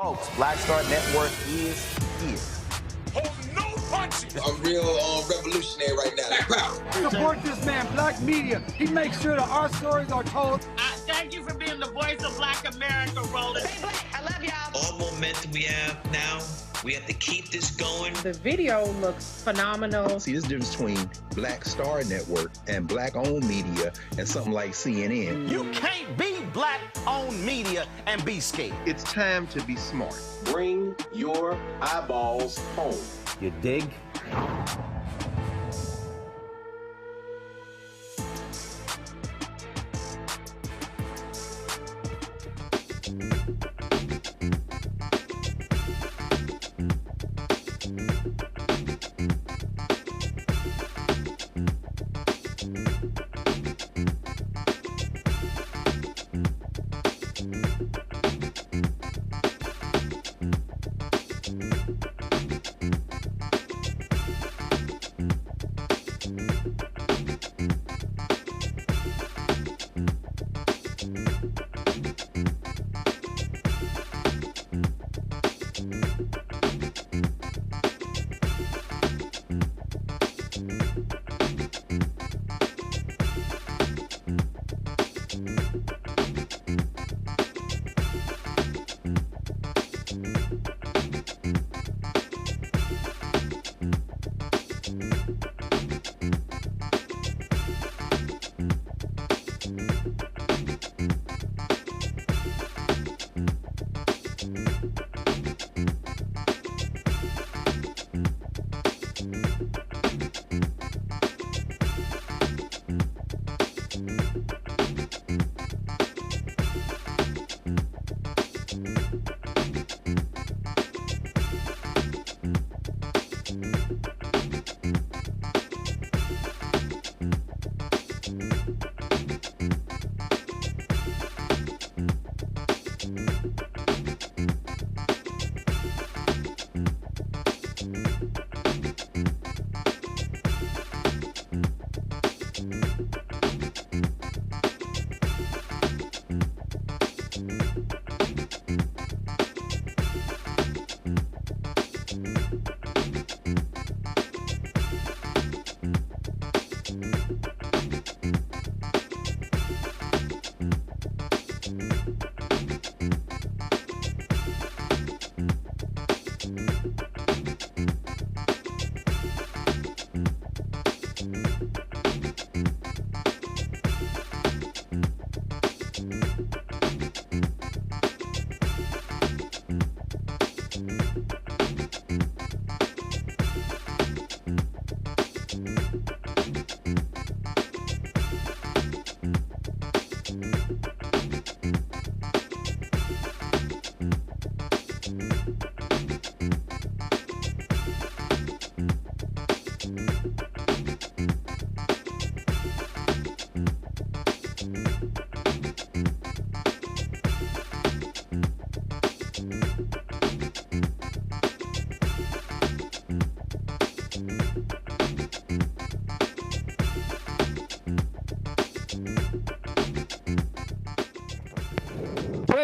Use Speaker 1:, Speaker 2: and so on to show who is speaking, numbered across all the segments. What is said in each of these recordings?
Speaker 1: Folks, Black Star Network is here.
Speaker 2: Hold no punches.
Speaker 3: I'm real revolutionary right now.
Speaker 4: Support this man, Black Media. He makes sure that our stories are told.
Speaker 5: Thank you for being the voice of Black America, Roland.
Speaker 6: Stay black. I love y'all.
Speaker 7: All momentum we have now, we have to keep this going.
Speaker 8: The video looks phenomenal.
Speaker 9: See, there's a difference between Black Star Network and Black-owned media and something like CNN.
Speaker 1: You can't be Black-owned media and be scared.
Speaker 10: It's time to be smart.
Speaker 11: Bring your eyeballs home.
Speaker 1: You dig?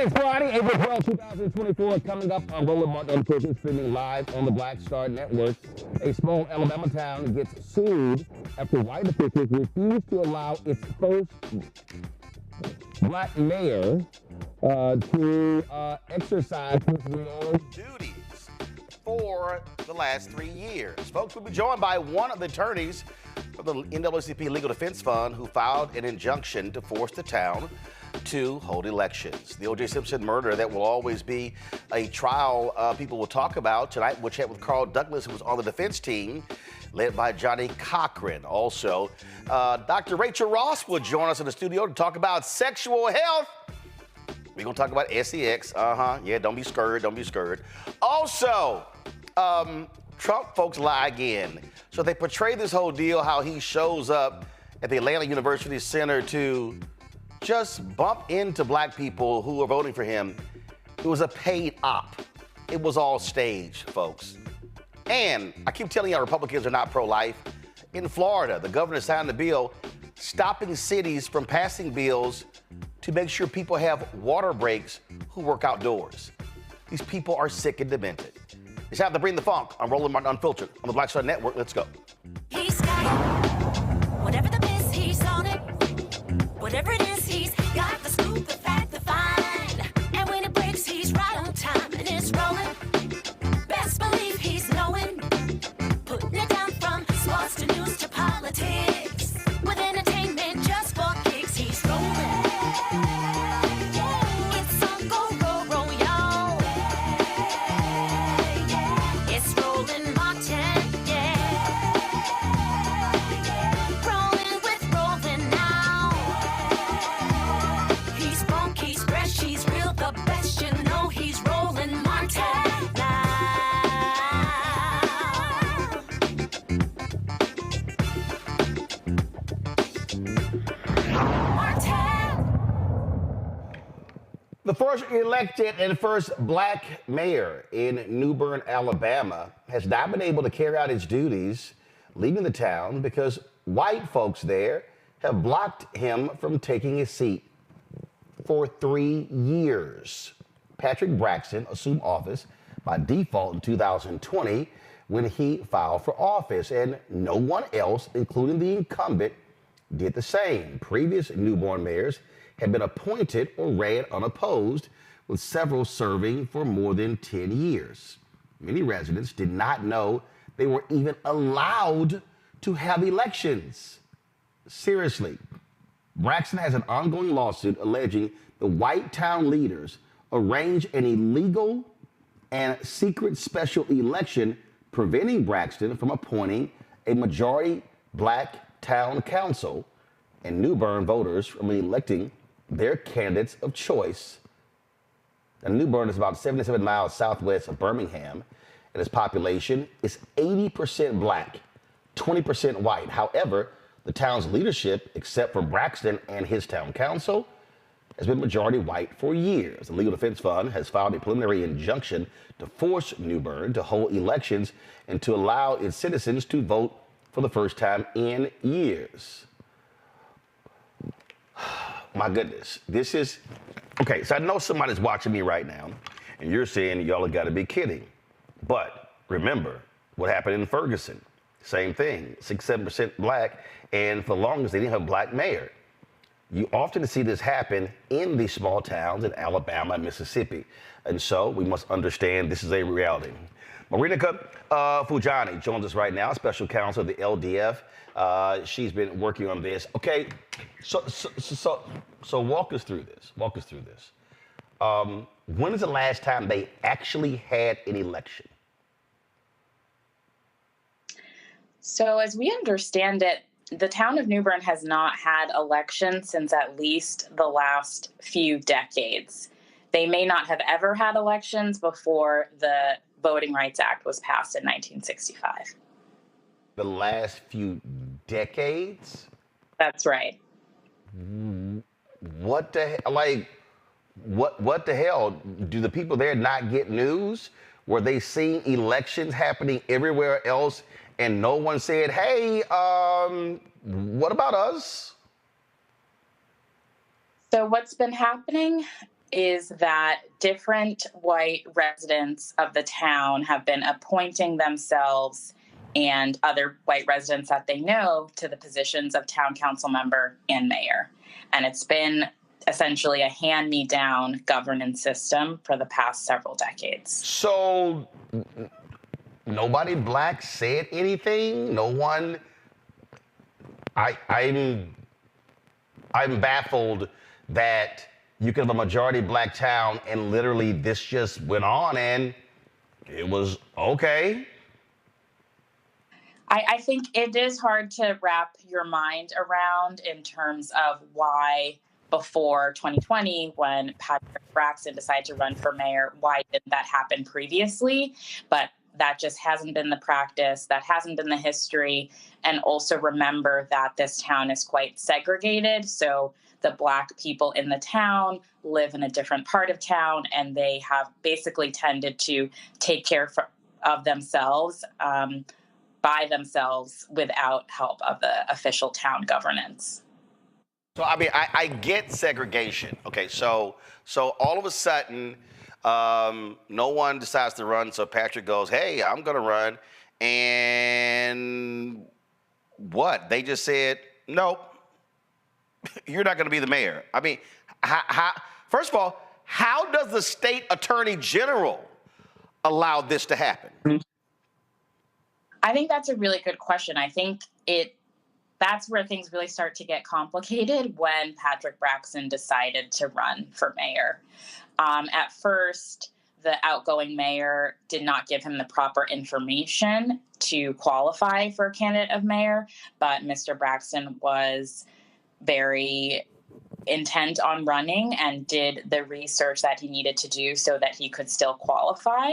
Speaker 6: It's Friday, April 12, 2024, coming up on Rolling Martin Unfiltered, streaming live on the Black Star Network. A small Alabama town gets sued after white officials refuse to allow its first black mayor to exercise his mayoral
Speaker 1: duties for the last 3 years. Folks, we'll be joined by one of the attorneys for the NAACP Legal Defense Fund who filed an injunction to force the town to hold elections. The OJ Simpson murder, that will always be a trial people will talk about. Tonight we'll chat with Carl Douglas, who was on the defense team, led by Johnnie Cochran. Also, Dr. Rachael Ross will join us in the studio to talk about sexual health. We're going to talk about sex. Yeah, don't be scared. Don't be scared. Also, Trump folks lie again. So they portray this whole deal, how he shows up at the Atlanta University Center to just bump into black people who are voting for him. It was a paid op. It was all staged, folks. And I keep telling y'all Republicans are not pro-life. In Florida, the governor signed the bill stopping cities from passing bills to make sure people have water breaks who work outdoors. These people are sick and demented. It's time to bring the funk on Rolling Martin Unfiltered on the Black Star Network. Let's go.
Speaker 10: He's got whatever the miss, he's on it. Whatever it is, he's got the scoop, the fact, the find. And when it breaks, he's right on time and it's rolling. Best believe he's knowing. Putting it down from sports to news to politics. With entertainment just for kicks, he's rolling. It's on go, roll, roll, y'all. It's rolling Martin, yeah. Rolling with rolling now. He's funky, he's fresh, he's real, the best, you know he's rolling Martin now.
Speaker 1: The first elected and first black mayor in Newbern, Alabama, has not been able to carry out his duties leaving the town because white folks there have blocked him from taking his seat for 3 years. Patrick Braxton assumed office by default in 2020 when he filed for office, and no one else, including the incumbent, did the same. Previous Newbern mayors had been appointed or ran unopposed, with several serving for more than 10 years. Many residents did not know they were even allowed to have elections. Seriously, Braxton has an ongoing lawsuit alleging the white town leaders arranged an illegal and secret special election, preventing Braxton from appointing a majority black town council and Newbern voters from electing their candidates of choice. And Newbern is about 77 miles southwest of Birmingham, and its population is 80% black, 20% white. However, the town's leadership, except for Braxton and his town council, has been majority white for years. The Legal Defense Fund has filed a preliminary injunction to force Newbern to hold elections and to allow its citizens to vote for the first time in years. My goodness, this is, okay, so I know somebody's watching me right now, and you're saying y'all have got to be kidding. But remember what happened in Ferguson. Same thing, 6-7% black, and for the longest they didn't have a black mayor. You often see this happen in these small towns in Alabama and Mississippi. And so we must understand this is a reality. Marinika Fujani joins us right now, special counsel of the LDF. She's been working on this. Okay, so walk us through this. Walk us through this. When is the last time they actually had an election?
Speaker 12: So as we understand it, the town of Newbern has not had elections since at least the last few decades. They may not have ever had elections before the Voting Rights Act was passed in 1965.
Speaker 1: The last few decades?
Speaker 12: That's right.
Speaker 1: What the hell? Like, what the hell? Do the people there not get news? Were they seeing elections happening everywhere else and no one said, hey, what about us?
Speaker 12: So what's been happening is that different white residents of the town have been appointing themselves and other white residents that they know to the positions of town council member and mayor. And it's been essentially a hand-me-down governance system for the past several decades.
Speaker 1: So nobody black said anything? No one? I'm baffled that you could have a majority black town and literally this just went on and it was okay.
Speaker 12: I think it is hard to wrap your mind around in terms of why before 2020, when Patrick Braxton decided to run for mayor, why didn't that happen previously? But that just hasn't been the practice. That hasn't been the history. And also remember that this town is quite segregated. So the Black people in the town live in a different part of town, and they have basically tended to take care of themselves by themselves without help of the official town governance.
Speaker 1: So, I mean, I get segregation. Okay, so all of a sudden, no one decides to run, so Patrick goes, hey, I'm going to run. And what? They just said, nope, you're not going to be the mayor. I mean, first of all, how does the state attorney general allow this to happen?
Speaker 12: I think that's a really good question. I think that's where things really start to get complicated when Patrick Braxton decided to run for mayor. At first, the outgoing mayor did not give him the proper information to qualify for a candidate of mayor, but Mr. Braxton was very intent on running and did the research that he needed to do so that he could still qualify.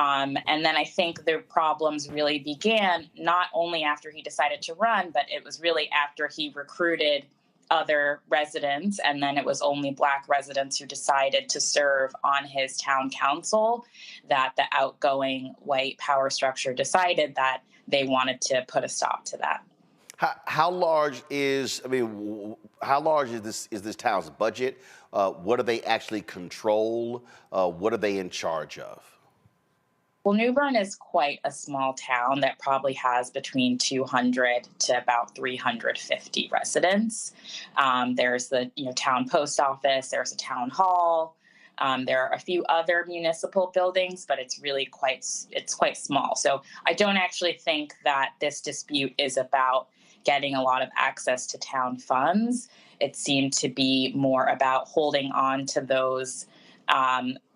Speaker 12: And then I think the problems really began not only after he decided to run, but it was really after he recruited other residents, and then it was only Black residents who decided to serve on his town council, that the outgoing white power structure decided that they wanted to put a stop to that.
Speaker 1: How large is this town's budget? What do they actually control? What are they in charge of?
Speaker 12: Well, Newbern is quite a small town that probably has between 200 to about 350 residents. There's the town post office, there's a town hall, there are a few other municipal buildings, but it's really quite small. So I don't actually think that this dispute is about getting a lot of access to town funds. It seemed to be more about holding on to those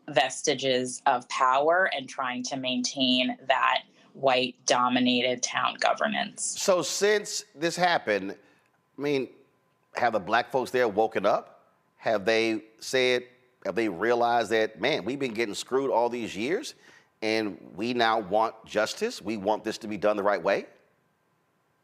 Speaker 12: vestiges of power and trying to maintain that white-dominated town governance.
Speaker 1: So since this happened, I mean, have the Black folks there woken up? Have they realized that, man, we've been getting screwed all these years and we now want justice? We want this to be done the right way?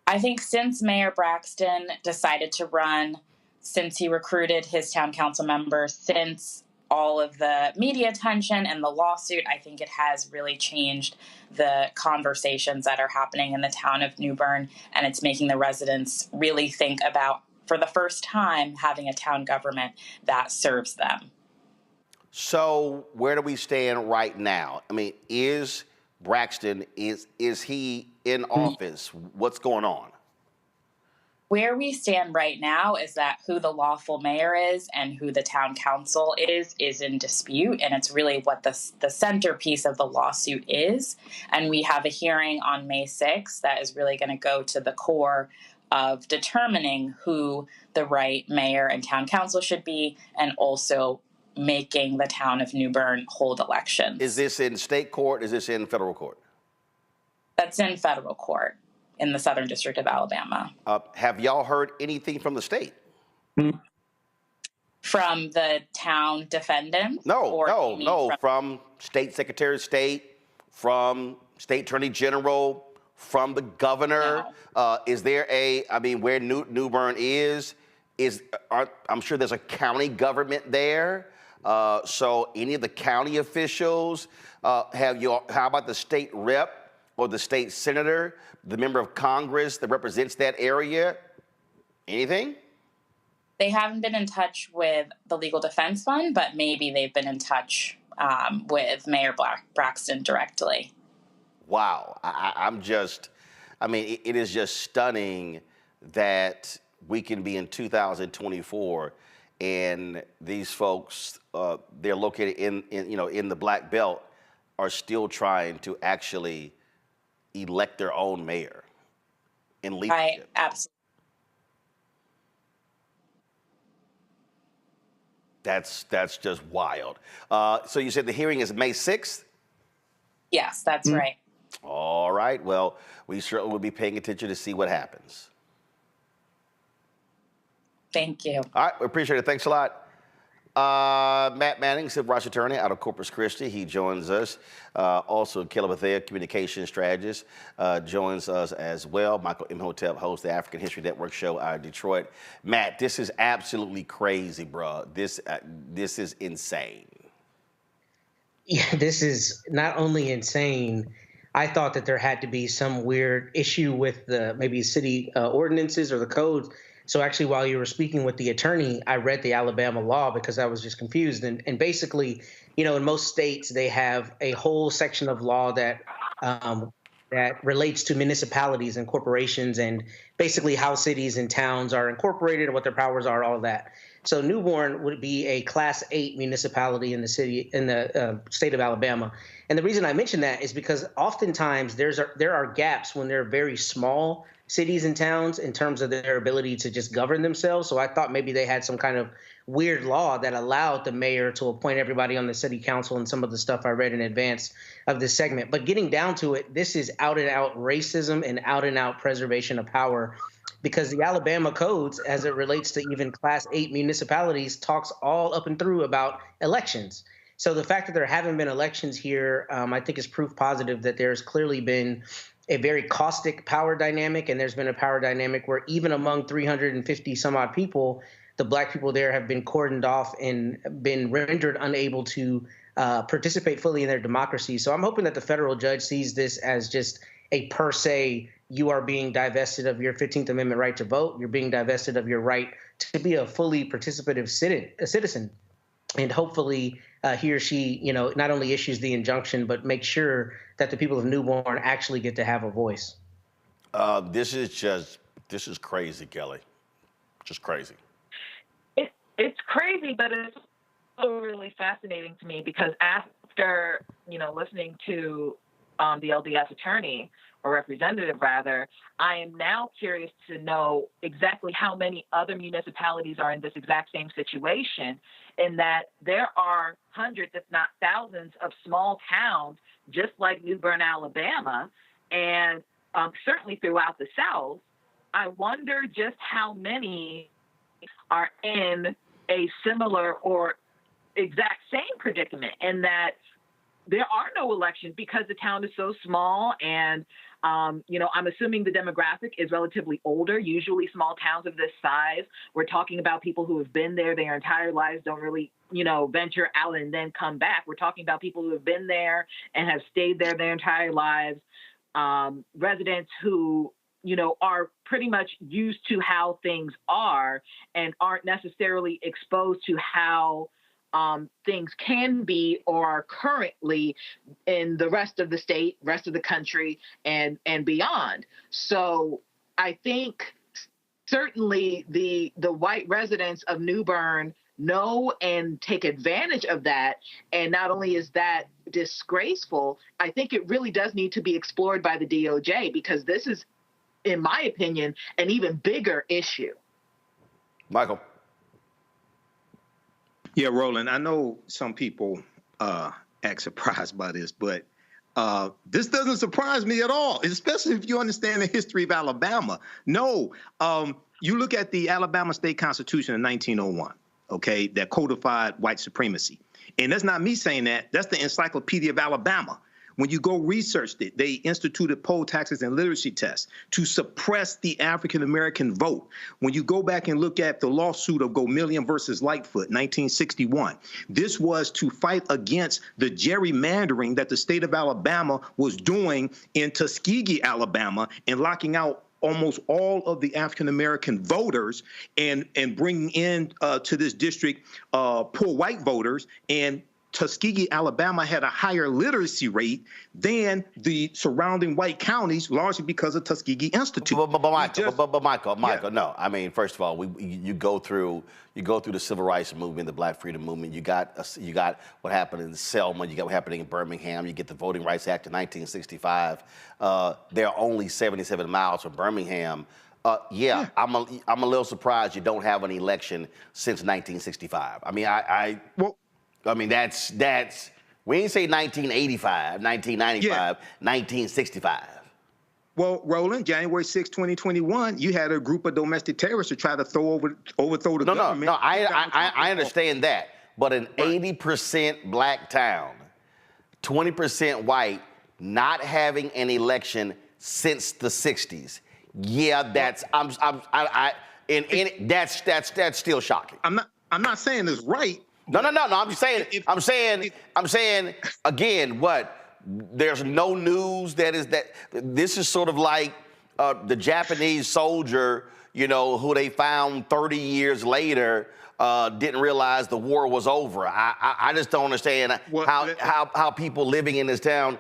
Speaker 12: I think since Mayor Braxton decided to run, since he recruited his town council members, since all of the media attention and the lawsuit, I think it has really changed the conversations that are happening in the town of Newbern, and it's making the residents really think about, for the first time, having a town government that serves them.
Speaker 1: So where do we stand right now? I mean, is Braxton, is he in office? What's going on?
Speaker 12: Where we stand right now is that who the lawful mayor is and who the town council is in dispute, and it's really what the centerpiece of the lawsuit is. And we have a hearing on May 6th that is really going to go to the core of determining who the right mayor and town council should be, and also making the town of Newbern hold elections.
Speaker 1: Is this in state court? Is this in federal court?
Speaker 12: That's in federal court in the Southern District of Alabama.
Speaker 1: Have y'all heard anything from the state?
Speaker 12: From the town defendants?
Speaker 1: No, from State Secretary of State, from State Attorney General, from the governor. No. Is there where Newbern is I'm sure there's a county government there. So any of the county officials, how about the state rep or the state senator, the member of Congress that represents that area? Anything?
Speaker 12: They haven't been in touch with the Legal Defense Fund, but maybe they've been in touch with Mayor Braxton directly.
Speaker 1: Wow. It is just stunning that we can be in 2024 and these folks, they're located in the Black Belt, are still trying to actually elect their own mayor in leadership.
Speaker 12: Right, absolutely.
Speaker 1: That's just wild. So you said the hearing is May 6th?
Speaker 12: Yes, that's right.
Speaker 1: All right. Well, we certainly will be paying attention to see what happens.
Speaker 12: Thank you.
Speaker 1: All right. We appreciate it. Thanks a lot. Matt Manning, civil rights attorney out of Corpus Christi. He joins us. Also, Caleb Bethea, communication strategist, joins us as well. Michael Imhotep hosts the African History Network show out of Detroit. Matt, this is absolutely crazy, bro. This is insane.
Speaker 13: Yeah, this is not only insane. I thought that there had to be some weird issue with the maybe city ordinances or the codes. So actually, while you were speaking with the attorney, I read the Alabama law because I was just confused. And basically, in most states, they have a whole section of law that that relates to municipalities and corporations and basically how cities and towns are incorporated and what their powers are, all of that. So Newbern would be a Class 8 municipality in the state of Alabama. And the reason I mention that is because oftentimes there are gaps when they're very small cities and towns in terms of their ability to just govern themselves. So I thought maybe they had some kind of weird law that allowed the mayor to appoint everybody on the city council and some of the stuff I read in advance of this segment. But getting down to it, this is out and out racism and out preservation of power, because the Alabama codes, as it relates to even Class 8 municipalities, talks all up and through about elections. So the fact that there haven't been elections here, I think is proof positive that there's clearly been a very caustic power dynamic, and there's been a power dynamic where even among 350 some odd people, the Black people there have been cordoned off and been rendered unable to participate fully in their democracy. So I'm hoping that the federal judge sees this as just a per se, you are being divested of your 15th Amendment right to vote. You're being divested of your right to be a fully participative citizen. And hopefully he or she, not only issues the injunction, but make sure that the people of Newbern actually get to have a voice.
Speaker 1: This is crazy, Kelly. Just crazy.
Speaker 14: It's crazy, but it's also really fascinating to me because after, listening to the LDS attorney, or representative rather, I am now curious to know exactly how many other municipalities are in this exact same situation, in that there are hundreds, if not thousands, of small towns just like Newbern, Alabama, and certainly throughout the South. I wonder just how many are in a similar or exact same predicament, in that there are no elections because the town is so small, and I'm assuming the demographic is relatively older. Usually small towns of this size, we're talking about people who have been there their entire lives, don't really, venture out and then come back. We're talking about people who have been there and have stayed there their entire lives, residents who, are pretty much used to how things are and aren't necessarily exposed to how things can be or are currently in the rest of the state, rest of the country, and beyond. So I think certainly the white residents of Newbern know and take advantage of that. And not only is that disgraceful, I think it really does need to be explored by the DOJ, because this is, in my opinion, an even bigger issue.
Speaker 1: Michael.
Speaker 9: Yeah, Roland, I know some people act surprised by this, but this doesn't surprise me at all, especially if you understand the history of Alabama. No, you look at the Alabama State Constitution in 1901, okay, that codified white supremacy. And that's not me saying that. That's the Encyclopedia of Alabama. When you go research it, they instituted poll taxes and literacy tests to suppress the African-American vote. When you go back and look at the lawsuit of Gomillion versus Lightfoot, 1961, this was to fight against the gerrymandering that the state of Alabama was doing in Tuskegee, Alabama, and locking out almost all of the African American voters and bringing in to this district poor white voters. And Tuskegee, Alabama had a higher literacy rate than the surrounding white counties, largely because of Tuskegee Institute.
Speaker 1: But Michael, no. I mean, first of all, you go through the civil rights movement, the Black freedom movement. You got what happened in Selma. You got what happened in Birmingham. You get the Voting Rights Act in 1965. There are only 77 miles from Birmingham. I'm a little surprised you don't have an election since 1965. I mean, that's we ain't say 1985, 1995, 1965.
Speaker 9: Well, Roland, January 6, 2021, you had a group of domestic terrorists to try to overthrow the government.
Speaker 1: No, I understand that. But an 80% black town, 20% white, not having an election since the 60s. Yeah, that's that's still shocking.
Speaker 9: I'm not saying it's right.
Speaker 1: No. I'm saying again, what? There's no news this is sort of like the Japanese soldier, who they found 30 years later, didn't realize the war was over. I just don't understand how people living in this town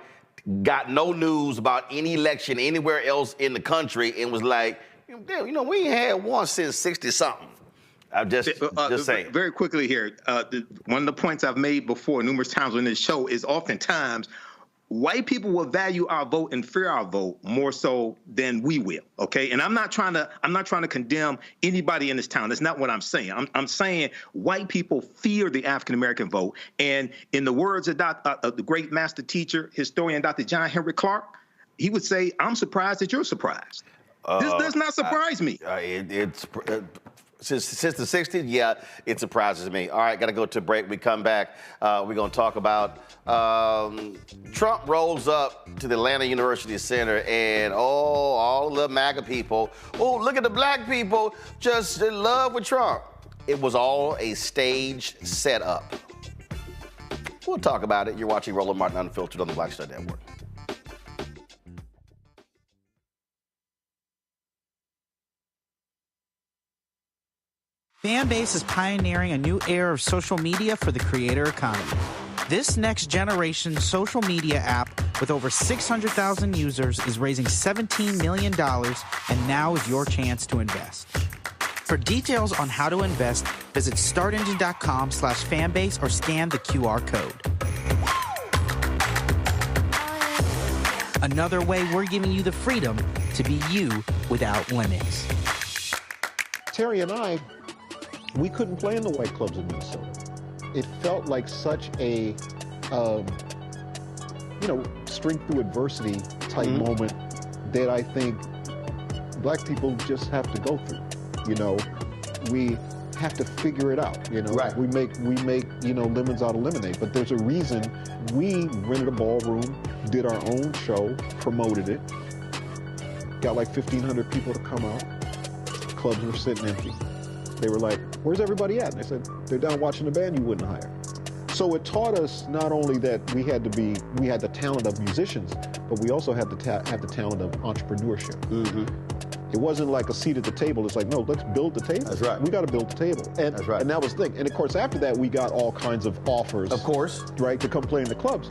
Speaker 1: got no news about any election anywhere else in the country and was like, we ain't had one since 60-something. I'm just saying.
Speaker 9: Very quickly here, one of the points I've made before numerous times on this show is oftentimes white people will value our vote and fear our vote more so than we will. Okay, and I'm not trying to condemn anybody in this town. That's not what I'm saying. I'm saying white people fear the African American vote, and in the words of the great master teacher, historian Dr. John Henry Clark, he would say, "I'm surprised that you're surprised." This does not surprise me.
Speaker 1: Since the 60s, yeah, it surprises me. All right, got to go to a break. We come back. We're going to talk about Trump rolls up to the Atlanta University Center and, all the MAGA people. Oh, look at the black people just in love with Trump. It was all a staged setup. We'll talk about it. You're watching Roland Martin Unfiltered on the Black Star Network.
Speaker 15: Fanbase is pioneering a new era of social media for the creator economy. This next generation social media app with over 600,000 users is raising $17 million, and now is your chance to invest. For details on how to invest, visit startengine.com/fanbase or scan the QR code. Another way we're giving you the freedom to be you without limits.
Speaker 16: Terry and I, we couldn't play in the white clubs in Minnesota. It felt like such a, strength through adversity type moment that I think black people just have to go through. We have to figure it out.
Speaker 1: Right.
Speaker 16: We make lemons out of lemonade. But there's a reason we rented a ballroom, did our own show, promoted it, got like 1,500 people to come out. Clubs were sitting empty. They were like, "Where's everybody at?" And I said, "They're down watching the band you wouldn't hire." So it taught us not only that we had the talent of musicians, but we also had have the talent of entrepreneurship.
Speaker 1: Mm-hmm.
Speaker 16: It wasn't like a seat at the table. It's like, no, let's build the table.
Speaker 1: That's right.
Speaker 16: We got to build the table. And,
Speaker 1: that's right.
Speaker 16: And that was the thing. And of course, after that, we got all kinds of offers.
Speaker 1: Of course.
Speaker 16: Right, to come play in the clubs.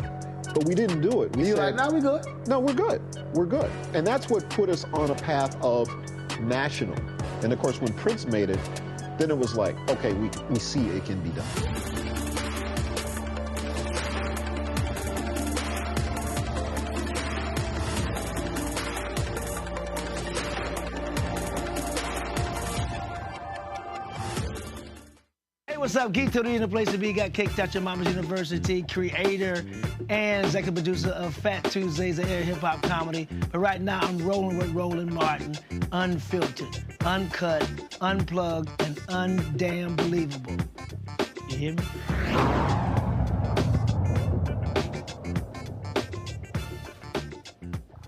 Speaker 16: But we didn't do it.
Speaker 1: You're like, no, we're good.
Speaker 16: No, we're good. We're good. And that's what put us on a path of national. And of course, when Prince made it, then it was like, okay, we see it can be done.
Speaker 4: Hey, what's up? Geek Tony in the place to be. Got Kicked Out Your Mama's University, creator and executive producer of Fat Tuesdays, an air hip-hop comedy. But right now, I'm rolling with Roland Martin, unfiltered, uncut, unplugged, and undamn believable. You hear me?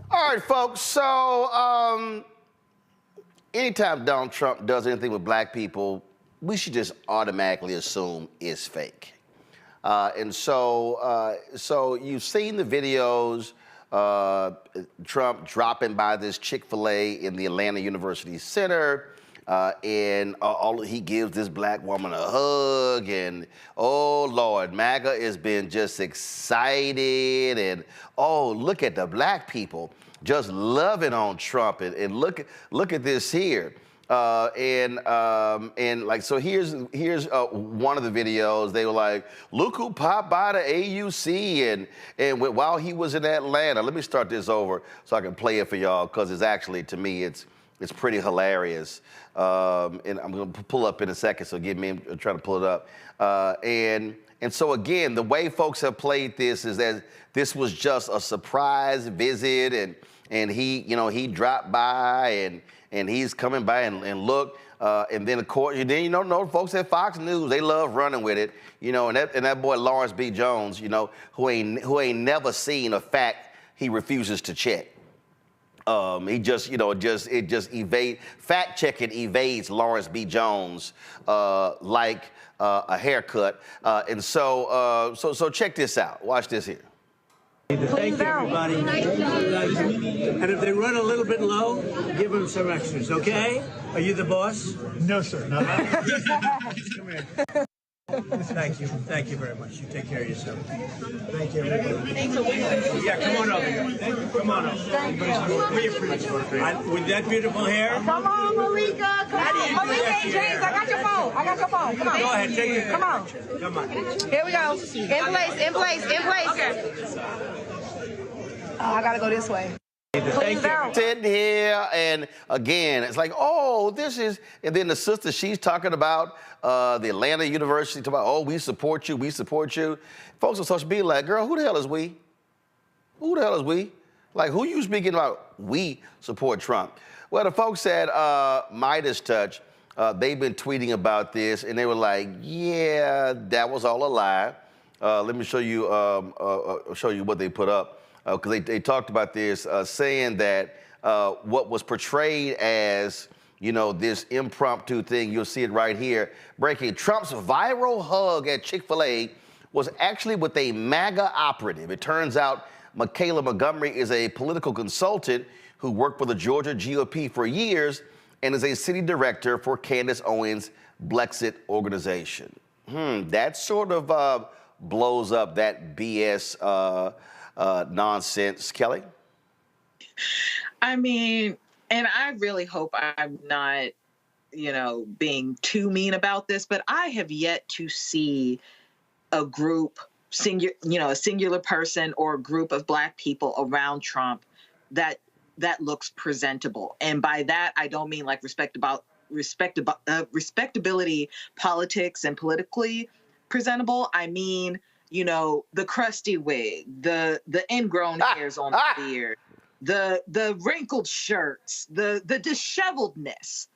Speaker 1: All right, folks. So, anytime Donald Trump does anything with black people, we should just automatically assume it's fake. So you've seen the videos Trump dropping by this Chick-fil-A in the Atlanta University Center. And he gives this black woman a hug, and oh Lord, MAGA has been just excited, and oh, look at the black people just loving on Trump, and look at this here. And like, so here's one of the videos. They were like, look who popped by the AUC, and while he was in Atlanta. Let me start this over so I can play it for y'all, because it's actually, to me, it's pretty hilarious. And I'm going to pull up in a second, so give me, I'm trying to pull it up. And so again, the way folks have played this is that this was just a surprise visit, and he dropped by, and he's coming by and look, and then of course, folks at Fox News, they love running with it, and that boy Lawrence B. Jones, who ain't never seen a fact he refuses to check. He just, fact checking evades Lawrence B. Jones like a haircut. And so check this out. Watch this here.
Speaker 17: Thank you, everybody. And if they run a little bit low, give them some extras, okay? Are you the boss? No, sir. No. Come here. Thank you. Thank you very much. You take care of yourself. Thank you, everybody. Yeah, come on up. Come on up. Thank you. With that beautiful hair.
Speaker 5: Come on, Malika. Come on. Malika and James, I got your phone. Come on.
Speaker 17: Go ahead, take it.
Speaker 5: Come on.
Speaker 17: Come on.
Speaker 5: Here we go. In place. Okay. Oh, I gotta go this way.
Speaker 1: Sitting here, and again, it's like, oh, this is, and then the sister, she's talking about the Atlanta University, talking about, oh, we support you. Folks on social media like, girl, who the hell is we? Who the hell is we? Like, who you speaking about? We support Trump. Well, the folks at Midas Touch, they've been tweeting about this, and they were like, yeah, that was all a lie. Let me show you what they put up. Because they talked about this, saying that what was portrayed as, this impromptu thing, you'll see it right here, breaking, Trump's viral hug at Chick-fil-A was actually with a MAGA operative. It turns out Michaela Montgomery is a political consultant who worked for the Georgia GOP for years and is a city director for Candace Owens' Blexit organization. That sort of blows up that BS nonsense. Kelly?
Speaker 14: I mean, and I really hope I'm not, being too mean about this, but I have yet to see a group, a singular person or a group of Black people around Trump that looks presentable. And by that, I don't mean like respectability, politics, and politically presentable. I mean, the crusty wig, the ingrown hairs on the beard, the wrinkled shirts, the disheveledness.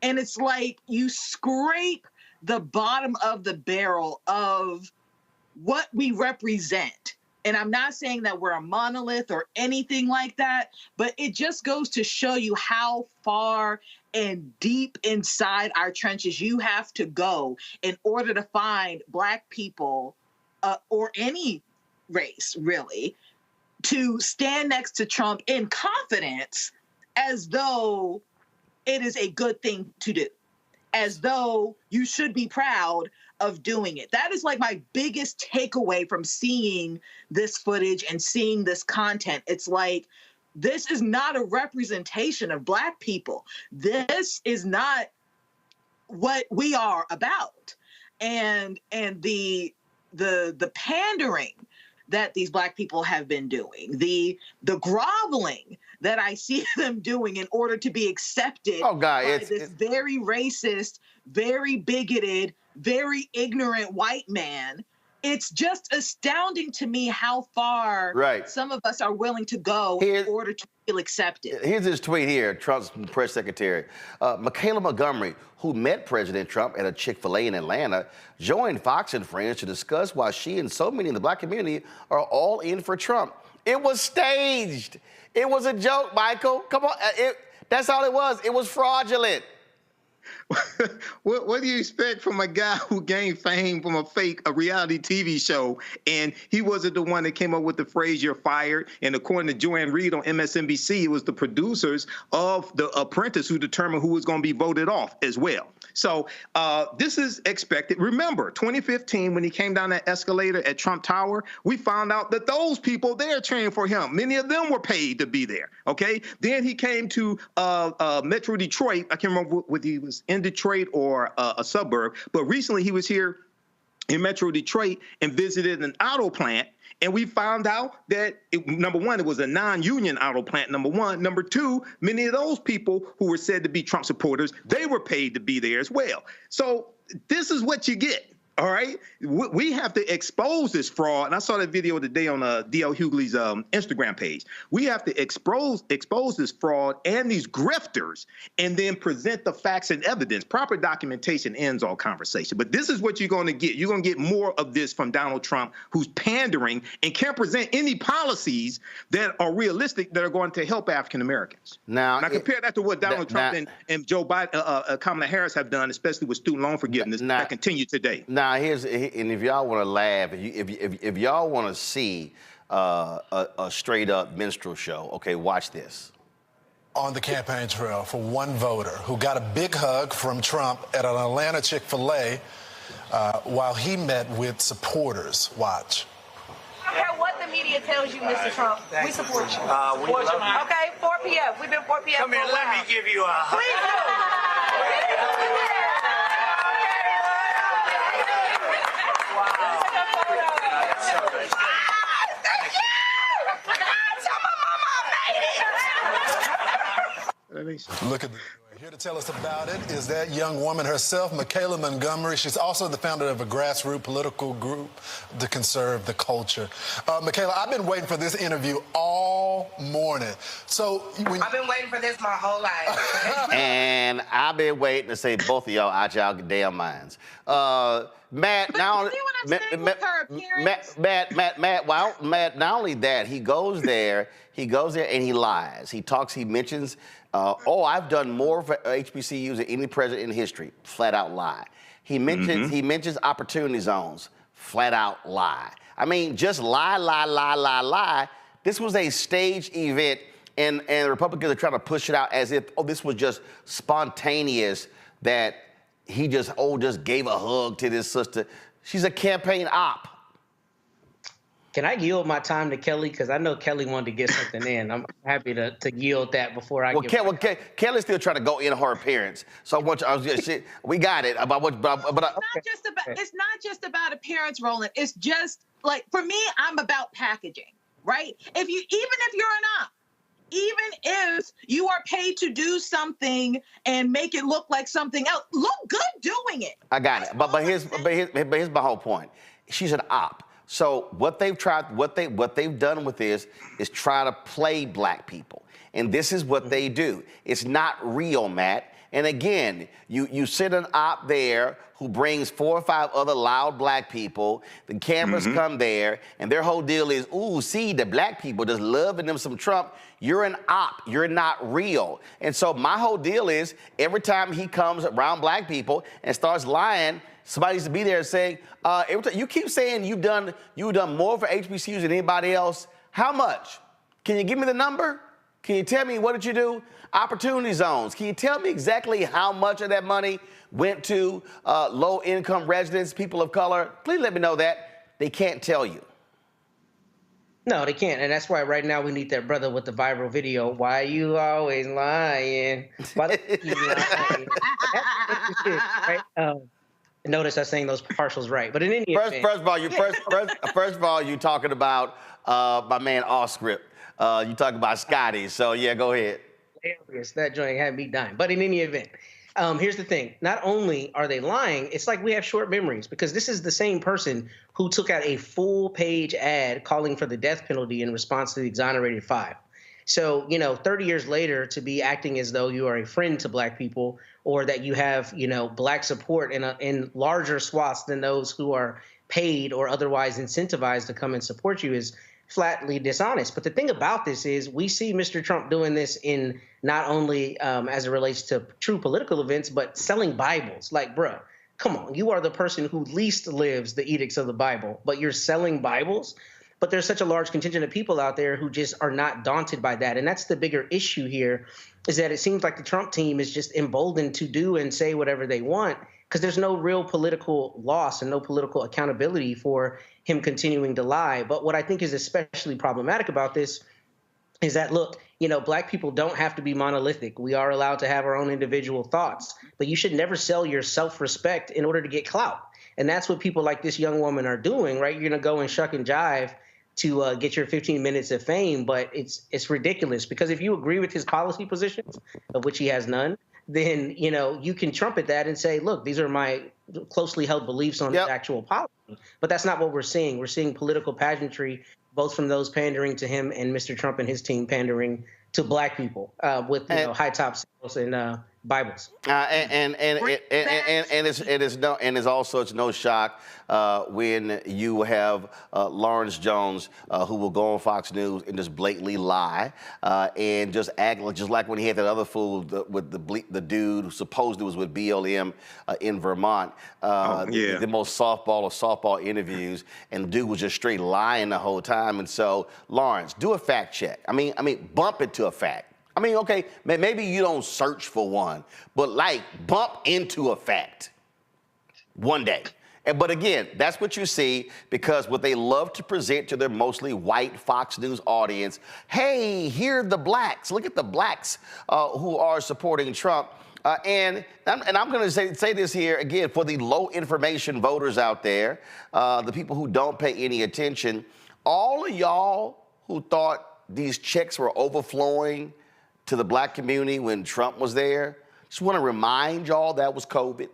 Speaker 14: And it's like you scrape the bottom of the barrel of what we represent. And I'm not saying that we're a monolith or anything like that, but it just goes to show you how far and deep inside our trenches you have to go in order to find Black people or any race, really, to stand next to Trump in confidence as though it is a good thing to do, as though you should be proud of doing it. That is like my biggest takeaway from seeing this footage and seeing this content. It's like, this is not a representation of Black people. This is not what we are about. And the pandering that these Black people have been doing, the groveling that I see them doing in order to be accepted by this very racist, very bigoted, very ignorant white man. It's just astounding to me how far some of us are willing to go in order to feel accepted.
Speaker 1: Here's his tweet here, Trump's press secretary. Michaela Montgomery, who met President Trump at a Chick-fil-A in Atlanta, joined Fox and Friends to discuss why she and so many in the Black community are all in for Trump. It was staged. It was a joke, Michael. Come on. That's all it was. It was fraudulent.
Speaker 9: What do you expect from a guy who gained fame from a reality TV show, and he wasn't the one that came up with the phrase "you're fired"? And according to Joanne Reed on MSNBC, it was the producers of The Apprentice who determined who was going to be voted off as well. So this is expected. Remember, 2015, when he came down that escalator at Trump Tower, we found out that those people there cheering for him, many of them were paid to be there. Okay. Then he came to Metro Detroit. I can't remember whether he was in Detroit or a suburb, but recently he was here in Metro Detroit and visited an auto plant. And we found out that, number one, it was a non-union auto plant, number one. Number two, many of those people who were said to be Trump supporters, they were paid to be there as well. So this is what you get. All right, we have to expose this fraud. And I saw that video today on D.L. Hughley's Instagram page. We have to expose this fraud and these grifters, and then present the facts and evidence. Proper documentation ends all conversation. But this is what you're going to get. You're going to get more of this from Donald Trump, who's pandering and can't present any policies that are realistic that are going to help African Americans. Now compare that to what Donald Trump and Joe Biden, Kamala Harris have done, especially with student loan forgiveness, that continue today.
Speaker 1: Now, and if y'all want to laugh, if y'all want to see a straight up minstrel show, okay, watch this.
Speaker 18: On the campaign trail for one voter who got a big hug from Trump at an Atlanta Chick-fil-A while he met with supporters. Watch.
Speaker 19: I don't care what the media tells you, Mr. Trump. We support you.
Speaker 17: We love you.
Speaker 19: Okay, 4 p.m. We've been 4 p.m.
Speaker 17: Come here, let me give you a hug.
Speaker 19: Please do.
Speaker 18: Look at this. Here to tell us about it is that young woman herself, Michaela Montgomery. She's also the founder of a grassroots political group to conserve the culture. Michaela, I've been waiting for this interview all morning. I've
Speaker 19: been waiting for this my whole life.
Speaker 1: And I've been waiting to say both of y'all out y'all damn minds. Matt, not only that, he goes there and he lies. He talks, he mentions, I've done more for HBCUs than any president in history. Flat out lie. He mentions opportunity zones. Flat out lie. I mean, just lie. This was a staged event, and the Republicans are trying to push it out as if, this was just spontaneous, that he just gave a hug to this sister. She's a campaign op.
Speaker 13: Can I yield my time to Kelly? Because I know Kelly wanted to get something in. I'm happy to yield that before I get.
Speaker 1: Kelly's still trying to go in her appearance. So we got it.
Speaker 8: It's not just about appearance, Roland. It's just like, for me, I'm about packaging, right? Even if you're an op, even if you are paid to do something and make it look like something else, look good doing it.
Speaker 1: I got it. But here's my whole point. She's an op. So what they've done with this is try to play black people. And this is what they do. It's not real, Matt. And again, you sit an op there who brings 4 or 5 other loud black people. The cameras come there, and their whole deal is, see, the black people just loving them some Trump. You're an op. You're not real. And so my whole deal is, every time he comes around black people and starts lying, somebody needs to be there saying, every time you keep saying you've done more for HBCUs than anybody else. How much? Can you give me the number? Can you tell me what did you do? Opportunity zones. Can you tell me exactly how much of that money went to low-income residents, people of color? Please let me know that. They can't tell you.
Speaker 13: No, they can't. And that's why right now we need that brother with the viral video. Why you always lying? Why you lying? Right? Notice I saying those partials right. But in any event,
Speaker 1: first of all, you talking about my man off script. You talking about Scotty. So yeah, go ahead.
Speaker 13: Hilarious. That joint had me dying. But in any event, here's the thing. Not only are they lying, it's like we have short memories, because this is the same person who took out a full-page ad calling for the death penalty in response to the exonerated 5. So, 30 years later, to be acting as though you are a friend to black people, or that you have, black support in larger swaths than those who are paid or otherwise incentivized to come and support you, is flatly dishonest. But the thing about this is we see Mr. Trump doing this in not only as it relates to true political events, but selling Bibles. Like, bruh, come on, you are the person who least lives the edicts of the Bible, but you're selling Bibles? But there's such a large contingent of people out there who just are not daunted by that. And that's the bigger issue here, is that it seems like the Trump team is just emboldened to do and say whatever they want, because there's no real political loss and no political accountability for him continuing to lie. But what I think is especially problematic about this is that, look, you know, Black people don't have to be monolithic. We are allowed to have our own individual thoughts, but you should never sell your self-respect in order to get clout. And that's what people like this young woman are doing, right? You're going to go and shuck and jive to get your 15 minutes of fame, but it's ridiculous, because if you agree with his policy positions, of which he has none, then, you know, you can trumpet that and say, look, these are my closely held beliefs on his actual policy. But that's not what we're seeing. We're seeing political pageantry, both from those pandering to him and Mr. Trump and his team pandering to Black people with high top sales and Bibles.
Speaker 1: It's also no shock when you have Lawrence Jones who will go on Fox News and just blatantly lie and just act just like when he had that other fool with the dude who supposedly was with BLM in Vermont. The most softball of softball interviews, and the dude was just straight lying the whole time. And so, Lawrence, do a fact check. I mean, bump it to a fact. I mean, okay, maybe you don't search for one, but like bump into a fact one day. But again, that's what you see, because what they love to present to their mostly white Fox News audience, hey, here are the Blacks. Look at the Blacks who are supporting Trump. And I'm going to say this here again for the low information voters out there, the people who don't pay any attention, all of y'all who thought these checks were overflowing to the Black community when Trump was there, just want to remind y'all that was COVID.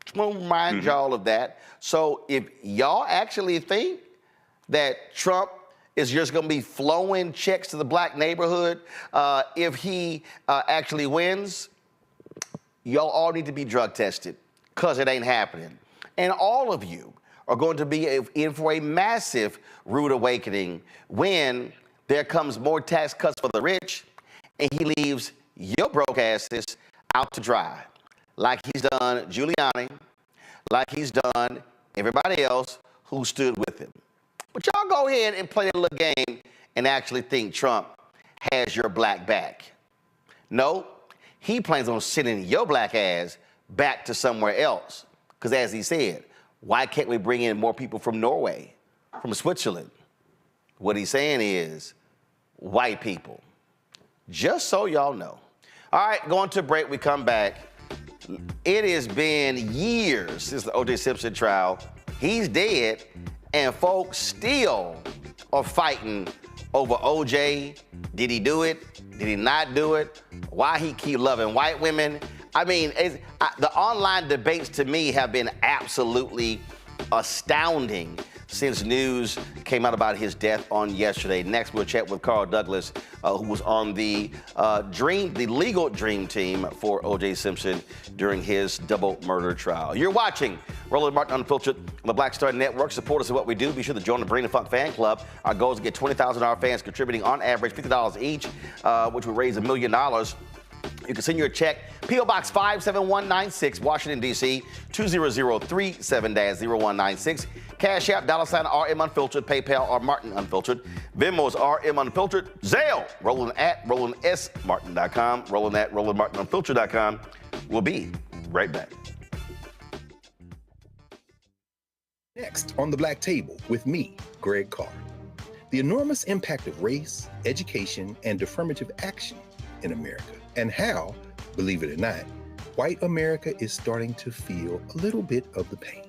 Speaker 1: Just want to remind y'all of that. So if y'all actually think that Trump is just going to be flowing checks to the Black neighborhood if he actually wins, y'all all need to be drug tested, because it ain't happening. And all of you are going to be in for a massive rude awakening when there comes more tax cuts for the rich, and he leaves your broke asses out to dry, like he's done Giuliani, like he's done everybody else who stood with him. But y'all go ahead and play a little game and actually think Trump has your Black back. No, he plans on sending your Black ass back to somewhere else. Because as he said, why can't we bring in more people from Norway, from Switzerland? What he's saying is white people. Just so y'all know. All right, going to break, we come back. It has been years since the OJ Simpson trial. He's dead, and folks still are fighting over OJ. Did he do it? Did he not do it? Why he keep loving white women? I mean, the online debates to me have been absolutely astounding since news came out about his death on yesterday. Next, we'll chat with Carl Douglas, who was on the legal dream team for OJ Simpson during his double murder trial. You're watching Roland Martin Unfiltered on the Black Star Network. Support us in what we do. Be sure to join the Bring the Funk fan club. Our goal is to get 20,000 of our fans contributing on average $50 each, which would raise $1 million. You can send your check, P.O. Box 57196, Washington, D.C., 20037-0196. Cash App, $RM Unfiltered, PayPal, or Martin Unfiltered. Venmo is RM Unfiltered. Zelle, Roland at RolandSMartin.com, Roland at RolandMartinUnfiltered.com. We'll be right back.
Speaker 20: Next on the Black Table with me, Greg Carr. The enormous impact of race, education, and affirmative action in America, and how, believe it or not, white America is starting to feel a little bit of the pain.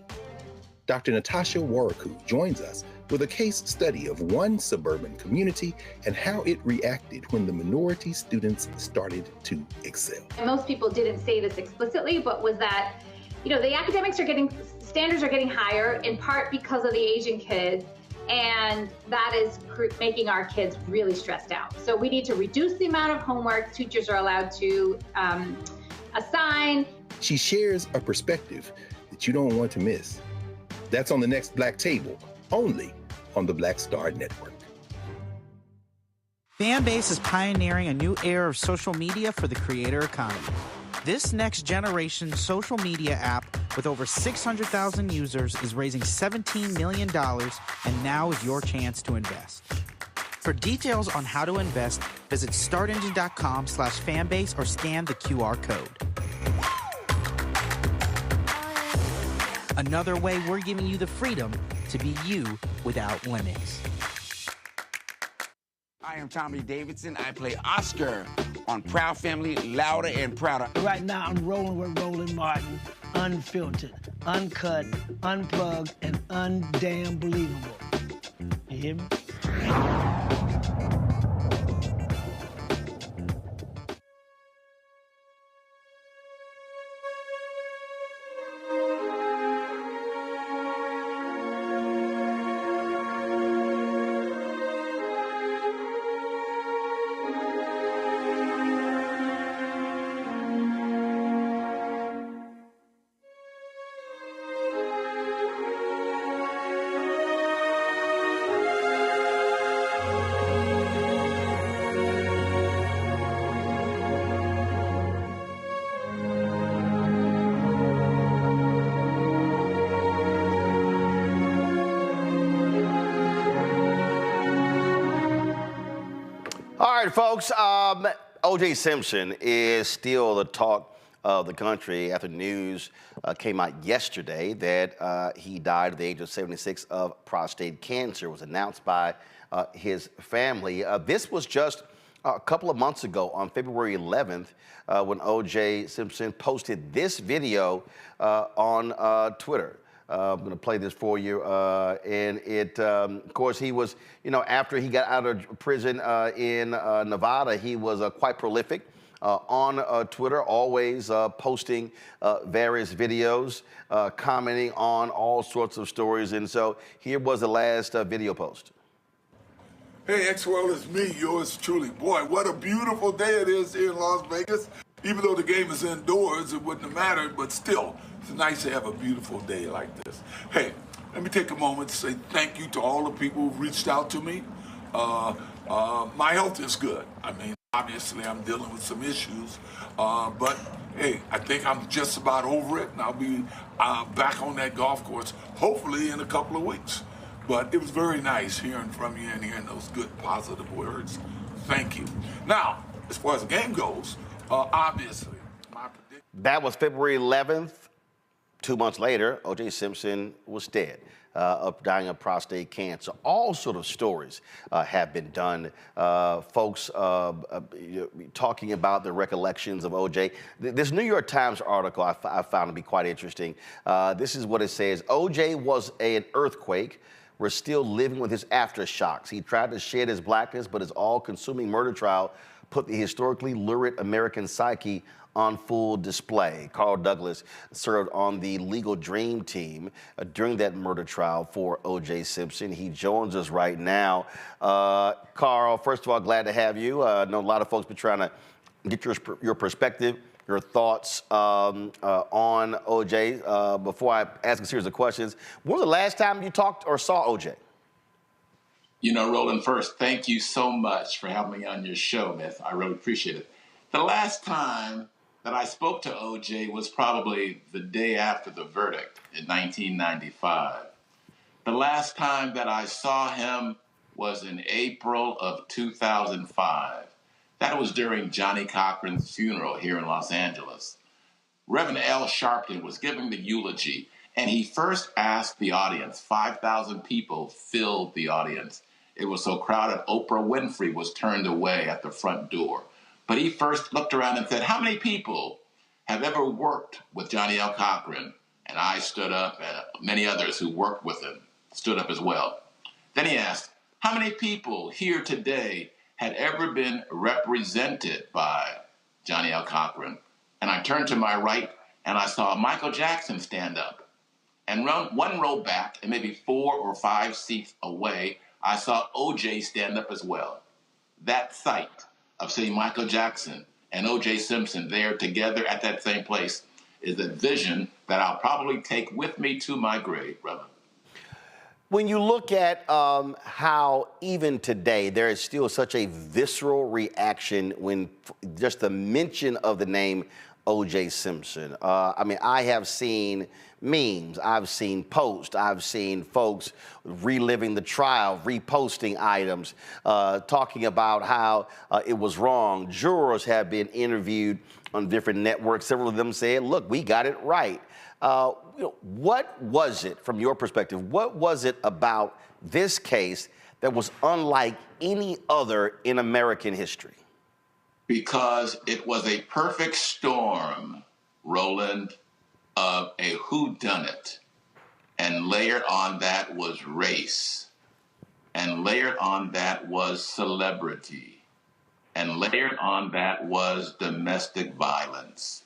Speaker 20: Dr. Natasha Waraku joins us with a case study of one suburban community and how it reacted when the minority students started to excel.
Speaker 21: Most people didn't say this explicitly, but was that, the academics standards are getting higher in part because of the Asian kids, and that is making our kids really stressed out. So we need to reduce the amount of homework teachers are allowed to assign.
Speaker 20: She shares a perspective that you don't want to miss. That's on the next Black Table, only on the Black Star Network.
Speaker 15: Fanbase is pioneering a new era of social media for the creator economy. This next generation social media app with over 600,000 users is raising $17 million, and now is your chance to invest. For details on how to invest, visit startengine.com/fanbase or scan the QR code. Another way we're giving you the freedom to be you without limits.
Speaker 2: I am Tommy Davidson. I play Oscar on Proud Family, Louder and Prouder.
Speaker 4: Right now, I'm rolling with Roland Martin, unfiltered, uncut, unplugged, and undamn believable. You hear me?
Speaker 1: All right, folks. OJ Simpson is still the talk of the country after news came out yesterday that he died at the age of 76 of prostate cancer. It was announced by his family. This was just a couple of months ago on February 11th when OJ Simpson posted this video on Twitter. I'm going to play this for you. And it, of course, he was, after he got out of prison in Nevada, he was quite prolific on Twitter, always posting various videos, commenting on all sorts of stories. And so here was the last video post.
Speaker 22: Hey, X-World, it's me, yours truly. Boy, what a beautiful day it is here in Las Vegas. Even though the game is indoors, it wouldn't have mattered, but still, it's nice to have a beautiful day like this. Hey, let me take a moment to say thank you to all the people who've reached out to me. My health is good. I mean, obviously, I'm dealing with some issues, but hey, I think I'm just about over it, and I'll be back on that golf course, hopefully in a couple of weeks. But it was very nice hearing from you and hearing those good, positive words. Thank you. Now, as far as the game goes, obviously, my prediction.
Speaker 1: That was February 11th. 2 months later, OJ Simpson was dead, dying of prostate cancer. All sort of stories have been done. Folks talking about the recollections of OJ. This New York Times article I found to be quite interesting. This is what it says. OJ was an earthquake. We're still living with his aftershocks. He tried to shed his blackness, but his all-consuming murder trial put the historically lurid American psyche on full display. Carl Douglas served on the legal dream team during that murder trial for OJ Simpson. He joins us right now. Carl, first of all, glad to have you. I know a lot of folks been trying to get your perspective, your thoughts on OJ. Before I ask a series of questions, when was the last time you talked or saw OJ?
Speaker 23: Roland, first, thank you so much for having me on your show, Myth. I really appreciate it. The last time that I spoke to OJ was probably the day after the verdict in 1995. The last time that I saw him was in April of 2005. That was during Johnnie Cochran's funeral here in Los Angeles. Reverend Al Sharpton was giving the eulogy, and he first asked the audience. 5,000 people filled the audience. It was so crowded, Oprah Winfrey was turned away at the front door. But he first looked around and said, how many people have ever worked with Johnnie L. Cochran? And I stood up, and many others who worked with him stood up as well. Then he asked, how many people here today had ever been represented by Johnnie L. Cochran? And I turned to my right, and I saw Michael Jackson stand up. And one row back, and maybe 4 or 5 seats away, I saw OJ stand up as well. That sight of seeing Michael Jackson and OJ Simpson there together at that same place is a vision that I'll probably take with me to my grave, brother.
Speaker 1: When you look at how even today there is still such a visceral reaction when just the mention of the name OJ Simpson. I mean, I have seen memes, I've seen posts, I've seen folks reliving the trial, reposting items, talking about how it was wrong. Jurors have been interviewed on different networks. Several of them said, look, we got it right. What was it, from your perspective, what was it about this case that was unlike any other in American history?
Speaker 23: Because it was a perfect storm, Roland, of a whodunit. And layered on that was race. And layered on that was celebrity. And layered on that was domestic violence.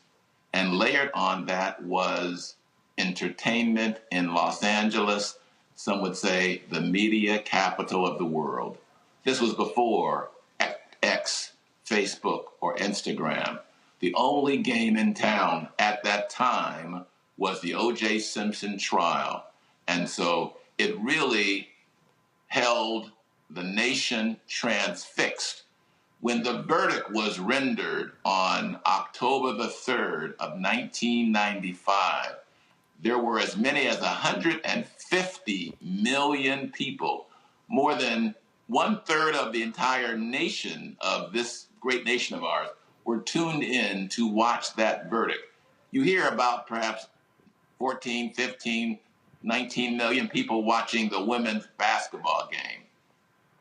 Speaker 23: And layered on that was entertainment in Los Angeles. Some would say the media capital of the world. This was before X, Facebook, or Instagram. The only game in town at that time was the OJ Simpson trial. And so it really held the nation transfixed. When the verdict was rendered on October the 3rd of 1995, there were as many as 150 million people, more than 1/3 of the entire nation of this great nation of ours, were tuned in to watch that verdict. You hear about perhaps 14, 15, 19 million people watching the women's basketball game.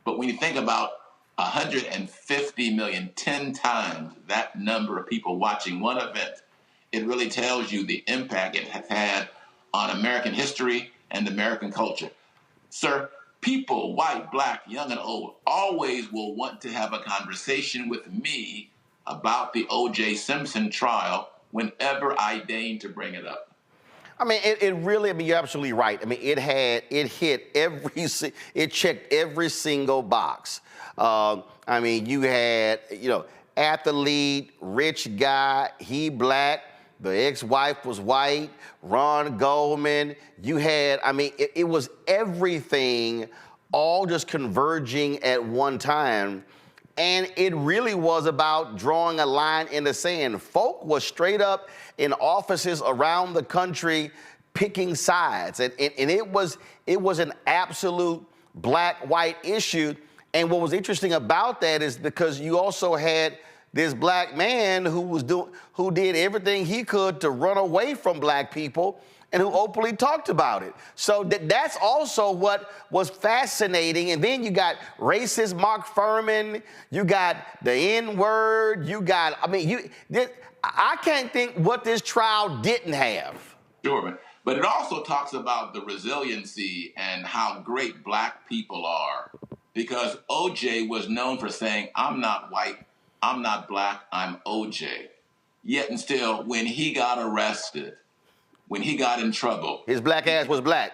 Speaker 23: But when you think about 150 million, 10 times that number of people watching one event, it really tells you the impact it has had on American history and American culture. Sir, people, white, black, young, and old, always will want to have a conversation with me about the O.J. Simpson trial whenever I deign to bring it up.
Speaker 1: I mean, it really, I mean, you're absolutely right. I mean, it checked every single box. I mean, you had, athlete, rich guy, he black, the ex-wife was white, Ron Goldman. You had, I mean, it was everything all just converging at one time. And it really was about drawing a line in the sand. Folk was straight up in offices around the country picking sides. And it was an absolute black-white issue. And what was interesting about that is because you also had this black man who did everything he could to run away from black people and who openly talked about it. So that's also what was fascinating. And then you got racist Mark Furman, you got the N-word, I can't think what this trial didn't have.
Speaker 23: Sure, but it also talks about the resiliency and how great black people are. Because OJ was known for saying, I'm not white, I'm not black, I'm OJ. Yet and still, when he got arrested, when he got in trouble,
Speaker 1: his black ass was black.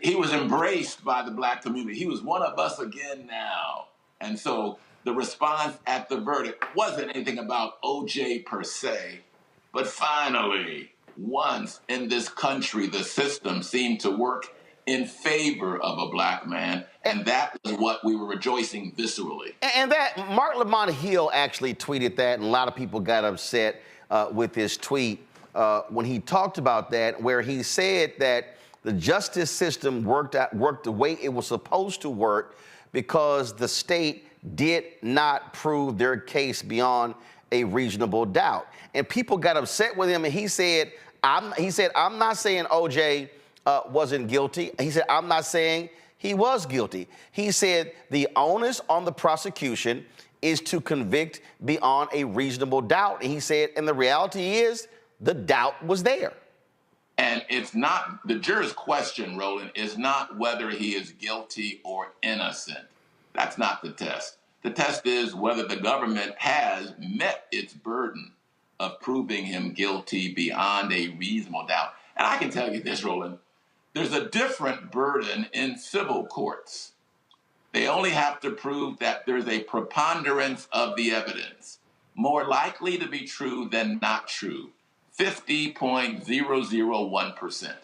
Speaker 23: He was embraced by the black community. He was one of us again now. And so the response at the verdict wasn't anything about OJ per se, but finally, once in this country, the system seemed to work in favor of a black man, and that was what we were rejoicing viscerally.
Speaker 1: And that, Mark Lamont Hill actually tweeted that, and a lot of people got upset with his tweet when he talked about that, where he said that the justice system worked the way it was supposed to work because the state did not prove their case beyond a reasonable doubt. And people got upset with him, and he said, I'm not saying OJ wasn't guilty. He said, I'm not saying he was guilty. He said the onus on the prosecution is to convict beyond a reasonable doubt. And he said, and the reality is the doubt was there.
Speaker 23: And it's not, the juror's question, Roland, is not whether he is guilty or innocent. That's not the test. The test is whether the government has met its burden of proving him guilty beyond a reasonable doubt. And I can tell you this, Roland, there's a different burden in civil courts. They only have to prove that there's a preponderance of the evidence, more likely to be true than not true, 50.001%.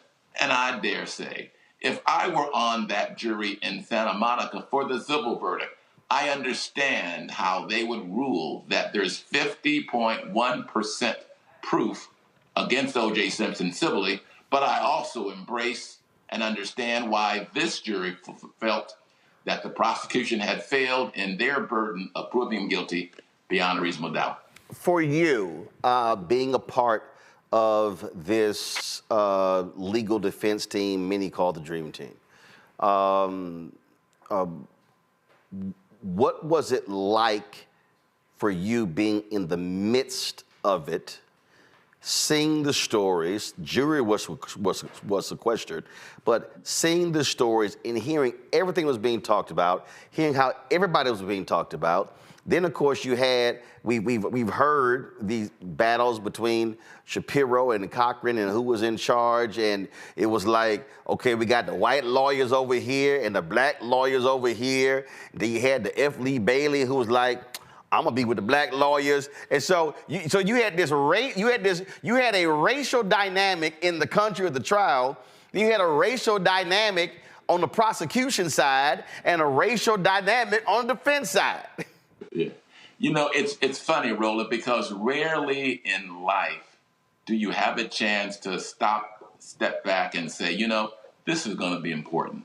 Speaker 23: And I dare say, If I were on that jury in Santa Monica for the civil verdict, I understand how they would rule that there's 50.1% proof against OJ Simpson civilly, but I also embrace and understand why this jury felt that the prosecution had failed in their burden of proving him guilty beyond a reasonable doubt.
Speaker 1: For you, being a part of this legal defense team, many call the Dream Team, what was it like for you being in the midst of it, seeing the stories? Jury was sequestered, but seeing the stories and hearing everything was being talked about, hearing how everybody was being talked about. Then, of course, you had, we've heard these battles between Shapiro and Cochran and who was in charge, and it was like, okay, we got the white lawyers over here and the black lawyers over here. Then you had the F. Lee Bailey who was like, I'm gonna be with the black lawyers. And so you had you had a racial dynamic in the country of the trial. You had a racial dynamic on the prosecution side and a racial dynamic on the defense side.
Speaker 23: Yeah. You know, it's funny, Roland, because rarely in life do you have a chance to step back and say, you know, this is going to be important.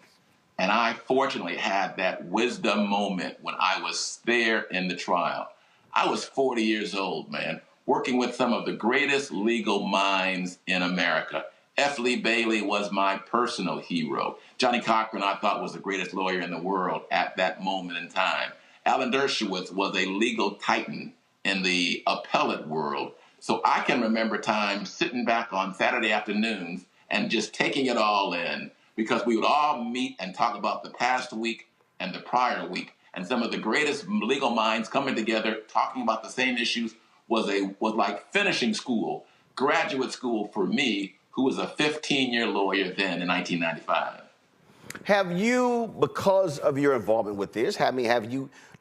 Speaker 23: And I fortunately had that wisdom moment when I was there in the trial. I was 40 years old, man, working with some of the greatest legal minds in America. F. Lee Bailey was my personal hero. Johnnie Cochran, I thought, was the greatest lawyer in the world at that moment in time. Alan Dershowitz was a legal titan in the appellate world. So I can remember times sitting back on Saturday afternoons and just taking it all in, because we would all meet and talk about the past week and the prior week. And some of the greatest legal minds coming together, talking about the same issues, was like finishing school, graduate school for me, who was a 15-year lawyer then in 1995.
Speaker 1: Have you, because of your involvement with this,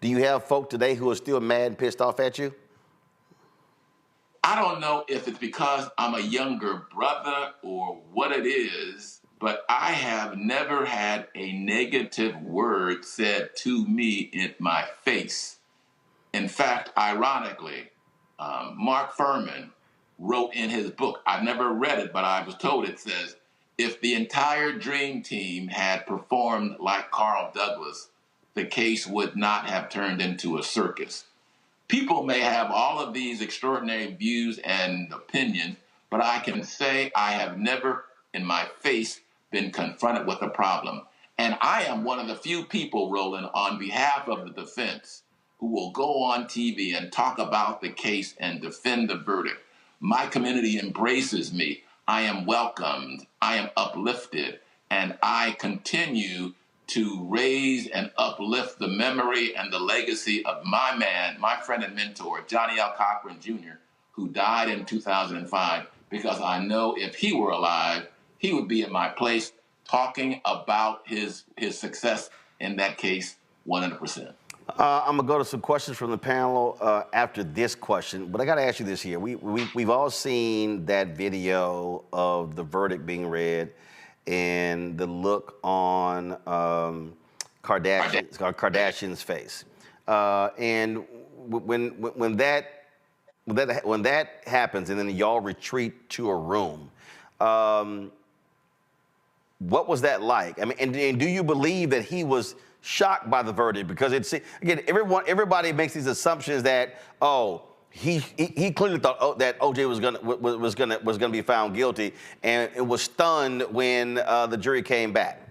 Speaker 1: do you have folk today who are still mad and pissed off at you?
Speaker 23: I don't know if it's because I'm a younger brother or what it is, but I have never had a negative word said to me in my face. In fact, ironically, Mark Furman wrote in his book, I've never read it, but I was told it says, if the entire Dream Team had performed like Carl Douglas, the case would not have turned into a circus. People may have all of these extraordinary views and opinions, but I can say I have never in my face been confronted with a problem. And I am one of the few people, Roland, on behalf of the defense, who will go on TV and talk about the case and defend the verdict. My community embraces me. I am welcomed. I am uplifted. And I continue to raise and uplift the memory and the legacy of my man, my friend and mentor, Johnnie L. Cochran Jr., who died in 2005, because I know if he were alive, he would be in my place talking about his success in that case 100%.
Speaker 1: I'm gonna go to some questions from the panel after this question, but I gotta ask you this here. We've all seen that video of the verdict being read and the look on Kardashian's face, and when that happens, and then y'all retreat to a room. What was that like? I mean, and do you believe that he was shocked by the verdict? Because it's, again, everybody makes these assumptions that, oh, he clearly thought that OJ was gonna be found guilty, and it was stunned when the jury came back.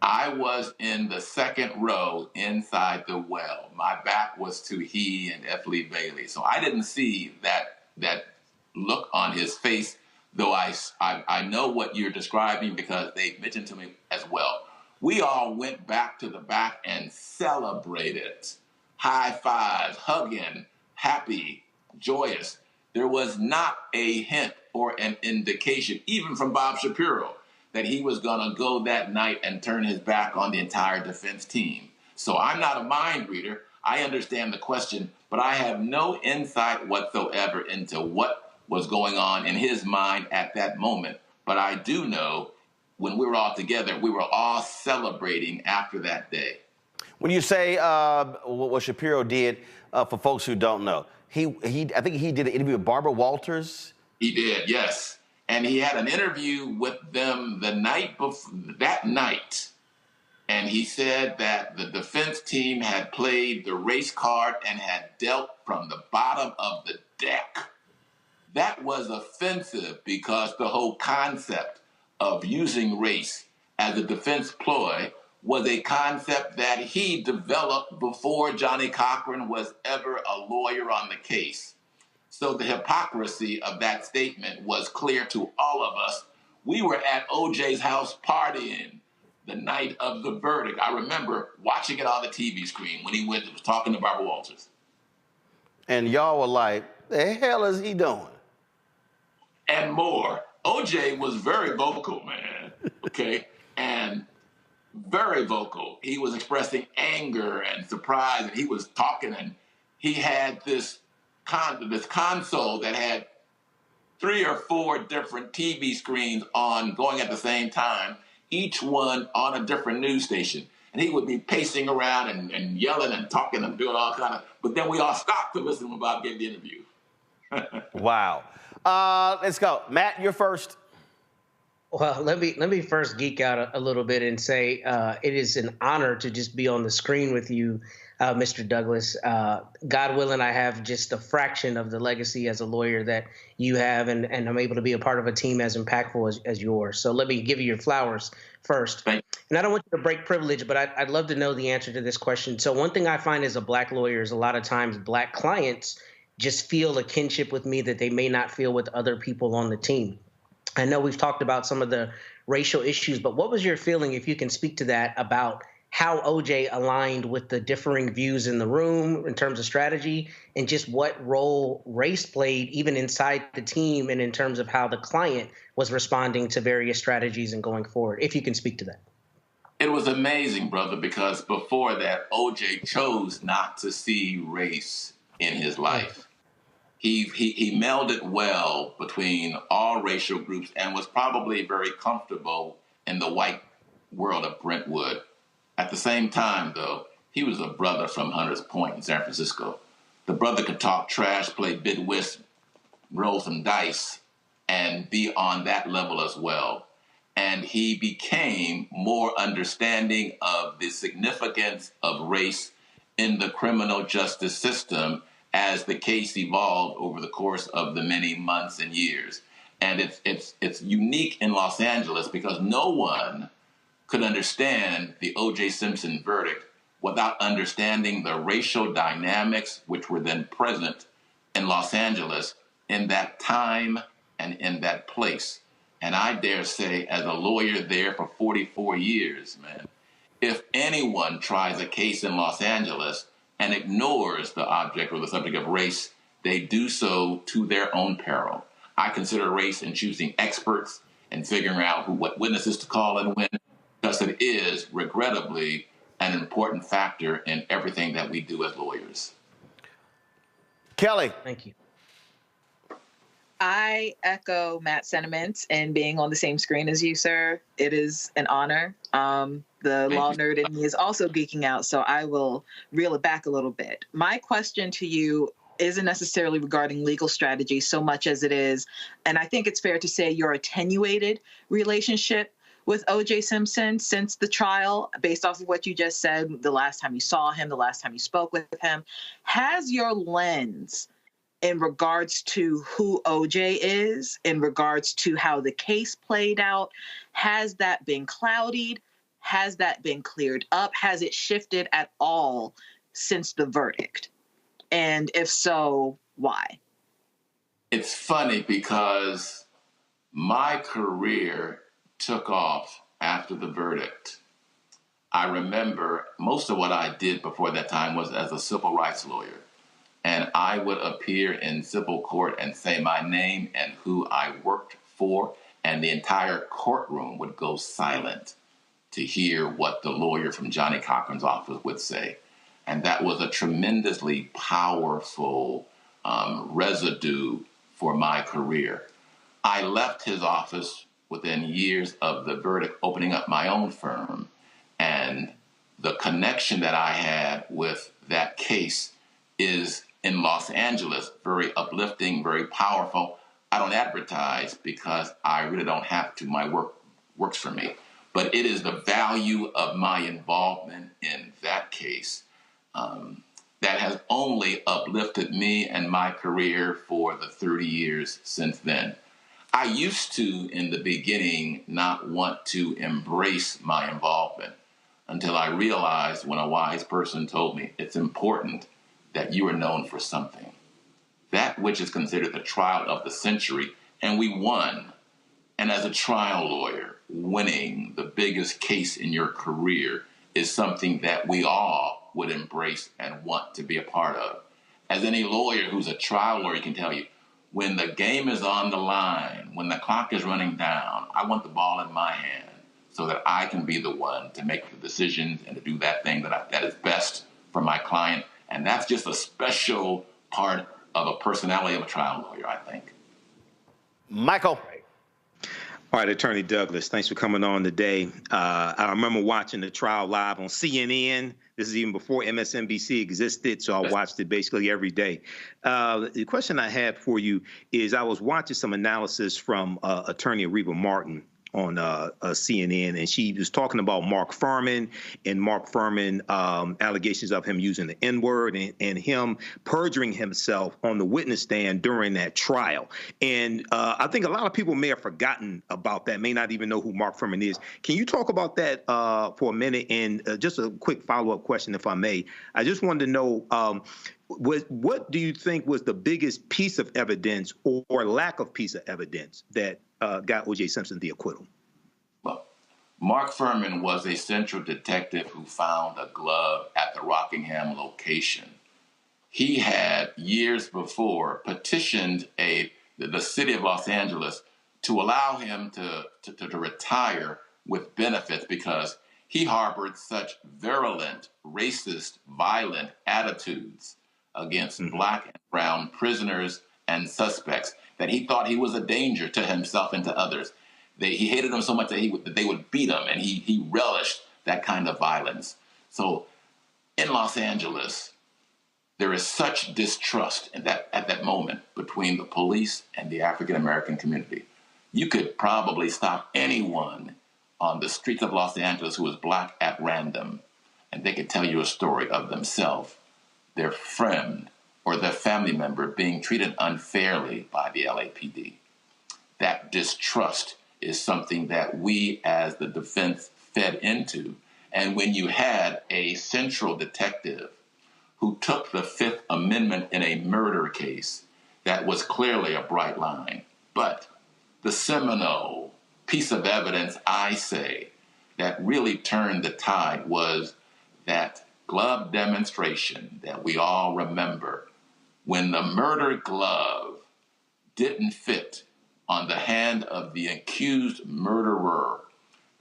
Speaker 23: I was in the second row inside the well. My back was to he and F. Lee Bailey, so I didn't see that look on his face. Though I know what you're describing because they mentioned to me as well. We all went back to the back and celebrated. High fives, hugging, happy, joyous. There was not a hint or an indication, even from Bob Shapiro, that he was going to go that night and turn his back on the entire defense team. So I'm not a mind reader. I understand the question, but I have no insight whatsoever into what was going on in his mind at that moment. But I do know when we were all together, we were all celebrating after that day.
Speaker 1: When you say what Shapiro did, for folks who don't know, I think he did an interview with Barbara Walters.
Speaker 23: He did, yes. And he had an interview with them the night before, that night. And he said that the defense team had played the race card and had dealt from the bottom of the deck. That was offensive because the whole concept of using race as a defense ploy was a concept that he developed before Johnnie Cochran was ever a lawyer on the case. So the hypocrisy of that statement was clear to all of us. We were at OJ's house partying the night of the verdict. I remember watching it on the TV screen when he was talking to Barbara Walters.
Speaker 1: And y'all were like, the hell is he doing?
Speaker 23: And more. OJ was very vocal, man, okay? And very vocal. He was expressing anger and surprise, and he was talking, and he had this console that had 3 or 4 different TV screens on going at the same time, each one on a different news station. And he would be pacing around and yelling and talking and doing all kind of, but then we all stopped to listen to him about getting the interview.
Speaker 1: Wow. Let's go. Matt, you're first.
Speaker 13: Well, let me first geek out a little bit and say it is an honor to just be on the screen with you, Mr. Douglas. God willing, I have just a fraction of the legacy as a lawyer that you have, and I'm able to be a part of a team as impactful as yours. So let me give you your flowers first. And I don't want you to break privilege, but I'd love to know the answer to this question. So one thing I find as a Black lawyer is a lot of times Black clients just feel a kinship with me that they may not feel with other people on the team. I know we've talked about some of the racial issues, but what was your feeling, if you can speak to that, about how OJ aligned with the differing views in the room in terms of strategy, and just what role race played even inside the team and in terms of how the client was responding to various strategies and going forward, if you can speak to that?
Speaker 23: It was amazing, brother, because before that, OJ chose not to see race in his life. He melded well between all racial groups and was probably very comfortable in the white world of Brentwood. At the same time, though, he was a brother from Hunters Point in San Francisco. The brother could talk trash, play bid whist, roll some dice, and be on that level as well. And he became more understanding of the significance of race in the criminal justice system as the case evolved over the course of the many months and years. And it's unique in Los Angeles because no one could understand the OJ Simpson verdict without understanding the racial dynamics which were then present in Los Angeles in that time and in that place. And I dare say, as a lawyer there for 44 years, man, if anyone tries a case in Los Angeles and ignores the object or the subject of race, they do so to their own peril. I consider race in choosing experts and figuring out what witnesses to call and when, because it is, regrettably, an important factor in everything that we do as lawyers.
Speaker 1: Kelly.
Speaker 13: Thank you.
Speaker 14: I echo Matt's sentiments in being on the same screen as you, sir. It is an honor. The law nerd in me is also geeking out, so I will reel it back a little bit. My question to you isn't necessarily regarding legal strategy so much as it is, and I think it's fair to say your attenuated relationship with OJ Simpson since the trial, based off of what you just said, the last time you saw him, the last time you spoke with him. Has your lens in regards to who OJ is, in regards to how the case played out, has that been clouded? Has that been cleared up? Has it shifted at all since the verdict? And if so, why?
Speaker 23: It's funny because my career took off after the verdict. I remember most of what I did before that time was as a civil rights lawyer. And I would appear in civil court and say my name and who I worked for, and the entire courtroom would go silent to hear what the lawyer from Johnnie Cochran's office would say. And that was a tremendously powerful residue for my career. I left his office within years of the verdict opening up my own firm. And the connection that I had with that case is in Los Angeles, very uplifting, very powerful. I don't advertise because I really don't have to. My work works for me. But it is the value of my involvement in that case that has only uplifted me and my career for the 30 years since then. I used to, in the beginning, not want to embrace my involvement until I realized when a wise person told me it's important that you are known for something. That which is considered the trial of the century, and we won. And as a trial lawyer, winning the biggest case in your career is something that we all would embrace and want to be a part of. As any lawyer who's a trial lawyer can tell you, when the game is on the line, when the clock is running down, I want the ball in my hand so that I can be the one to make the decisions and to do that thing that is best for my client. And that's just a special part of a personality of a trial lawyer, I think.
Speaker 1: Michael.
Speaker 9: All right, Attorney Douglas, thanks for coming on today. I remember watching the trial live on CNN. This is even before MSNBC existed, so I watched it basically every day. The question I had for you is I was watching some analysis from Attorney Reba Martin on CNN, and she was talking about Mark Furman and Mark Furman allegations of him using the N-word and him perjuring himself on the witness stand during that trial. And I think a lot of people may have forgotten about that, may not even know who Mark Furman is. Can you talk about that for a minute? And just a quick follow-up question, if I may. I just wanted to know, what do you think was the biggest piece of evidence or lack of piece of evidence that got OJ Simpson the acquittal?
Speaker 23: Well, Mark Furman was a central detective who found a glove at the Rockingham location. He had, years before, petitioned the city of Los Angeles to allow him to retire with benefits because he harbored such virulent, racist, violent attitudes against black and brown prisoners and suspects that he thought he was a danger to himself and to others. He hated them so much that they would beat him, and he relished that kind of violence. So in Los Angeles, there is such distrust at that moment between the police and the African-American community. You could probably stop anyone on the streets of Los Angeles who is black at random, and they could tell you a story of themselves, their friend, or their family member being treated unfairly by the LAPD. That distrust is something that we as the defense fed into. And when you had a central detective who took the Fifth Amendment in a murder case, that was clearly a bright line. But the seminal piece of evidence, I say, that really turned the tide was that glove demonstration that we all remember. When the murder glove didn't fit on the hand of the accused murderer,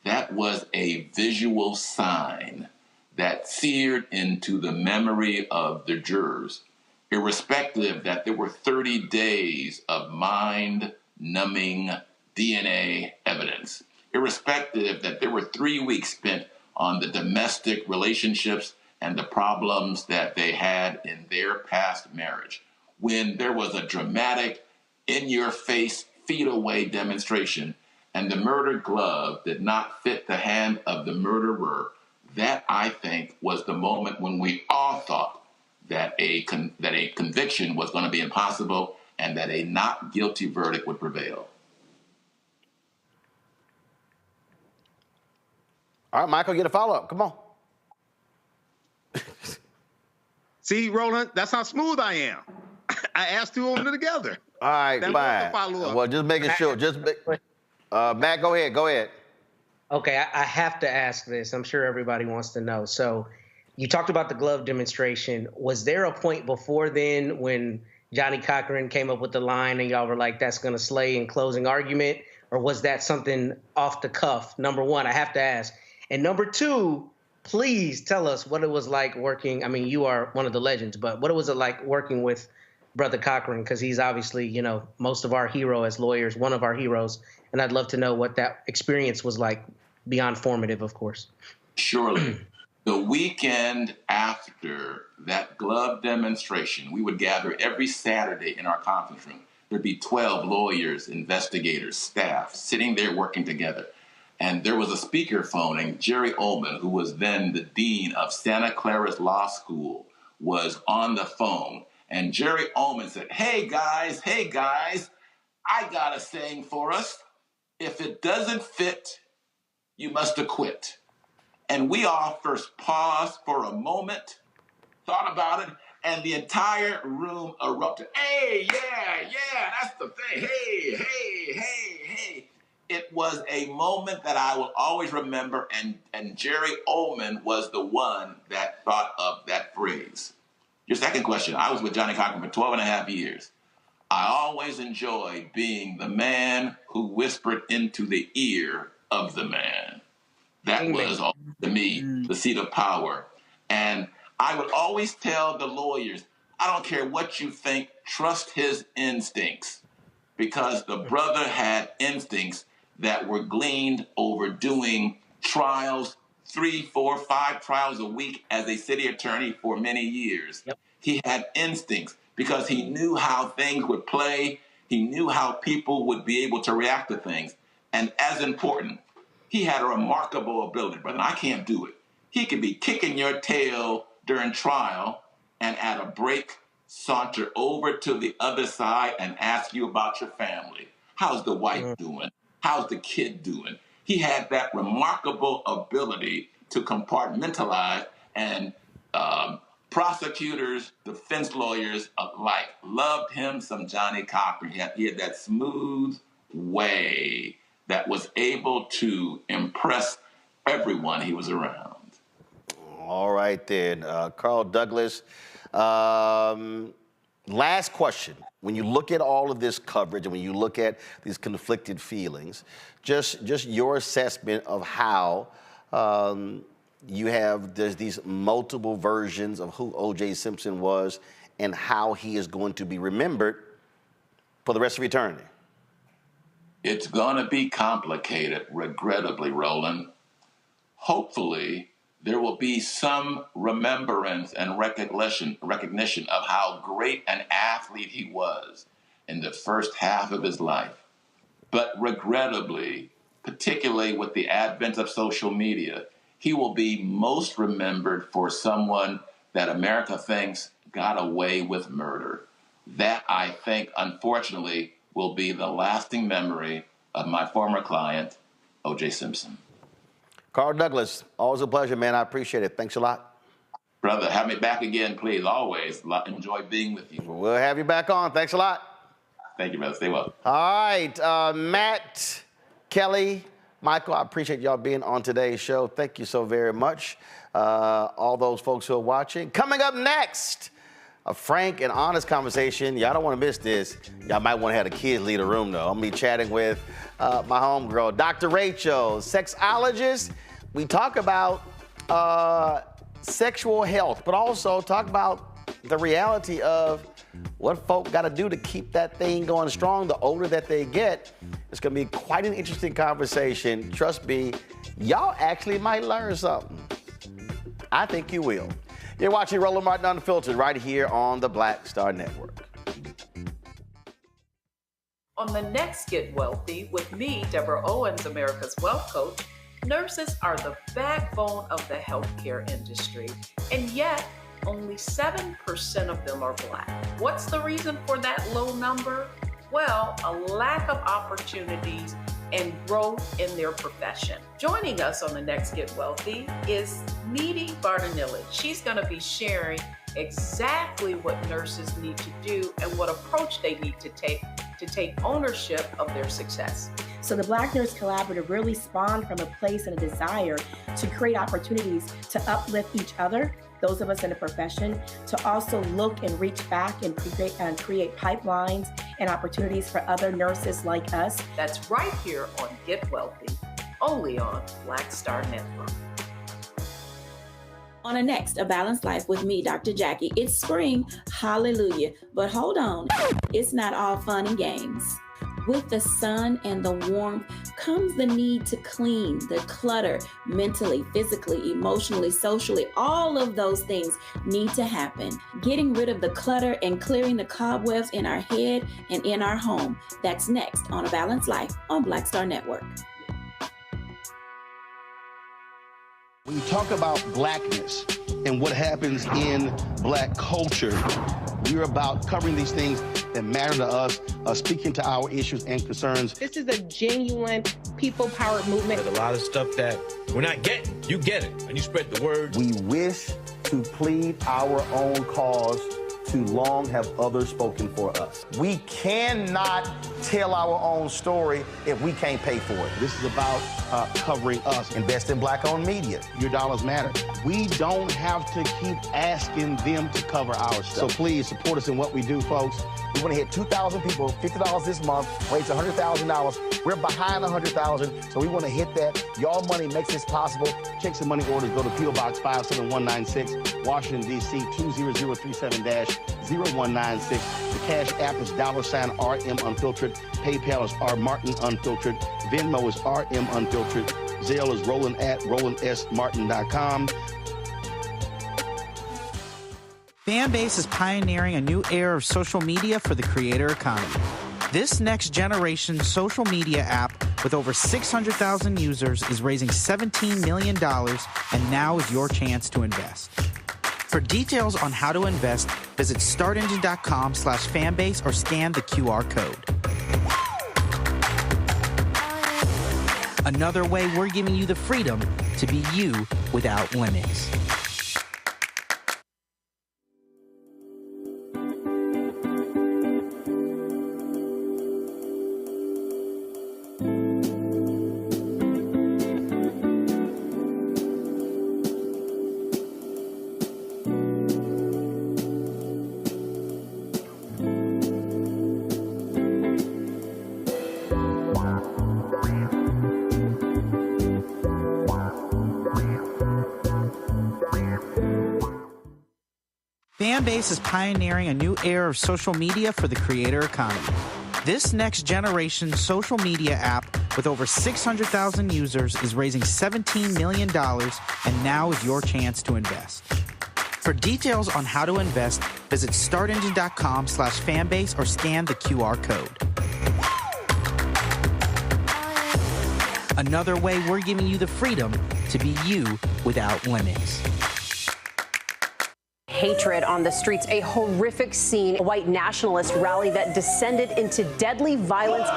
Speaker 23: that was a visual sign that seared into the memory of the jurors, irrespective that there were 30 days of mind-numbing DNA evidence, irrespective that there were 3 weeks spent on the domestic relationships and the problems that they had in their past marriage. When there was a dramatic, in-your-face, feet-away demonstration and the murder glove did not fit the hand of the murderer, that, I think, was the moment when we all thought that a conviction was going to be impossible and that a not guilty verdict would prevail.
Speaker 1: All right, Michael, get a follow-up. Come on.
Speaker 9: See, Roland, that's how smooth I am. I asked two of them together.
Speaker 1: All right, fine. Well, just making sure. Matt, go ahead.
Speaker 13: Okay, I have to ask this. I'm sure everybody wants to know. So you talked about the glove demonstration. Was there a point before then when Johnnie Cochran came up with the line and y'all were like, that's going to slay in closing argument? Or was that something off the cuff? Number one, I have to ask. And number two, please tell us what it was like working. I mean, you are one of the legends, but what was it like working with Brother Cochran, because he's obviously, most of our hero as lawyers, one of our heroes. And I'd love to know what that experience was like, beyond formative, of course.
Speaker 23: Surely. The weekend after that glove demonstration, we would gather every Saturday in our conference room. There'd be 12 lawyers, investigators, staff sitting there working together. And there was a speakerphone, and Jerry Ullman, who was then the dean of Santa Clara's Law School, was on the phone. And Jerry Ullman said, hey guys, I got a saying for us. If it doesn't fit, you must acquit. And we all first paused for a moment, thought about it, and the entire room erupted. Hey, yeah, that's the thing. Hey. It was a moment that I will always remember, and Jerry Ullman was the one that thought of that phrase. Your second question, I was with Johnnie Cochran for 12 and a half years. I always enjoyed being the man who whispered into the ear of the man. That was, to me, the seat of power. And I would always tell the lawyers, I don't care what you think, trust his instincts. Because the brother had instincts that were gleaned over doing trials, 3, 4, 5 trials a week as a city attorney for many years. Yep. He had instincts because he knew how things would play. He knew how people would be able to react to things. And as important, he had a remarkable ability, brother. I can't do it. He could be kicking your tail during trial and at a break, saunter over to the other side and ask you about your family. How's the wife doing? How's the kid doing? He had that remarkable ability to compartmentalize, and prosecutors, defense lawyers alike loved him some Johnnie Cochran. He had that smooth way that was able to impress everyone he was around.
Speaker 1: All right, then. Carl Douglas, last question. When you look at all of this coverage and when you look at these conflicted feelings, just your assessment of how there's these multiple versions of who OJ Simpson was and how he is going to be remembered for the rest of eternity.
Speaker 23: It's going to be complicated, regrettably, Roland. Hopefully, there will be some remembrance and recognition of how great an athlete he was in the first half of his life. But regrettably, particularly with the advent of social media, he will be most remembered for someone that America thinks got away with murder. That, I think, unfortunately, will be the lasting memory of my former client, OJ Simpson.
Speaker 1: Carl Douglas, always a pleasure, man. I appreciate it. Thanks a lot.
Speaker 23: Brother, have me back again, please. Always enjoy being with you.
Speaker 1: We'll have you back on. Thanks a lot.
Speaker 23: Thank you, brother. Stay well.
Speaker 1: All right, Matt, Kelly, Michael, I appreciate y'all being on today's show. Thank you so very much. All those folks who are watching. Coming up next, a frank and honest conversation. Y'all don't want to miss this. Y'all might want to have the kids leave the room, though. I'm going to be chatting with my homegirl, Dr. Rachael, sexologist. We talk about sexual health, but also talk about the reality of what folk got to do to keep that thing going strong the older that they get. It's going to be quite an interesting conversation. Trust me, y'all actually might learn something. I think you will. You're watching Roland Martin Unfiltered right here on the Black Star Network.
Speaker 3: On the next Get Wealthy with me, Deborah Owens, America's Wealth Coach, nurses are the backbone of the healthcare industry, and yet only 7% of them are Black. What's the reason for that low number? Well, a lack of opportunities and growth in their profession. Joining us on the next Get Wealthy is Needy Bartanillich. She's going to be sharing exactly what nurses need to do and what approach they need to take ownership of their success.
Speaker 7: So the Black Nurse Collaborative really spawned from a place and a desire to create opportunities to uplift each other, those of us in the profession, to also look and reach back and create pipelines and opportunities for other nurses like us.
Speaker 3: That's right here on Get Wealthy, only on Black Star Network.
Speaker 7: On a next, A Balanced Life with me, Dr. Jackie. It's spring, hallelujah. But hold on, it's not all fun and games. With the sun and the warmth comes the need to clean, the clutter, mentally, physically, emotionally, socially, all of those things need to happen. Getting rid of the clutter and clearing the cobwebs in our head and in our home. That's next on A Balanced Life on Black Star Network.
Speaker 1: When you talk about blackness and what happens in black culture, we're about covering these things that matter to us, speaking to our issues and concerns.
Speaker 5: This is a genuine people-powered movement.
Speaker 6: There's a lot of stuff that we're not getting. You get it, and you spread the word.
Speaker 1: We wish to plead our own cause. Too long have others spoken for us. We cannot tell our own story if we can't pay for it. This is about covering us. Invest in black-owned media. Your dollars matter. We don't have to keep asking them to cover our stuff. So please support us in what we do, folks. We want to hit 2,000 people, $50 this month, raise $100,000. We're behind $100,000, so we want to hit that. Y'all money makes this possible. Check some money orders. Go to P.O. Box 57196, Washington, D.C. 20037-0196. The Cash App is $RM Unfiltered. PayPal is R Martin Unfiltered. Venmo is RM Unfiltered. Zelle is Roland at RolandSMartin.com.
Speaker 15: Fanbase is pioneering a new era of social media for the creator economy. This next generation social media app with over 600,000 users is raising $17 million, and now is your chance to invest. For details on how to invest, visit startengine.com/fanbase or scan the QR code. Another way we're giving you the freedom to be you without limits. Fanbase is pioneering a new era of social media for the creator economy. This next generation social media app with over 600,000 users is raising $17 million, and now is your chance to invest. For details on how to invest, visit startengine.com/fanbase or scan the QR code. Another way we're giving you the freedom to be you without limits.
Speaker 10: Hatred on the streets, a horrific scene, a white nationalist rally that descended into deadly violence.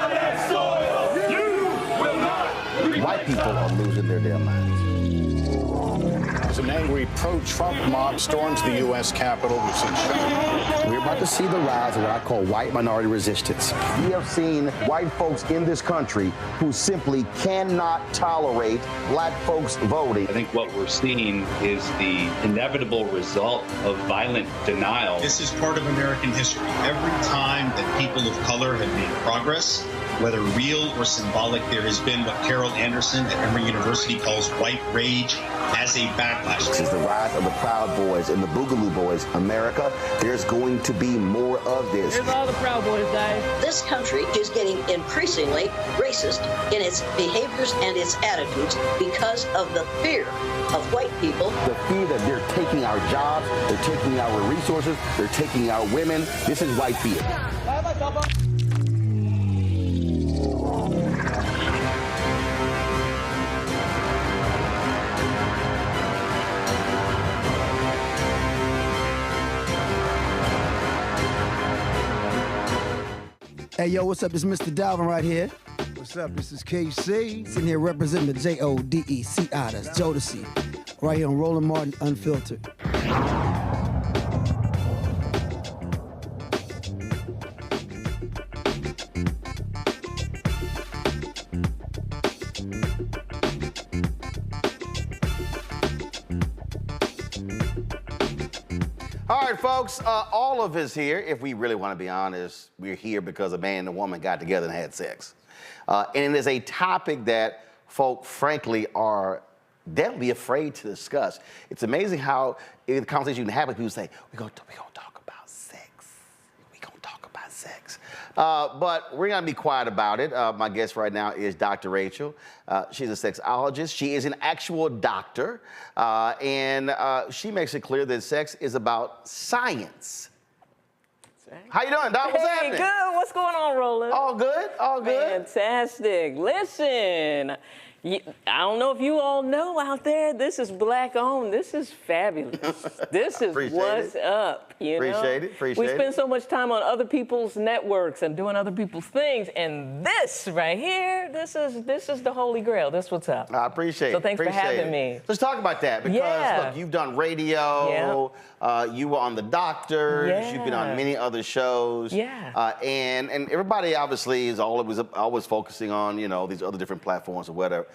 Speaker 1: White people are losing their damn minds.
Speaker 11: As an angry pro-Trump mob storms the U.S. Capitol, we've seen shooting.
Speaker 1: We're about to see the rise of what I call white minority resistance. We have seen white folks in this country who simply cannot tolerate black folks voting.
Speaker 24: I think what we're seeing is the inevitable result of violent denial.
Speaker 25: This is part of American history. Every time that people of color have made progress, whether real or symbolic, there has been what Carol Anderson at Emory University calls white rage as a backlash.
Speaker 1: This is the rise of the Proud Boys and the Boogaloo Boys. America, there's going to be more of this.
Speaker 26: Here's all the Proud Boys, guys.
Speaker 27: This country is getting increasingly racist in its behaviors and its attitudes because of the fear of white people.
Speaker 1: The fear that they're taking our jobs, they're taking our resources, they're taking our women. This is white fear.
Speaker 28: Hey, yo, what's up? This is Mr. Dalvin right here. What's up? This is KC. Sitting here representing the JODECI, that's Jodeci. Right here on Roland Martin Unfiltered.
Speaker 1: All right, folks, all of us here, if we really want to be honest, we're here because a man and a woman got together and had sex. And it is a topic that folk, frankly, are deadly afraid to discuss. It's amazing how in the conversation you can have with people say, we're gonna talk about sex. We're gonna talk about sex. But we're gonna be quiet about it. My guest right now is Dr. Rachael. She's a sexologist. She is an actual doctor. And she makes it clear that sex is about science. How you doing, Doc? What's happening?
Speaker 8: Hey, good. What's going on, Roland?
Speaker 1: All good, all good.
Speaker 8: Fantastic. Listen, I don't know if you all know out there, this is Black owned. This is fabulous. This is what's up, you know?
Speaker 1: Appreciate
Speaker 8: We
Speaker 1: it.
Speaker 8: spend so much time on other people's networks and doing other people's things, and this right here, this is the holy grail. This what's up.
Speaker 1: I appreciate it.
Speaker 8: So thanks for having me.
Speaker 1: Let's talk about that because, look, you've done radio. You were on The Doctors. You've been on many other shows. And everybody obviously is always focusing on, you know, these other different platforms or whatever.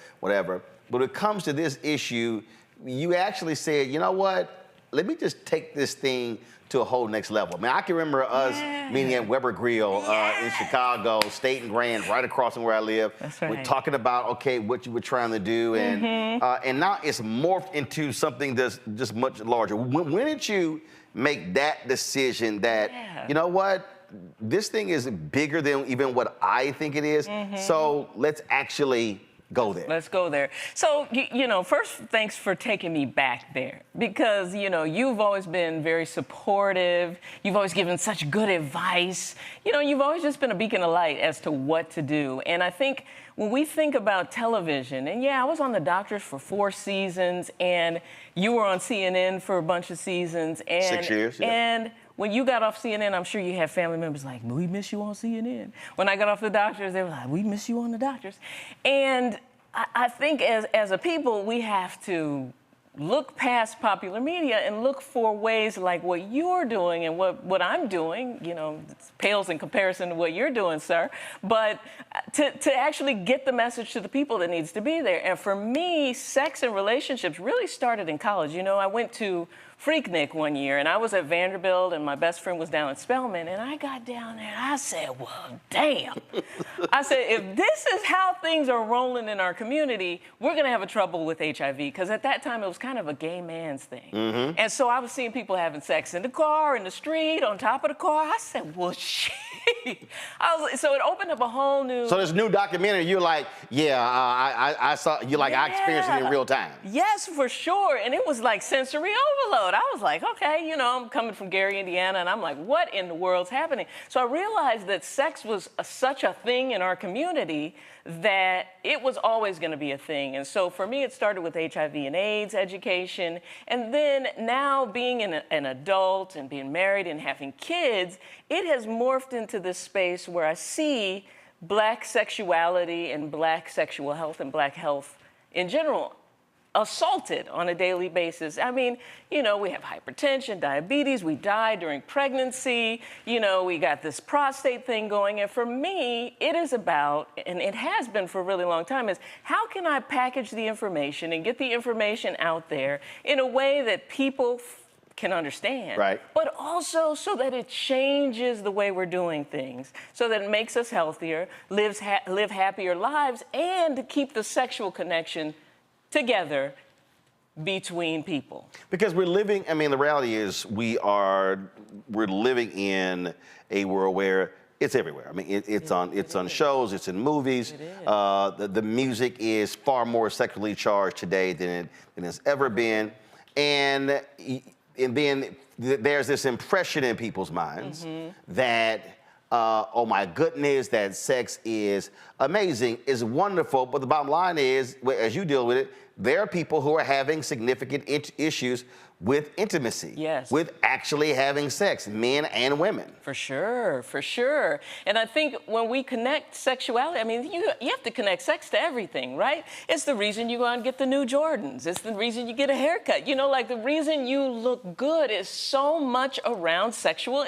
Speaker 1: But when it comes to this issue, you actually said, you know what? Let me just take this thing to a whole next level. I mean, I can remember us meeting at Weber Grill in Chicago, State and Grand, right across from where I live.
Speaker 8: That's right.
Speaker 1: We're talking about, okay, what you were trying to do. And now it's morphed into something that's just much larger. When did you make that decision that, you know what, this thing is bigger than even what I think it is, so let's actually go there.
Speaker 8: Let's go there. So, you know, first, thanks for taking me back there because, you know, you've always been very supportive. You've always given such good advice. You know, you've always just been a beacon of light as to what to do. And I think when we think about television, and I was on The Doctors for 4 seasons, and you were on CNN for a bunch of seasons. And,
Speaker 1: 6 years,
Speaker 8: And when you got off CNN, I'm sure you had family members like, we miss you on CNN. When I got off The Doctors, they were like, we miss you on The Doctors. And I think as a people, we have to look past popular media and look for ways like what you're doing and what I'm doing, you know, it pales in comparison to what you're doing, sir, but to actually get the message to the people that needs to be there. And for me, sex and relationships really started in college. You know, I went to Freaknik one year, and I was at Vanderbilt, and my best friend was down at Spelman, and I got down there, and I said, well, damn. I said, if this is how things are rolling in our community, we're going to have a trouble with HIV, because at that time, it was kind of a gay man's thing. And so I was seeing people having sex in the car, in the street, on top of the car. I said, well, shit. So it opened up a whole new...
Speaker 1: So this new documentary, you're like, I saw, you like, I experienced it in real time.
Speaker 8: Yes, for sure. And it was like sensory overload. I was like, okay, you know, I'm coming from Gary, Indiana, and I'm like, what in the world's happening? So I realized that sex was such a thing in our community that it was always going to be a thing. And so for me, it started with HIV and AIDS education. And then now being an adult and being married and having kids, it has morphed into this space where I see Black sexuality and Black sexual health and Black health in general assaulted on a daily basis. I mean, you know, we have hypertension, diabetes, we die during pregnancy, you know, we got this prostate thing going. And for me, it is about, and it has been for a really long time, is how can I package the information and get the information out there in a way that people can understand, but also so that it changes the way we're doing things, so that it makes us healthier, live happier lives, and to keep the sexual connection together between people.
Speaker 1: Because we're living, I mean, the reality is we're living in a world where it's everywhere. I mean, it's on shows, it's in movies. The music is far more sexually charged today than it's ever been. And then there's this impression in people's minds that, oh my goodness, that sex is amazing, is wonderful, but the bottom line is, as you deal with it, there are people who are having significant issues with intimacy, with actually having sex, men and women.
Speaker 8: For sure, for sure. And I think when we connect sexuality, I mean, you have to connect sex to everything, right? It's the reason you go out and get the new Jordans. It's the reason you get a haircut. You know, like the reason you look good is so much around sexual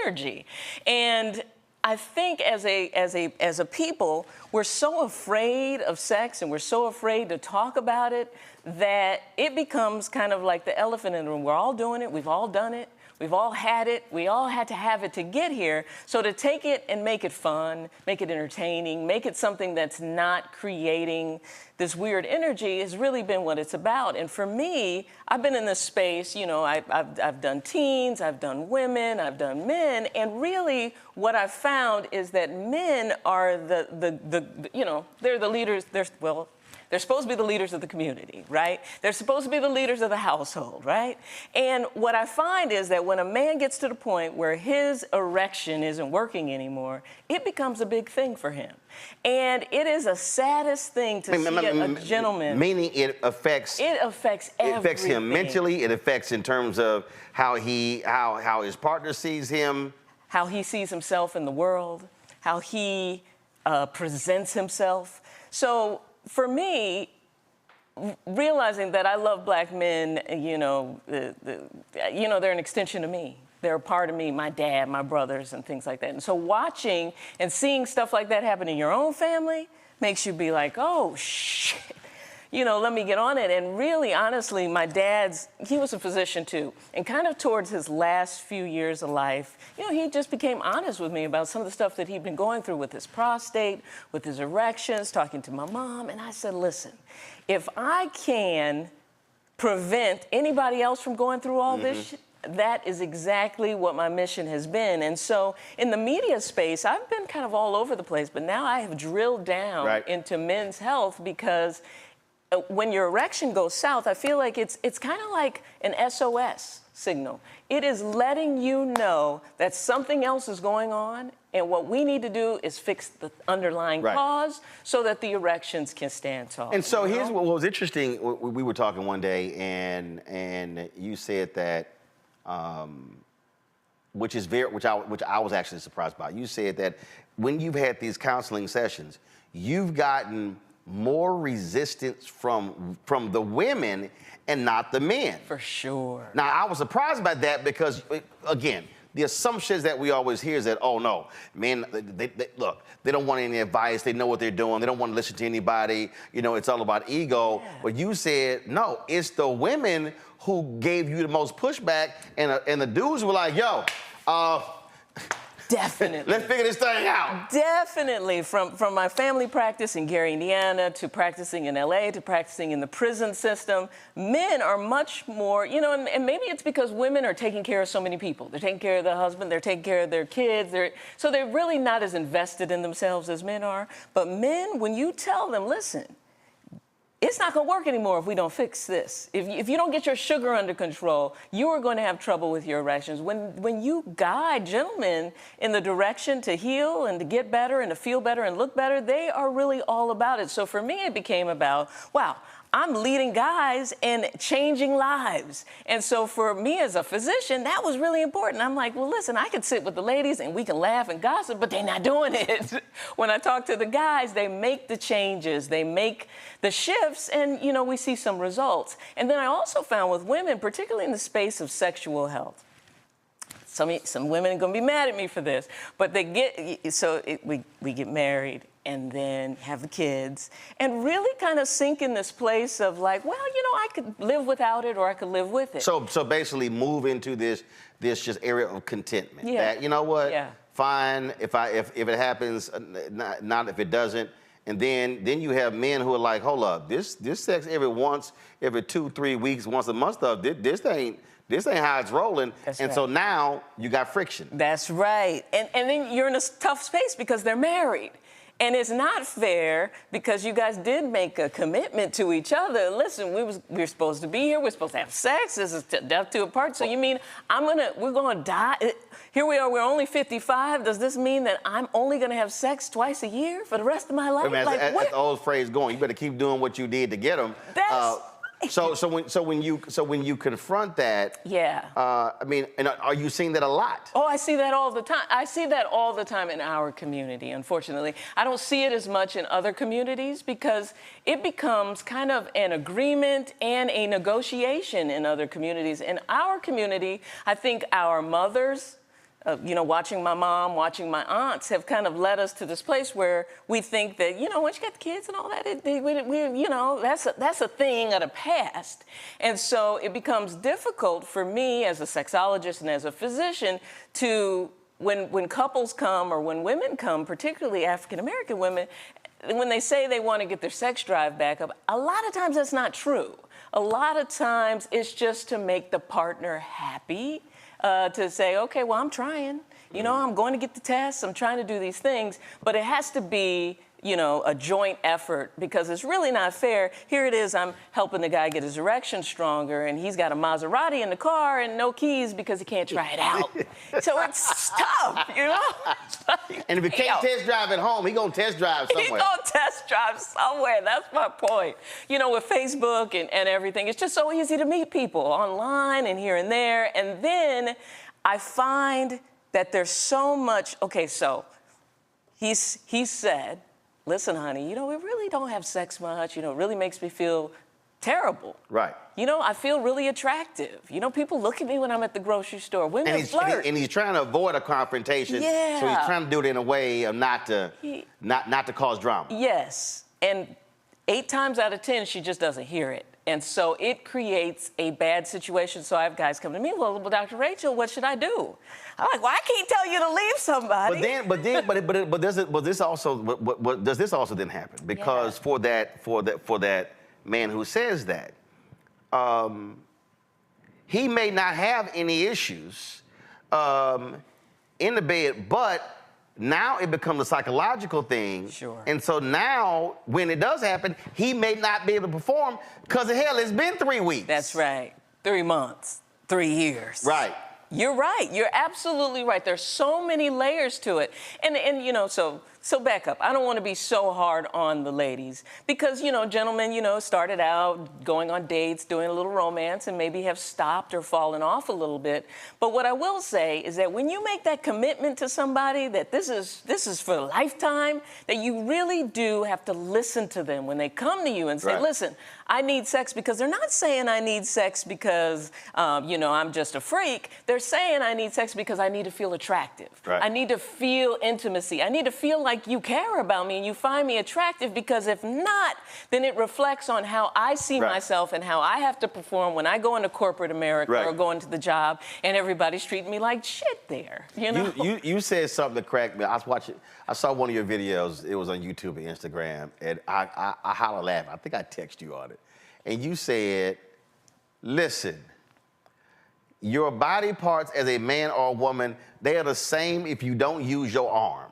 Speaker 8: energy. And I think as a people, we're so afraid of sex and we're so afraid to talk about it that it becomes kind of like the elephant in the room. We're all doing it. We've all done it. We've all had it. We all had to have it to get here. So to take it and make it fun, make it entertaining, make it something that's not creating this weird energy has really been what it's about. And for me, I've been in this space, you know, I've done teens, I've done women, I've done men, and really what I've found is that men are you know, they're the leaders, they're supposed to be the leaders of the community, right? They're supposed to be the leaders of the household, right? And what I find is that when a man gets to the point where his erection isn't working anymore, it becomes a big thing for him. And it is a saddest thing to see a gentleman.
Speaker 1: Meaning it affects
Speaker 8: everything.
Speaker 1: It affects him mentally. It affects in terms of how his partner sees him.
Speaker 8: How he sees himself in the world. How he presents himself. So for me, realizing that I love black men, you know, they're an extension of me. They're a part of me, my dad, my brothers, and things like that. And so watching and seeing stuff like that happen in your own family makes you be like, oh, shit. You know, let me get on it. And really, honestly, my he was a physician too. And kind of towards his last few years of life, you know, he just became honest with me about some of the stuff that he'd been going through with his prostate, with his erections, talking to my mom. And I said, listen, if I can prevent anybody else from going through all this, that is exactly what my mission has been. And so in the media space, I've been kind of all over the place, but now I have drilled down into men's health because when your erection goes south, I feel like it's kind of like an SOS signal. It is letting you know that something else is going on, and what we need to do is fix the underlying cause so that the erections can stand tall.
Speaker 1: And so here's what was interesting. We were talking one day, and you said that, which I was actually surprised by. You said that when you've had these counseling sessions, you've gotten more resistance from the women and not the men.
Speaker 8: For sure.
Speaker 1: Now, I was surprised by that because, again, the assumptions that we always hear is that, oh, no, men, look, they don't want any advice. They know what they're doing. They don't want to listen to anybody. You know, it's all about ego. Yeah. But you said, no, it's the women who gave you the most pushback, and the dudes were like, yo,
Speaker 8: definitely.
Speaker 1: Let's figure this thing out.
Speaker 8: Definitely. From my family practice in Gary, Indiana, to practicing in LA, to practicing in the prison system, men are much more, you know, and maybe it's because women are taking care of so many people. They're taking care of their husband, they're taking care of their kids, so they're really not as invested in themselves as men are. But men, when you tell them, listen, it's not going to work anymore if we don't fix this. If you don't get your sugar under control, you are going to have trouble with your erections. When you guide gentlemen in the direction to heal and to get better and to feel better and look better, they are really all about it. So for me, it became about, wow, I'm leading guys and changing lives. And so for me as a physician, that was really important. I'm like, well, listen, I can sit with the ladies and we can laugh and gossip, but they're not doing it. When I talk to the guys, they make the changes, they make the shifts, and, you know, we see some results. And then I also found with women, particularly in the space of sexual health, some women are going to be mad at me for this, but we get married and then have the kids and really kind of sink in this place of like, well, you know, I could live without it or I could live with it.
Speaker 1: So basically move into this just area of contentment.
Speaker 8: Yeah.
Speaker 1: That, you know what? Yeah. Fine if it happens, not if it doesn't. And then you have men who are like, hold up, this sex every 2-3 weeks, once a month stuff, this ain't how it's rolling. That's right. So now you got friction.
Speaker 8: That's right. And then you're in a tough space because they're married. And it's not fair because you guys did make a commitment to each other. Listen, we're supposed to be here. We're supposed to have sex. This is death to a part. So you mean we're gonna die? Here we are. We're only 55. Does this mean that I'm only gonna have sex twice a year for the rest of my life?
Speaker 1: I mean, that's the old phrase going. You better keep doing what you did to get them. So when you confront that,
Speaker 8: yeah.
Speaker 1: I mean, and are you seeing that a lot?
Speaker 8: Oh, I see that all the time. I see that all the time in our community, unfortunately. I don't see it as much in other communities because it becomes kind of an agreement and a negotiation in other communities. In our community, I think our mothers, you know, watching my mom, watching my aunts have kind of led us to this place where we think that, you know, once you got the kids and all that, you know, that's a thing of the past. And so it becomes difficult for me as a sexologist and as a physician to, when couples come or when women come, particularly African-American women, when they say they want to get their sex drive back up, a lot of times that's not true. A lot of times it's just to make the partner happy. To say, okay, well, I'm trying. You know, I'm going to get the tests. I'm trying to do these things. But it has to be, you know, a joint effort because it's really not fair. Here it is, I'm helping the guy get his erection stronger, and he's got a Maserati in the car and no keys because he can't try it out. So it's tough, you know?
Speaker 1: And if he can't test drive at home, he gonna test drive somewhere.
Speaker 8: He gonna test drive somewhere. That's my point. You know, with Facebook and everything, it's just so easy to meet people online and here and there. And then I find that there's so much. Okay, so he said, listen, honey, you know, we really don't have sex much. You know, it really makes me feel terrible.
Speaker 1: Right.
Speaker 8: You know, I feel really attractive. You know, people look at me when I'm at the grocery store. Women flirt.
Speaker 1: And he's trying to avoid a confrontation.
Speaker 8: Yeah.
Speaker 1: So he's trying to do it in a way of not to cause drama.
Speaker 8: Yes. And 8 times out of 10, she just doesn't hear it. And so it creates a bad situation. So I have guys come to me, well, Dr. Rachel, what should I do? I'm like, well, I can't tell you to leave somebody.
Speaker 1: But does this also then happen? Because for that man who says that, he may not have any issues in the bed, but now it becomes a psychological thing.
Speaker 8: Sure.
Speaker 1: And so now, when it does happen, he may not be able to perform because, hell, it's been 3 weeks.
Speaker 8: That's right. 3 months, 3 years.
Speaker 1: Right.
Speaker 8: You're right. You're absolutely right. There's so many layers to it. And you know, so back up. I don't want to be so hard on the ladies because, you know, gentlemen, you know, started out going on dates, doing a little romance, and maybe have stopped or fallen off a little bit. But what I will say is that when you make that commitment to somebody that this is for a lifetime, that you really do have to listen to them when they come to you and say, listen, I need sex, because they're not saying I need sex because, you know, I'm just a freak. They're saying I need sex because I need to feel attractive.
Speaker 1: Right.
Speaker 8: I need to feel intimacy. I need to feel like you care about me and you find me attractive, because if not, then it reflects on how I see myself and how I have to perform when I go into corporate America or go into the job and everybody's treating me like shit there, you know?
Speaker 1: You said something that cracked me. I saw one of your videos. It was on YouTube and Instagram, and I hollered laughing. I think I texted you on it. And you said, listen, your body parts as a man or a woman, they are the same if you don't use your arm.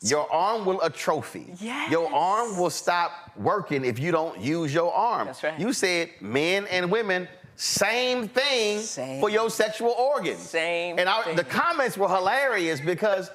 Speaker 1: Your arm will atrophy.
Speaker 8: Yes.
Speaker 1: Your arm will stop working if you don't use your arm.
Speaker 8: That's right.
Speaker 1: You said men and women, same thing for your sexual organs.
Speaker 8: Same
Speaker 1: and
Speaker 8: thing.
Speaker 1: The comments were hilarious because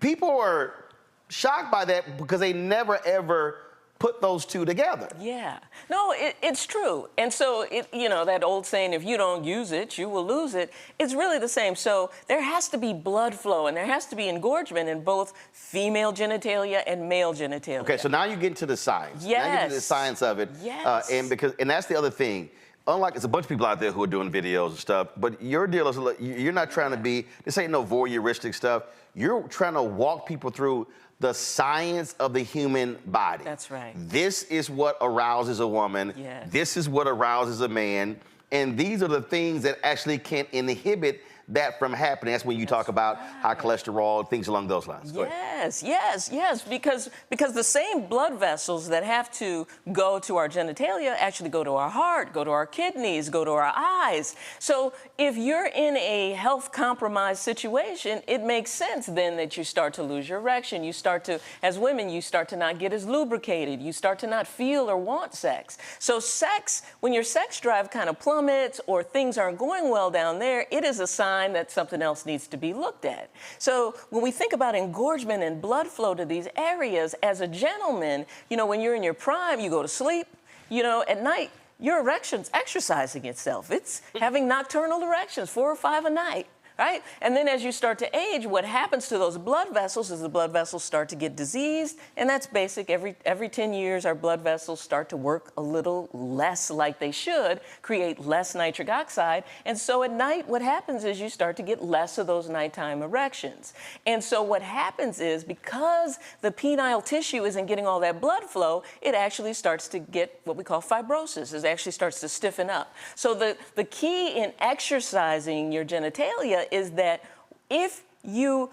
Speaker 1: people were shocked by that because they never ever put those two together.
Speaker 8: Yeah. No, it's true. And so, you know, that old saying, if you don't use it, you will lose it, it's really the same. So there has to be blood flow and there has to be engorgement in both female genitalia and male genitalia.
Speaker 1: Okay, so now you get into the science.
Speaker 8: Yes.
Speaker 1: Now you get into the science of it.
Speaker 8: Yes.
Speaker 1: And that's the other thing. Unlike, there's a bunch of people out there who are doing videos and stuff, but your deal is, you're not trying to be, this ain't no voyeuristic stuff. You're trying to walk people through the science of the human body.
Speaker 8: That's right.
Speaker 1: This is what arouses a woman.
Speaker 8: Yes.
Speaker 1: This is what arouses a man. And these are the things that actually can inhibit that from happening. That's when you talk about high cholesterol, things along those lines. Go ahead.
Speaker 8: Yes, because the same blood vessels that have to go to our genitalia actually go to our heart, go to our kidneys, go to our eyes. So if you're in a health compromised situation, it makes sense then that you start to lose your erection. You start to, as women, you start to not get as lubricated. You start to not feel or want sex. So sex, when your sex drive kind of plummets or things aren't going well down there, it is a sign that something else needs to be looked at. So when we think about engorgement and blood flow to these areas, as a gentleman, you know, when you're in your prime, you go to sleep, you know, at night, your erection's exercising itself. It's having nocturnal erections, 4 or 5 a night. right? And then as you start to age, what happens to those blood vessels is the blood vessels start to get diseased, and that's basic. Every 10 years, our blood vessels start to work a little less like they should, create less nitric oxide, and so at night, what happens is you start to get less of those nighttime erections. And so what happens is, because the penile tissue isn't getting all that blood flow, it actually starts to get what we call fibrosis. It actually starts to stiffen up. So the key in exercising your genitalia is that if you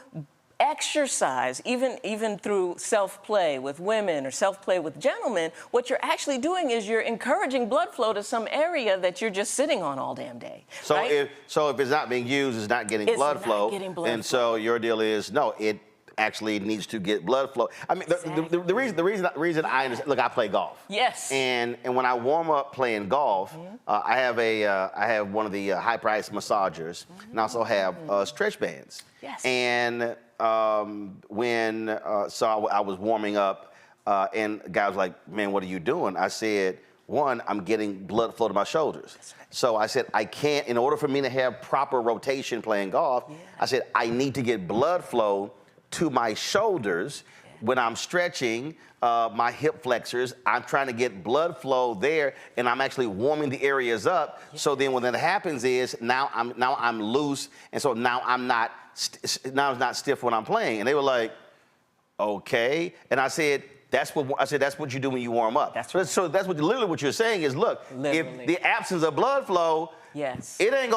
Speaker 8: exercise, even through self-play with women or self-play with gentlemen, what you're actually doing is you're encouraging blood flow to some area that you're just sitting on all damn day.
Speaker 1: So
Speaker 8: right?
Speaker 1: if it's not being used, it's not getting blood flow. And so your deal is, no, it actually needs to get blood flow. I mean, the reason I understand, look, I play golf.
Speaker 8: Yes.
Speaker 1: And when I warm up playing golf, I have one of the high-priced massagers, and I also have stretch bands.
Speaker 8: Yes.
Speaker 1: And so I was warming up, and the guy was like, "Man, what are you doing?" I said, "One, I'm getting blood flow to my shoulders." So I said, I can't, in order for me to have proper rotation playing golf, I said, I need to get blood flow to my shoulders when I'm stretching my hip flexors. I'm trying to get blood flow there, and I'm actually warming the areas up. So then when that happens is now I'm loose, and so now I'm not it's not stiff when I'm playing. And they were like, okay. And I said, that's what you do when you warm up. So that's literally what you're saying is, look, if the absence of blood flow, it ain't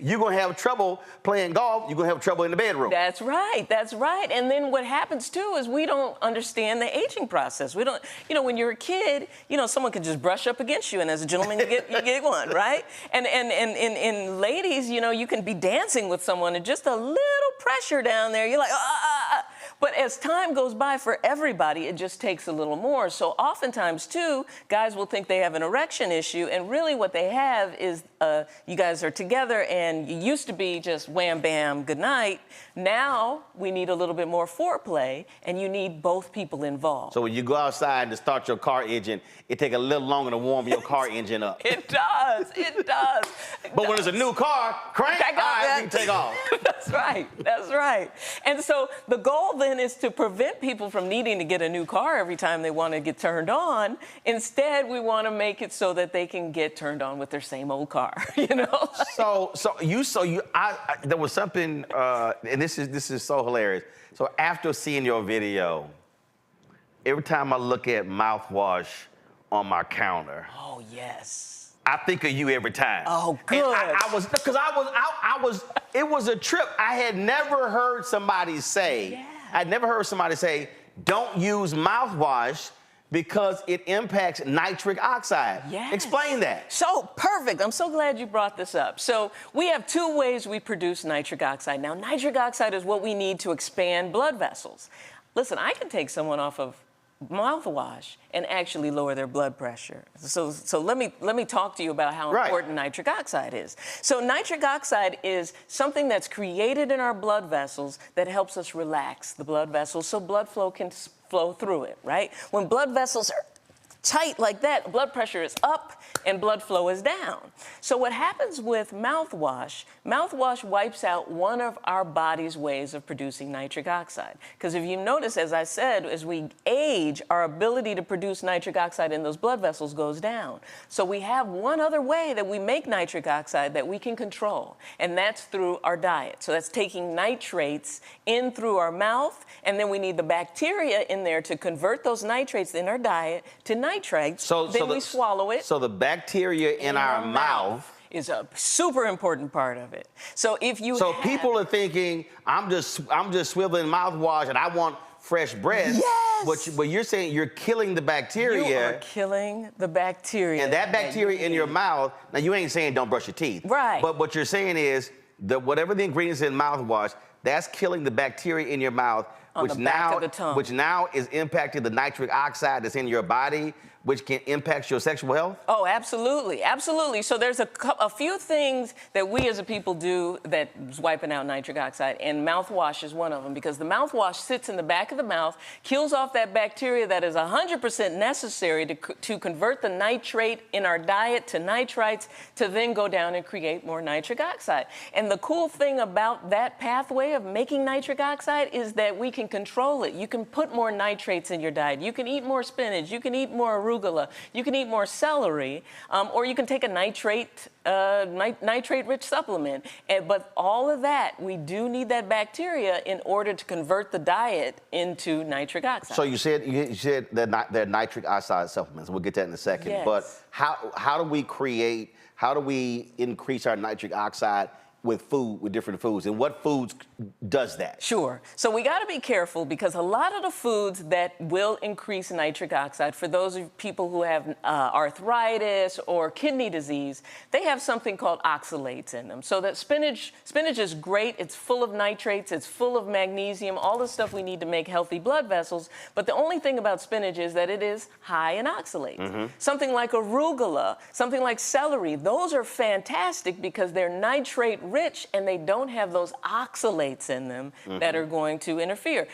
Speaker 1: you're gonna have trouble playing golf, you're gonna have trouble in the bedroom.
Speaker 8: That's right, that's right. And then what happens too is we don't understand the aging process. We don't, when you're a kid, someone can just brush up against you, and as a gentleman, you get one, right? And ladies, you can be dancing with someone and just a little pressure down there, you're like, ah. But as time goes by for everybody, it just takes a little more. So oftentimes, too, guys will think they have an erection issue, and really what they have is you guys are together, and you used to be just wham, bam, good night. Now we need a little bit more foreplay, and you need both people involved.
Speaker 1: So when you go outside to start your car engine, it takes a little longer to warm your car engine up.
Speaker 8: It does.
Speaker 1: But when it's a new car, crank, all right, we can take off.
Speaker 8: That's right. And so the goal then is to prevent people from needing to get a new car every time they want to get turned on. Instead, we want to make it so that they can get turned on with their same old car,
Speaker 1: So there was something, and this is so hilarious. So after seeing your video, every time I look at mouthwash on my counter,
Speaker 8: oh yes,
Speaker 1: I think of you every time.
Speaker 8: Oh, good.
Speaker 1: And it was a trip. I had never heard somebody say, don't use mouthwash because it impacts nitric oxide.
Speaker 8: Yes.
Speaker 1: Explain that.
Speaker 8: So perfect. I'm so glad you brought this up. So we have two ways we produce nitric oxide. Now, nitric oxide is what we need to expand blood vessels. Listen, I can take someone off of mouthwash and actually lower their blood pressure. So let me talk to you about how important nitric oxide is. So nitric oxide is something that's created in our blood vessels that helps us relax the blood vessels so blood flow can flow through it, right? When blood vessels are tight like that, blood pressure is up and blood flow is down. So what happens with mouthwash wipes out one of our body's ways of producing nitric oxide. Because if you notice, as I said, as we age, our ability to produce nitric oxide in those blood vessels goes down. So we have one other way that we make nitric oxide that we can control, and that's through our diet. So that's taking nitrates in through our mouth, and then we need the bacteria in there to convert those nitrates in our diet to nitrites. Then we swallow it.
Speaker 1: So the bacteria in our mouth
Speaker 8: is a super important part of it. So if you
Speaker 1: people are thinking, I'm just swiveling mouthwash and I want fresh breath.
Speaker 8: Yes.
Speaker 1: But you're saying you're killing the bacteria.
Speaker 8: You are killing the bacteria.
Speaker 1: And that bacteria in your mouth, now you ain't saying don't brush your teeth.
Speaker 8: Right.
Speaker 1: But what you're saying is that whatever the ingredients in mouthwash, that's killing the bacteria in your mouth
Speaker 8: On the back of the tongue.
Speaker 1: Which now is impacting the nitric oxide that's in your body, which can impact your sexual health?
Speaker 8: Oh, absolutely, absolutely. So there's a few things that we as a people do that's wiping out nitric oxide, and mouthwash is one of them, because the mouthwash sits in the back of the mouth, kills off that bacteria that is 100% necessary to convert the nitrate in our diet to nitrites to then go down and create more nitric oxide. And the cool thing about that pathway of making nitric oxide is that we can control it. You can put more nitrates in your diet. You can eat more spinach. You can eat more arugula. You can eat more celery, or you can take a nitrate-rich supplement. But all of that, we do need that bacteria in order to convert the diet into nitric oxide.
Speaker 1: So you said they're nitric oxide supplements. We'll get to that in a second.
Speaker 8: Yes.
Speaker 1: But how do we increase our nitric oxide with food, with different foods, and what foods does that?
Speaker 8: Sure. So we got to be careful, because a lot of the foods that will increase nitric oxide, for those of people who have arthritis or kidney disease, they have something called oxalates in them. So that spinach is great. It's full of nitrates. It's full of magnesium, all the stuff we need to make healthy blood vessels. But the only thing about spinach is that it is high in oxalates.
Speaker 1: Mm-hmm.
Speaker 8: Something like arugula, something like celery, those are fantastic because they're nitrate rich and they don't have those oxalates in them that are going to interfere.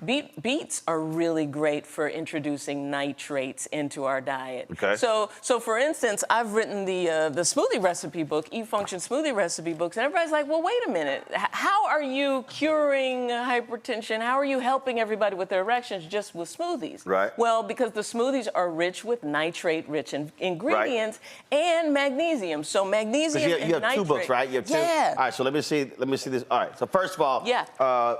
Speaker 8: Beets are really great for introducing nitrates into our diet.
Speaker 1: Okay.
Speaker 8: So for instance, I've written the smoothie recipe book, E-Function smoothie recipe books, and everybody's like, well, wait a minute. How are you curing hypertension? How are you helping everybody with their erections just with smoothies?
Speaker 1: Right.
Speaker 8: Well, because the smoothies are rich with nitrate-rich ingredients and magnesium. So magnesium and
Speaker 1: you have
Speaker 8: nitrate.
Speaker 1: 2 books, right? You have 2?
Speaker 8: Yeah.
Speaker 1: All right, so let me see this. All right, so first of all,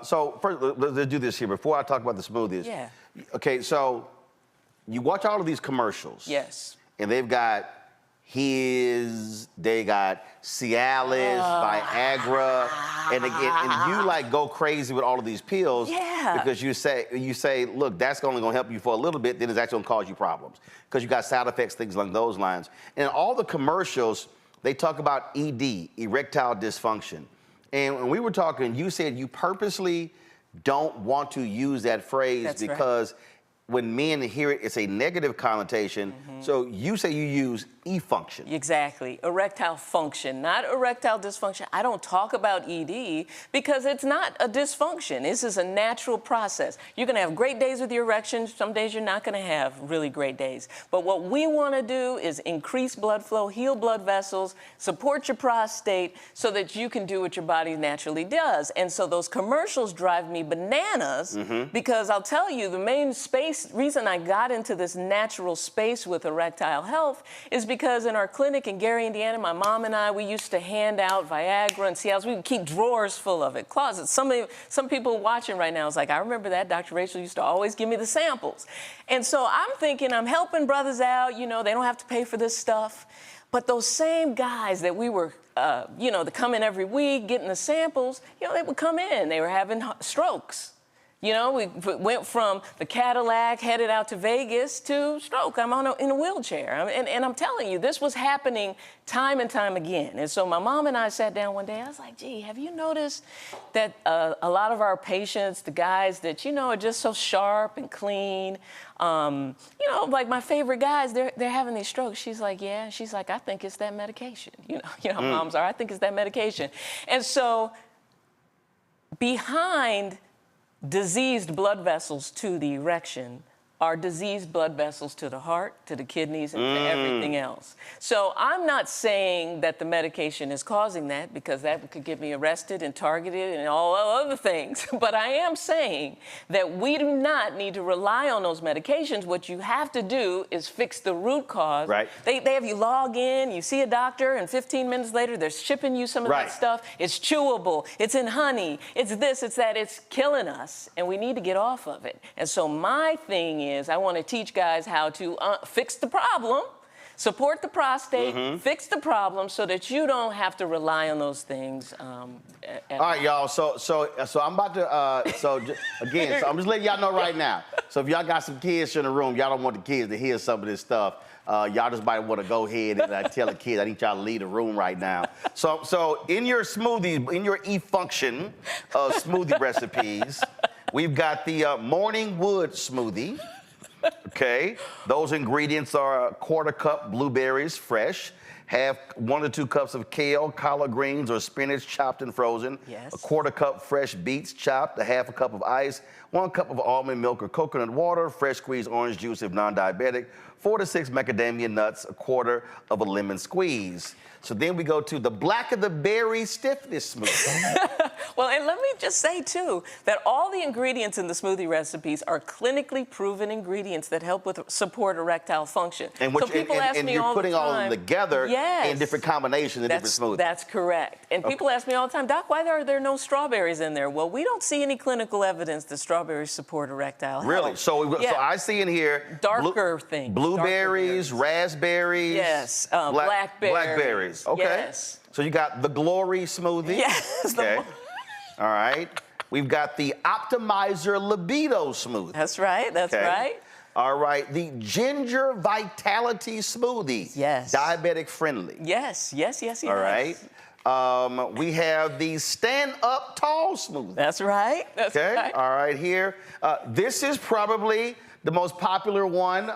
Speaker 1: so first, let's do this here. Before I talk about the smoothies.
Speaker 8: Yeah.
Speaker 1: Okay, so you watch all of these commercials.
Speaker 8: Yes.
Speaker 1: And they've got Cialis, Viagra, and you like go crazy with all of these pills.
Speaker 8: Yeah.
Speaker 1: Because you say, look, that's only gonna help you for a little bit, then it's actually gonna cause you problems. Because you got side effects, things along those lines. And in all the commercials, they talk about ED, erectile dysfunction. And when we were talking, you said you purposely don't want to use that phrase because when men hear it, it's a negative connotation. So you say you use E-function.
Speaker 8: Exactly. Erectile function, not erectile dysfunction. I don't talk about ED because it's not a dysfunction. This is a natural process. You're going to have great days with your erections. Some days you're not going to have really great days. But what we want to do is increase blood flow, heal blood vessels, support your prostate so that you can do what your body naturally does. And so those commercials drive me bananas because I'll tell you, the main reason I got into this natural space with erectile health is because in our clinic in Gary, Indiana, my mom and I, we used to hand out Viagra and Cialis. We would keep drawers full of it, closets. Some people watching right now is like, I remember that. Dr. Rachael used to always give me the samples. And so I'm thinking I'm helping brothers out. You know, they don't have to pay for this stuff. But those same guys that we were, they come in every week getting the samples, they would come in. They were having strokes. We went from the Cadillac, headed out to Vegas, to stroke. I'm in a wheelchair. And I'm telling you, this was happening time and time again. And so my mom and I sat down one day. I was like, gee, have you noticed that a lot of our patients, the guys that, are just so sharp and clean, like my favorite guys, they're having these strokes. She's like, yeah. She's like, I think it's that medication. Moms are, I think it's that medication. And so behind diseased blood vessels to the erection are diseased blood vessels to the heart, to the kidneys, and to everything else. So I'm not saying that the medication is causing that, because that could get me arrested and targeted and all other things. But I am saying that we do not need to rely on those medications. What you have to do is fix the root cause.
Speaker 1: Right.
Speaker 8: They have you log in, you see a doctor, and 15 minutes later, they're shipping you some of that stuff. It's chewable, it's in honey, it's this, it's that, it's killing us, and we need to get off of it. And so my thing is, I want to teach guys how to fix the problem, support the prostate, fix the problem, so that you don't have to rely on those things. All
Speaker 1: right, y'all. So I'm about to. Again, I'm just letting y'all know right now. So if y'all got some kids in the room, y'all don't want the kids to hear some of this stuff. Y'all just might want to go ahead and tell the kids, I need y'all to leave the room right now. So in your smoothies, in your E-function smoothie recipes, We've got the Morning Wood smoothie. Okay, those ingredients are a quarter cup blueberries fresh, have 1 to 2 cups of kale, collard greens, or spinach chopped and frozen.
Speaker 8: Yes.
Speaker 1: A quarter cup fresh beets chopped, a half a cup of ice, 1 cup of almond milk or coconut water, fresh squeezed orange juice if non-diabetic, 4 to 6 macadamia nuts, a quarter of a lemon squeeze. So then we go to the black of the berry stiffness smoothie.
Speaker 8: Well, and let me just say, too, that all the ingredients in the smoothie recipes are clinically proven ingredients that help with support erectile function.
Speaker 1: And,
Speaker 8: so people ask me
Speaker 1: you're
Speaker 8: all
Speaker 1: putting
Speaker 8: the time,
Speaker 1: all of them together in different combinations in different smoothies.
Speaker 8: That's correct. And people ask me all the time, Doc, why are there no strawberries in there? Well, we don't see any clinical evidence that strawberries support erectile health.
Speaker 1: Really? So I see in here
Speaker 8: darker things.
Speaker 1: Blueberries, raspberries.
Speaker 8: Yes, blackberries.
Speaker 1: Blackberries. Okay.
Speaker 8: Yes.
Speaker 1: So you got the Glory smoothie.
Speaker 8: Yes.
Speaker 1: Okay. All right. We've got the Optimizer Libido smoothie.
Speaker 8: That's right. That's right.
Speaker 1: All right. The Ginger Vitality smoothie.
Speaker 8: Yes.
Speaker 1: Diabetic friendly.
Speaker 8: Yes. Yes. Yes. Yes.
Speaker 1: All right. We have the Stand Up Tall smoothie.
Speaker 8: That's right. That's right.
Speaker 1: All right. Here. This is probably the most popular one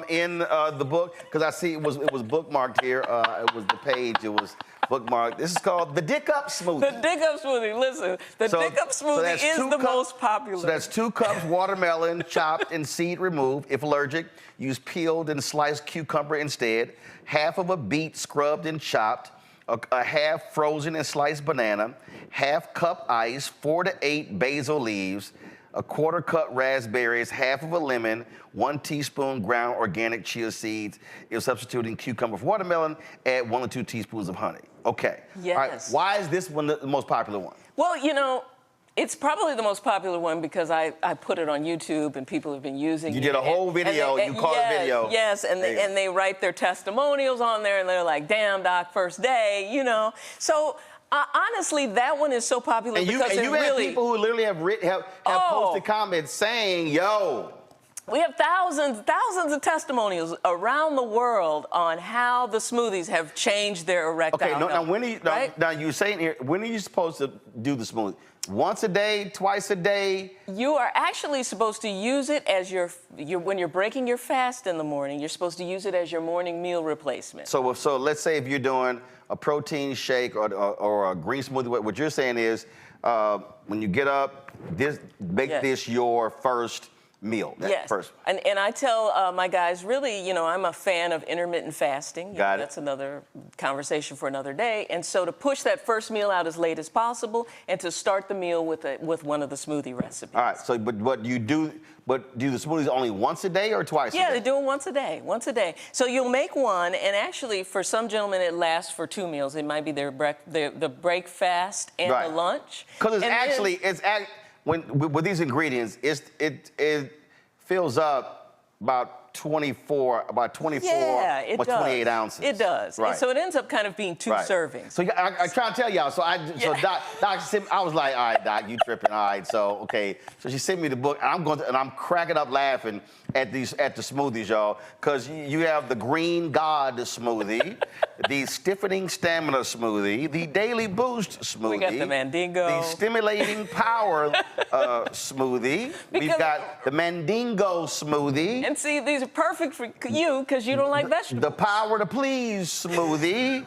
Speaker 1: in the book, because I see it was bookmarked here. It was the page. It was bookmarked. This is called the Dick Up smoothie.
Speaker 8: The Dick Up smoothie. Listen, the Dick Up smoothie is the most popular.
Speaker 1: So that's 2 cups watermelon, chopped and seed removed. If allergic, use peeled and sliced cucumber instead. Half of a beet scrubbed and chopped. A half frozen and sliced banana. Half cup ice. 4 to 8 basil leaves. A quarter cup raspberries, half of a lemon, 1 teaspoon ground organic chia seeds. If substituting cucumber for watermelon, add 1 or 2 teaspoons of honey. Okay.
Speaker 8: Yes.
Speaker 1: All right. Why is this one the most popular one?
Speaker 8: Well, you know, it's probably the most popular one because I put it on YouTube and people have been using it.
Speaker 1: You did a whole video. You call it video.
Speaker 8: Yes, and they write their testimonials on there and they're like, damn, Doc, first day, you know. So honestly, that one is so popular because
Speaker 1: you have people who literally have posted comments saying, yo.
Speaker 8: We have thousands of testimonials around the world on how the smoothies have changed their erectile health.
Speaker 1: Now when are you, now you're saying here, when are you supposed to do the smoothie? Once a day, twice a day?
Speaker 8: You are actually supposed to use it as when you're breaking your fast in the morning, you're supposed to use it as your morning meal replacement.
Speaker 1: So let's say if you're doing a protein shake or a green smoothie, what you're saying is when you get up, make this your first meal.
Speaker 8: Yes. And I tell my guys, really, you know, I'm a fan of intermittent fasting. That's another conversation for another day. And so to push that first meal out as late as possible and to start the meal with one of the smoothie recipes.
Speaker 1: All right. So, but do you do the smoothies only once a day or twice a day?
Speaker 8: Yeah, they do them once a day. So you'll make one, and actually for some gentlemen it lasts for 2 meals. It might be the break fast and the lunch.
Speaker 1: Because with these ingredients, it fills up about 24 or 28 ounces.
Speaker 8: It does.
Speaker 1: Right.
Speaker 8: And so it ends up kind of being 2 servings.
Speaker 1: So I try to tell y'all. So Doc I was like, all right, Doc, you tripping? All right. So okay. So she sent me the book, and I'm cracking up laughing at the smoothies, y'all, because you have the Green God smoothie, the Stiffening Stamina smoothie, the Daily Boost smoothie. We
Speaker 8: got the Mandingo.
Speaker 1: The Stimulating Power smoothie. We've got the Mandingo smoothie.
Speaker 8: And see, these are perfect for you because you don't like vegetables.
Speaker 1: The Power to Please smoothie.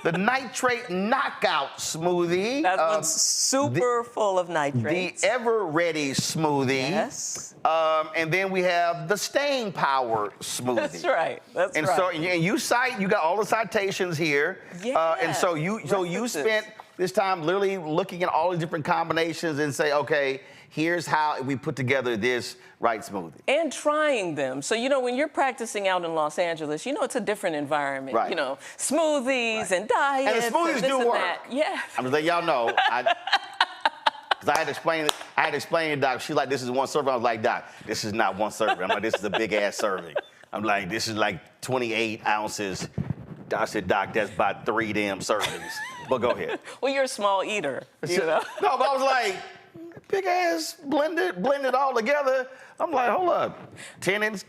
Speaker 1: The Nitrate Knockout smoothie.
Speaker 8: That one's super full of nitrates.
Speaker 1: The Ever Ready smoothie.
Speaker 8: Yes.
Speaker 1: And then we have the Staying Power smoothie.
Speaker 8: That's right.
Speaker 1: And so you got all the citations here.
Speaker 8: Yeah.
Speaker 1: And so you spent this time literally looking at all the different combinations and say, okay, here's how we put together this right smoothie.
Speaker 8: And trying them. So, you know, when you're practicing out in Los Angeles, you know, it's a different environment.
Speaker 1: Right.
Speaker 8: You know, smoothies and diets.
Speaker 1: And the smoothies do work.
Speaker 8: Yeah.
Speaker 1: I'm just letting y'all know. Because I had to explain to Doc, she's like, this is 1 serving. I was like, Doc, this is not 1 serving. I'm like, this is a big ass serving. I'm like, this is like 28 ounces. I said, Doc, that's about 3 damn servings. But go ahead.
Speaker 8: Well, you're a small eater, you know?
Speaker 1: No, but I was like, big ass blended all together. I'm like, hold up, 10 inch,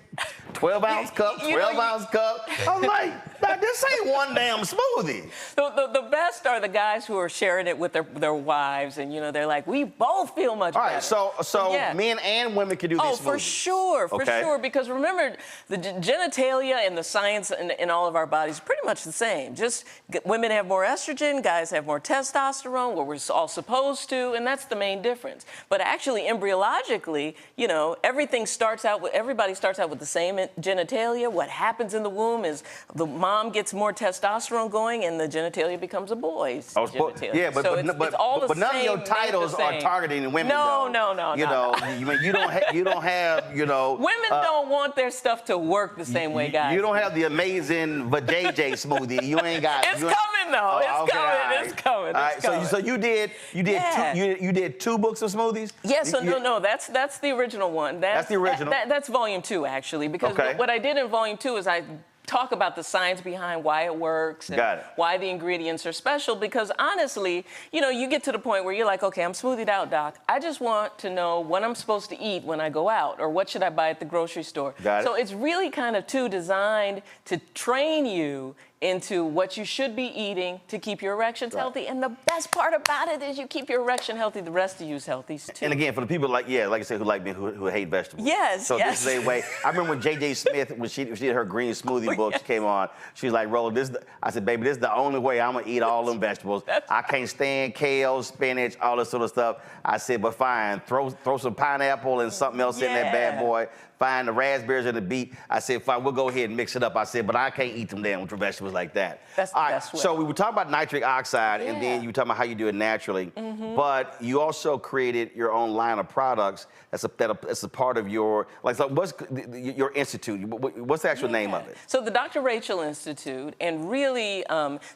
Speaker 1: 12 ounce cup, 12 ounce cup. I was like, Now, this ain't one damn smoothie.
Speaker 8: The best are the guys who are sharing it with their wives, and they're like, we both feel much better.
Speaker 1: All right, so
Speaker 8: yeah.
Speaker 1: men and women can do these smoothies.
Speaker 8: For sure, for sure. Because remember, the genitalia and the science in all of our bodies is pretty much the same. Just women have more estrogen, guys have more testosterone, what we're all supposed to, and that's the main difference. But actually, embryologically, everybody starts out with the same genitalia. What happens in the womb is the mom gets more testosterone going, and the genitalia becomes a boy's genitalia.
Speaker 1: Yeah, but none of your titles are targeting women.
Speaker 8: No.
Speaker 1: You don't have.
Speaker 8: Women don't want their stuff to work the same way guys.
Speaker 1: You don't have the amazing vajayjay smoothie. You ain't got.
Speaker 8: It's coming though. It's coming.
Speaker 1: All right. So you did two books of smoothies.
Speaker 8: Yes. No. That's the original one.
Speaker 1: That's the original.
Speaker 8: That's volume 2 actually, because what I did in volume 2 is I talk about the science behind why it works and why the ingredients are special, because honestly, you get to the point where you're like, okay, I'm smoothied out, doc. I just want to know what I'm supposed to eat when I go out, or what should I buy at the grocery store. So it's really kind of designed to train you into what you should be eating to keep your erections healthy. And the best part about it is you keep your erection healthy, the rest of you's healthy too.
Speaker 1: And again, for the people like I said, who like me, who hate vegetables.
Speaker 8: Yes.
Speaker 1: So this is a way. I remember when J.J. Smith, when she did her green smoothie book, she came on. She was like, Roland, I said, baby, this is the only way I'm gonna eat all them vegetables. I can't stand kale, spinach, all this sort of stuff. I said, but fine, throw some pineapple and something else in that bad boy. Find the raspberries and the beet. I said, fine, we'll go ahead and mix it up. I said, but I can't eat them damn vegetables like that.
Speaker 8: That's the best way.
Speaker 1: So we were talking about nitric oxide, and then you were talking about how you do it naturally. But you also created your own line of products that's a part of your, what's your institute? What's the actual name of it?
Speaker 8: So the Dr. Rachael Institute, and really,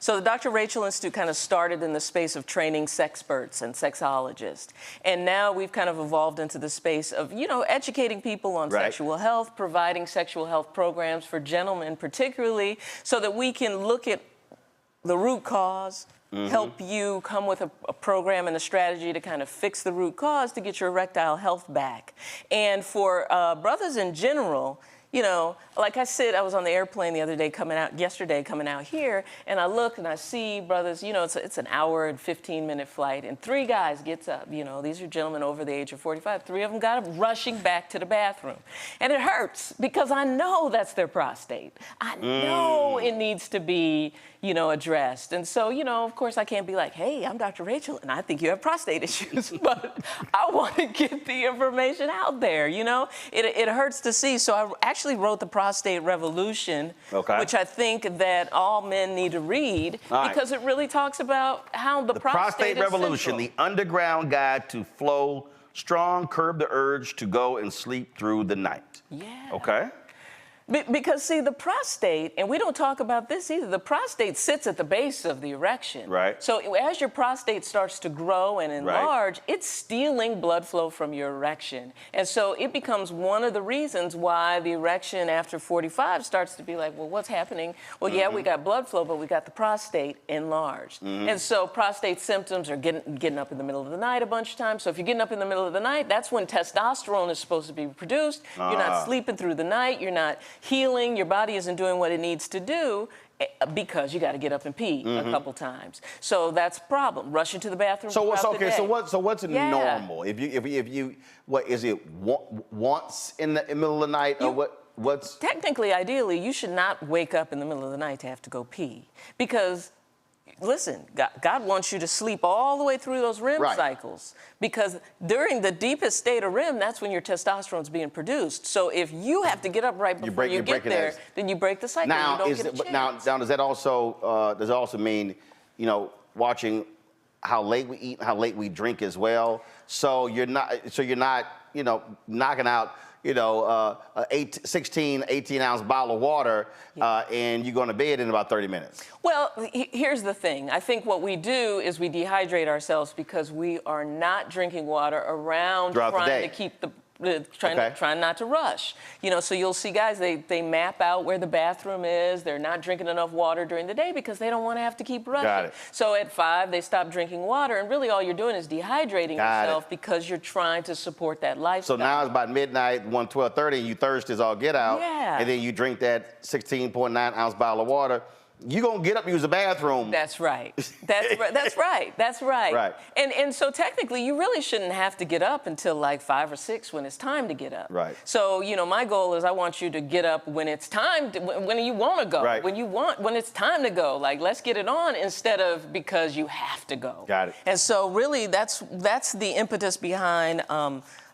Speaker 8: so the Dr. Rachael Institute kind of started in the space of training sexperts and sexologists. And now we've kind of evolved into the space of, educating people on sexual health, providing sexual health programs for gentlemen particularly, so that we can look at the root cause, help you come with a program and a strategy to kind of fix the root cause to get your erectile health back. And for brothers in general, like I said, I was on the airplane yesterday coming out here, and I look and I see brothers, it's an hour and 15-minute flight, and 3 guys gets up, these are gentlemen over the age of 45. 3 of them got up rushing back to the bathroom. And it hurts because I know that's their prostate. I know it needs to be, addressed. And so, of course I can't be like, hey, I'm Dr. Rachael, and I think you have prostate issues, but I want to get the information out there, It hurts to see. So I actually wrote the Prostate Revolution, which I think that all men need to read, because it really talks about how the prostate
Speaker 1: Revolution,
Speaker 8: is
Speaker 1: the underground guide to flow strong, curb the urge to go and sleep through the night.
Speaker 8: Yeah.
Speaker 1: Okay.
Speaker 8: Because, see, the prostate, and we don't talk about this either, the prostate sits at the base of the erection.
Speaker 1: Right.
Speaker 8: So as your prostate starts to grow and enlarge, it's stealing blood flow from your erection. And so it becomes one of the reasons why the erection after 45 starts to be like, well, what's happening? Well, yeah, we got blood flow, but we got the prostate enlarged. And so prostate symptoms are getting up in the middle of the night a bunch of times. So if you're getting up in the middle of the night, that's when testosterone is supposed to be produced. You're not sleeping through the night. You're not healing, your body isn't doing what it needs to do because you got to get up and pee a couple times. So that's a problem. Rushing to the bathroom.
Speaker 1: So what's normal? If you what is it once in the middle of the night, or what's
Speaker 8: technically, ideally, you should not wake up in the middle of the night to have to go pee, because listen, God wants you to sleep all the way through those REM cycles, because during the deepest state of REM, that's when your testosterone is being produced. So if you have to get up right before you get there, then you break the cycle.
Speaker 1: Now, now does that also mean, watching how late we eat, how late we drink as well? So you're not knocking out 16, 18-ounce bottle of water, and you're going to bed in about 30 minutes.
Speaker 8: Well, here's the thing. I think what we do is we dehydrate ourselves because we are not drinking water around trying to keep the trying not to rush. You know, so you'll see guys, they map out where the bathroom is. They're not drinking enough water during the day because they don't want to have to keep rushing.
Speaker 1: Got it.
Speaker 8: So at 5, they stop drinking water, and really all you're doing is dehydrating yourself because you're trying to support that lifestyle.
Speaker 1: So now it's about midnight, 12:30, and you thirsty as all get out.
Speaker 8: Yeah.
Speaker 1: And then you drink that 16.9 ounce bottle of water. You're going to get up and use the bathroom.
Speaker 8: That's right. That's right. That's right.
Speaker 1: Right.
Speaker 8: And so technically, you really shouldn't have to get up until like 5 or 6 when it's time to get up.
Speaker 1: Right.
Speaker 8: So, you know, my goal is I want you to get up when it's time, when you want to go.
Speaker 1: Right.
Speaker 8: When it's time to go. Like, let's get it on instead of because you have to go.
Speaker 1: Got it.
Speaker 8: And so really, that's the impetus behind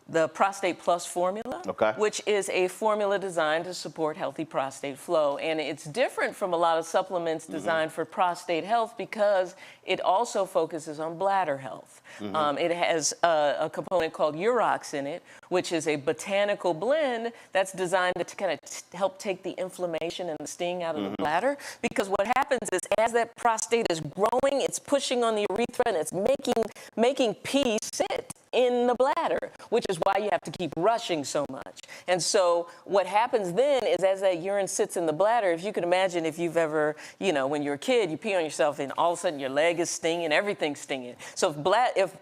Speaker 8: the Prostate Plus formula, which is a formula designed to support healthy prostate flow. And it's different from a lot of supplements designed for prostate health because it also focuses on bladder health. It has a component called Urox in it, which is a botanical blend that's designed to kind of help take the inflammation and the sting out of the bladder. Because what happens is as that prostate is growing, it's pushing on the urethra and it's making pee sit in the bladder, which is why you have to keep rushing so much. And so what happens then is as that urine sits in the bladder, if you can imagine if you've ever, you know, when you're a kid, you pee on yourself and all of a sudden your leg is stinging, everything's stinging. So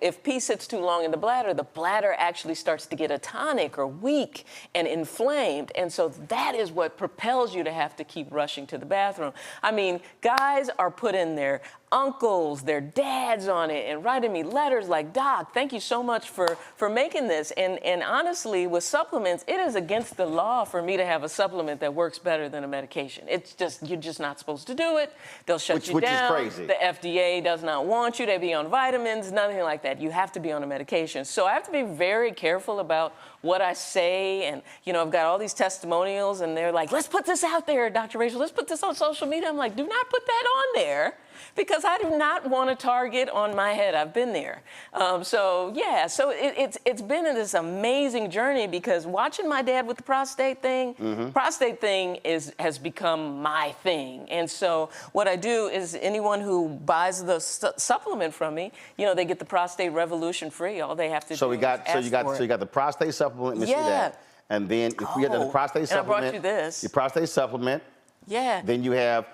Speaker 8: if pee sits too long in the bladder actually starts to get atonic or weak and inflamed. And so that is what propels you to have to keep rushing to the bathroom. I mean, guys are putting their uncles, their dads on it and writing me letters like, Doc, thank you so much for making this. And honestly, with supplements, it is against the law for me to have a supplement that works better than a medication. It's just, you're just not supposed to do it. They'll shut you down.
Speaker 1: Which is crazy.
Speaker 8: The FDA does not want you to be on vitamins, nothing like that. You have to be on a medication. So I have to be very careful about what I say. And, you know, I've got all these testimonials and they're like, let's put this out there, Dr. Rachael, let's put this on social media. I'm like, do not put that on there because I do not want a target on my head. I've been there. So it's been in this amazing journey because watching my dad with the prostate thing, has become my thing. And so what I do is anyone who buys the supplement from me, you know, they get the Prostate Revolution free. All they have to do is ask for it.
Speaker 1: So you got the prostate supplement, let me see that. And then if we get the prostate supplement,
Speaker 8: I brought you this.
Speaker 1: Your prostate supplement.
Speaker 8: Yeah.
Speaker 1: Then you have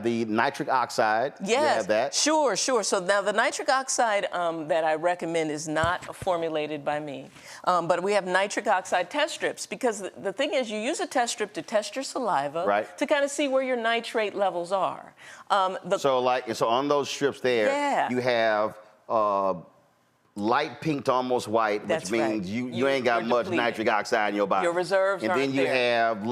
Speaker 1: the nitric oxide.
Speaker 8: Yes,
Speaker 1: you have that.
Speaker 8: Sure. So now the nitric oxide that I recommend is not formulated by me, but we have nitric oxide test strips because the thing is you use a test strip to test your saliva to kind of see where your nitrate levels are.
Speaker 1: So on those strips there, you have light pink to almost white, which means you ain't got much nitric oxide in your body.
Speaker 8: Your reserves
Speaker 1: and then you have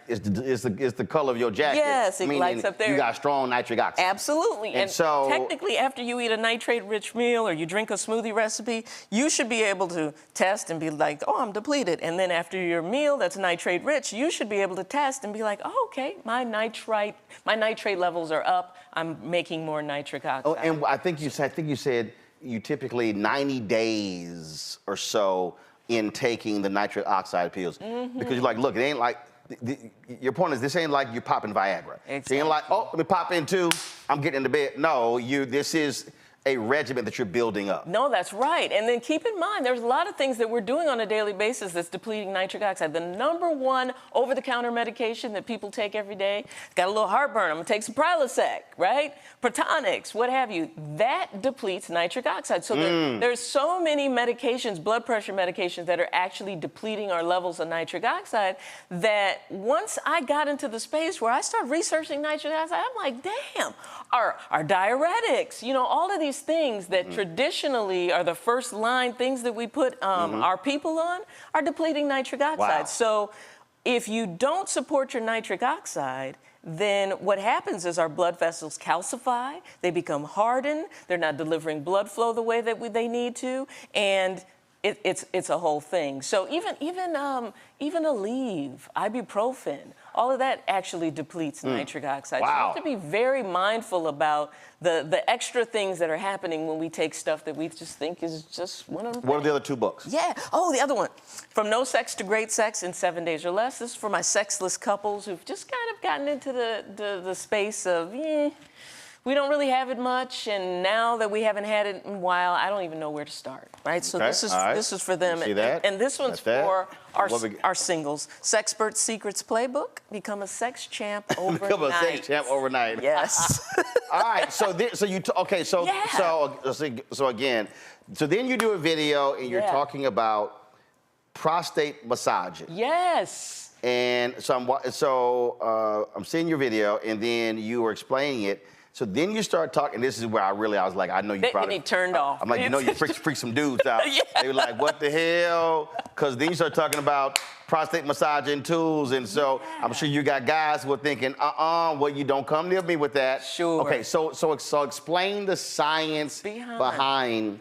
Speaker 1: it's the color of your jacket.
Speaker 8: Yes, it lights up there.
Speaker 1: You got strong nitric oxide.
Speaker 8: Absolutely. And so technically, after you eat a nitrate-rich meal or you drink a smoothie recipe, you should be able to test and be like, oh, I'm depleted. And then after your meal that's nitrate-rich, you should be able to test and be like, oh, okay, my nitrate levels are up. I'm making more nitric oxide.
Speaker 1: Oh, and I think you said you typically 90 days or so in taking the nitric oxide pills. Because you're like, look, it ain't like, your point is this ain't like you're popping Viagra. Exactly. It ain't like, oh, let me pop in 2, I'm getting into bed. No, this is a regimen that you're building up.
Speaker 8: No, that's right. And then keep in mind, there's a lot of things that we're doing on a daily basis that's depleting nitric oxide. The number one over-the-counter medication that people take every day, got a little heartburn, I'm gonna take some Prilosec, right? Protonix, what have you. That depletes nitric oxide. So there's so many medications, blood pressure medications, that are actually depleting our levels of nitric oxide that once I got into the space where I started researching nitric oxide, I'm like, damn, our diuretics, you know, all of these things that traditionally are the first line things that we put our people on are depleting nitric oxide. Wow. So if you don't support your nitric oxide, then what happens is our blood vessels calcify, they become hardened, they're not delivering blood flow the way that they need to, and it's a whole thing. So even Aleve, ibuprofen, all of that actually depletes nitric oxide.
Speaker 1: Wow.
Speaker 8: So you have to be very mindful about the extra things that are happening when we take stuff that we just think is just one of them.
Speaker 1: What are the other 2 books?
Speaker 8: Yeah. Oh, the other one, From No Sex to Great Sex in 7 Days or Less. This is for my sexless couples who've just kind of gotten into the space of, we don't really have it much, and now that we haven't had it in a while, I don't even know where to start, right? So this is for them.
Speaker 1: See that?
Speaker 8: And this one's for our singles. Sexpert Secrets Playbook. Become a sex champ overnight.
Speaker 1: Become a sex champ overnight.
Speaker 8: Yes.
Speaker 1: All right. So again, so then you do a video and you're talking about prostate massaging.
Speaker 8: Yes.
Speaker 1: And so I'm seeing your video, and then you were explaining it. So then you start talking. This is where I was like, I know you probably.
Speaker 8: Then he turned off.
Speaker 1: I'm like, you know, you freak some dudes out.
Speaker 8: Yeah.
Speaker 1: They were like, what the hell? Because then you start talking about prostate massaging tools, and so I'm sure you got guys who were thinking, well, you don't come near me with that.
Speaker 8: Sure.
Speaker 1: Okay, so explain the science behind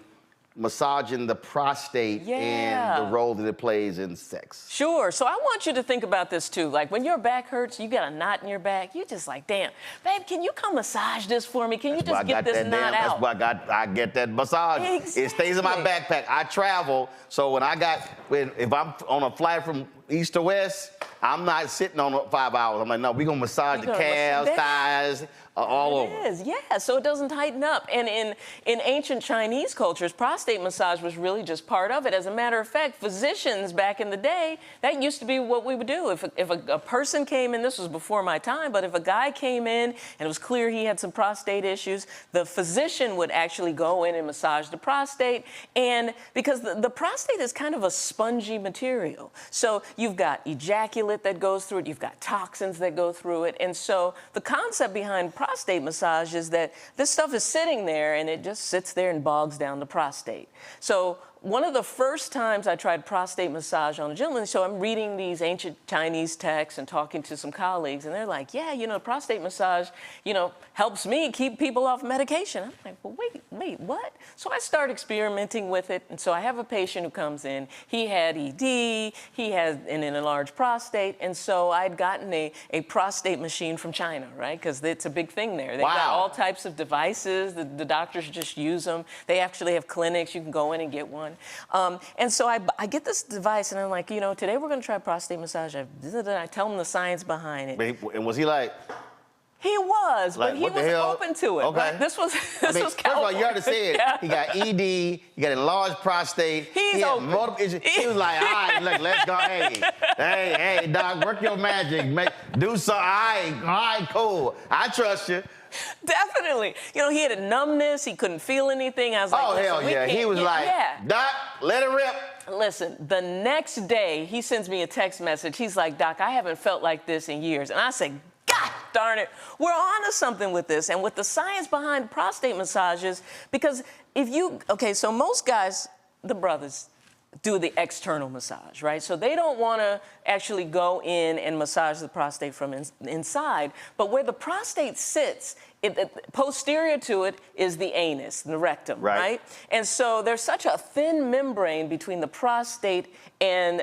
Speaker 1: massaging the prostate and the role that it plays in sex.
Speaker 8: Sure. So I want you to think about this too. Like when your back hurts, you got a knot in your back, you're just like, damn, babe, can you come massage this for me? Can you just get this knot out?
Speaker 1: That's why I get that massage.
Speaker 8: Exactly.
Speaker 1: It stays in my backpack. I travel, so if I'm on a flight from east to west, I'm not sitting on 5 hours. I'm like, no, we're gonna massage the calves, thighs, all over.
Speaker 8: It is, yeah, so it doesn't tighten up. And in ancient Chinese cultures, prostate massage was really just part of it. As a matter of fact, physicians back in the day, that used to be what we would do. If a person came in, this was before my time, but if a guy came in and it was clear he had some prostate issues, the physician would actually go in and massage the prostate. And because the prostate is kind of a spongy material. So you've got ejaculate that goes through it, you've got toxins that go through it. And so the concept behind prostate massage is that this stuff is sitting there and it just sits there and bogs down the prostate. So one of the first times I tried prostate massage on a gentleman, so I'm reading these ancient Chinese texts and talking to some colleagues, and they're like, yeah, you know, prostate massage, you know, helps me keep people off medication. I'm like, well, wait, what? So I start experimenting with it, and so I have a patient who comes in. He had ED, he had an enlarged prostate, and so I'd gotten a prostate machine from China, right? Because it's a big thing there. They've got all types of devices. The doctors just use them. They actually have clinics. You can go in and get one. And so I get this device, and I'm like, you know, today we're going to try prostate massage. I tell him the science behind it.
Speaker 1: And was he like?
Speaker 8: He was,
Speaker 1: like,
Speaker 8: but he was open to it.
Speaker 1: Okay.
Speaker 8: Right? This was California.
Speaker 1: First of all, you already said he got ED, he got enlarged prostate.
Speaker 8: He's open.
Speaker 1: He was like, all right, let's go. Hey, doc, work your magic. Do something. All right, cool. I trust you.
Speaker 8: Definitely. You know, he had a numbness. He couldn't feel anything. I was like,
Speaker 1: oh, hell yeah. He was like, Doc, let it rip.
Speaker 8: Listen, the next day, he sends me a text message. He's like, Doc, I haven't felt like this in years. And I said, God darn it, we're on to something with this. And with the science behind prostate massages, because so most guys, the brothers, do the external massage, right? So they don't want to actually go in and massage the prostate from inside. But where the prostate sits, posterior to it is the anus, the rectum, right? And so there's such a thin membrane between the prostate and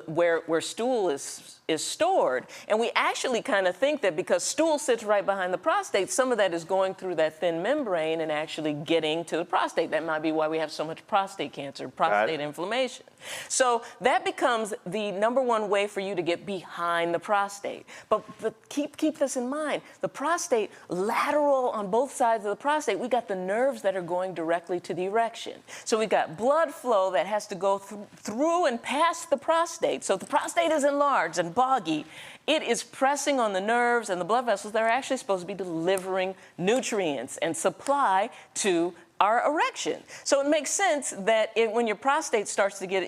Speaker 8: where stool is stored. And we actually kind of think that because stool sits right behind the prostate, some of that is going through that thin membrane and actually getting to the prostate. That might be why we have so much prostate cancer, prostate inflammation. So that becomes the number one way for you to get behind the prostate. But keep this in mind. The prostate, lateral on both sides of the prostate, we got the nerves that are going directly to the erection. So we've got blood flow that has to go through and past the prostate. So if the prostate is enlarged and boggy, it is pressing on the nerves and the blood vessels that are actually supposed to be delivering nutrients and supply to our erection. So it makes sense that when your prostate starts to get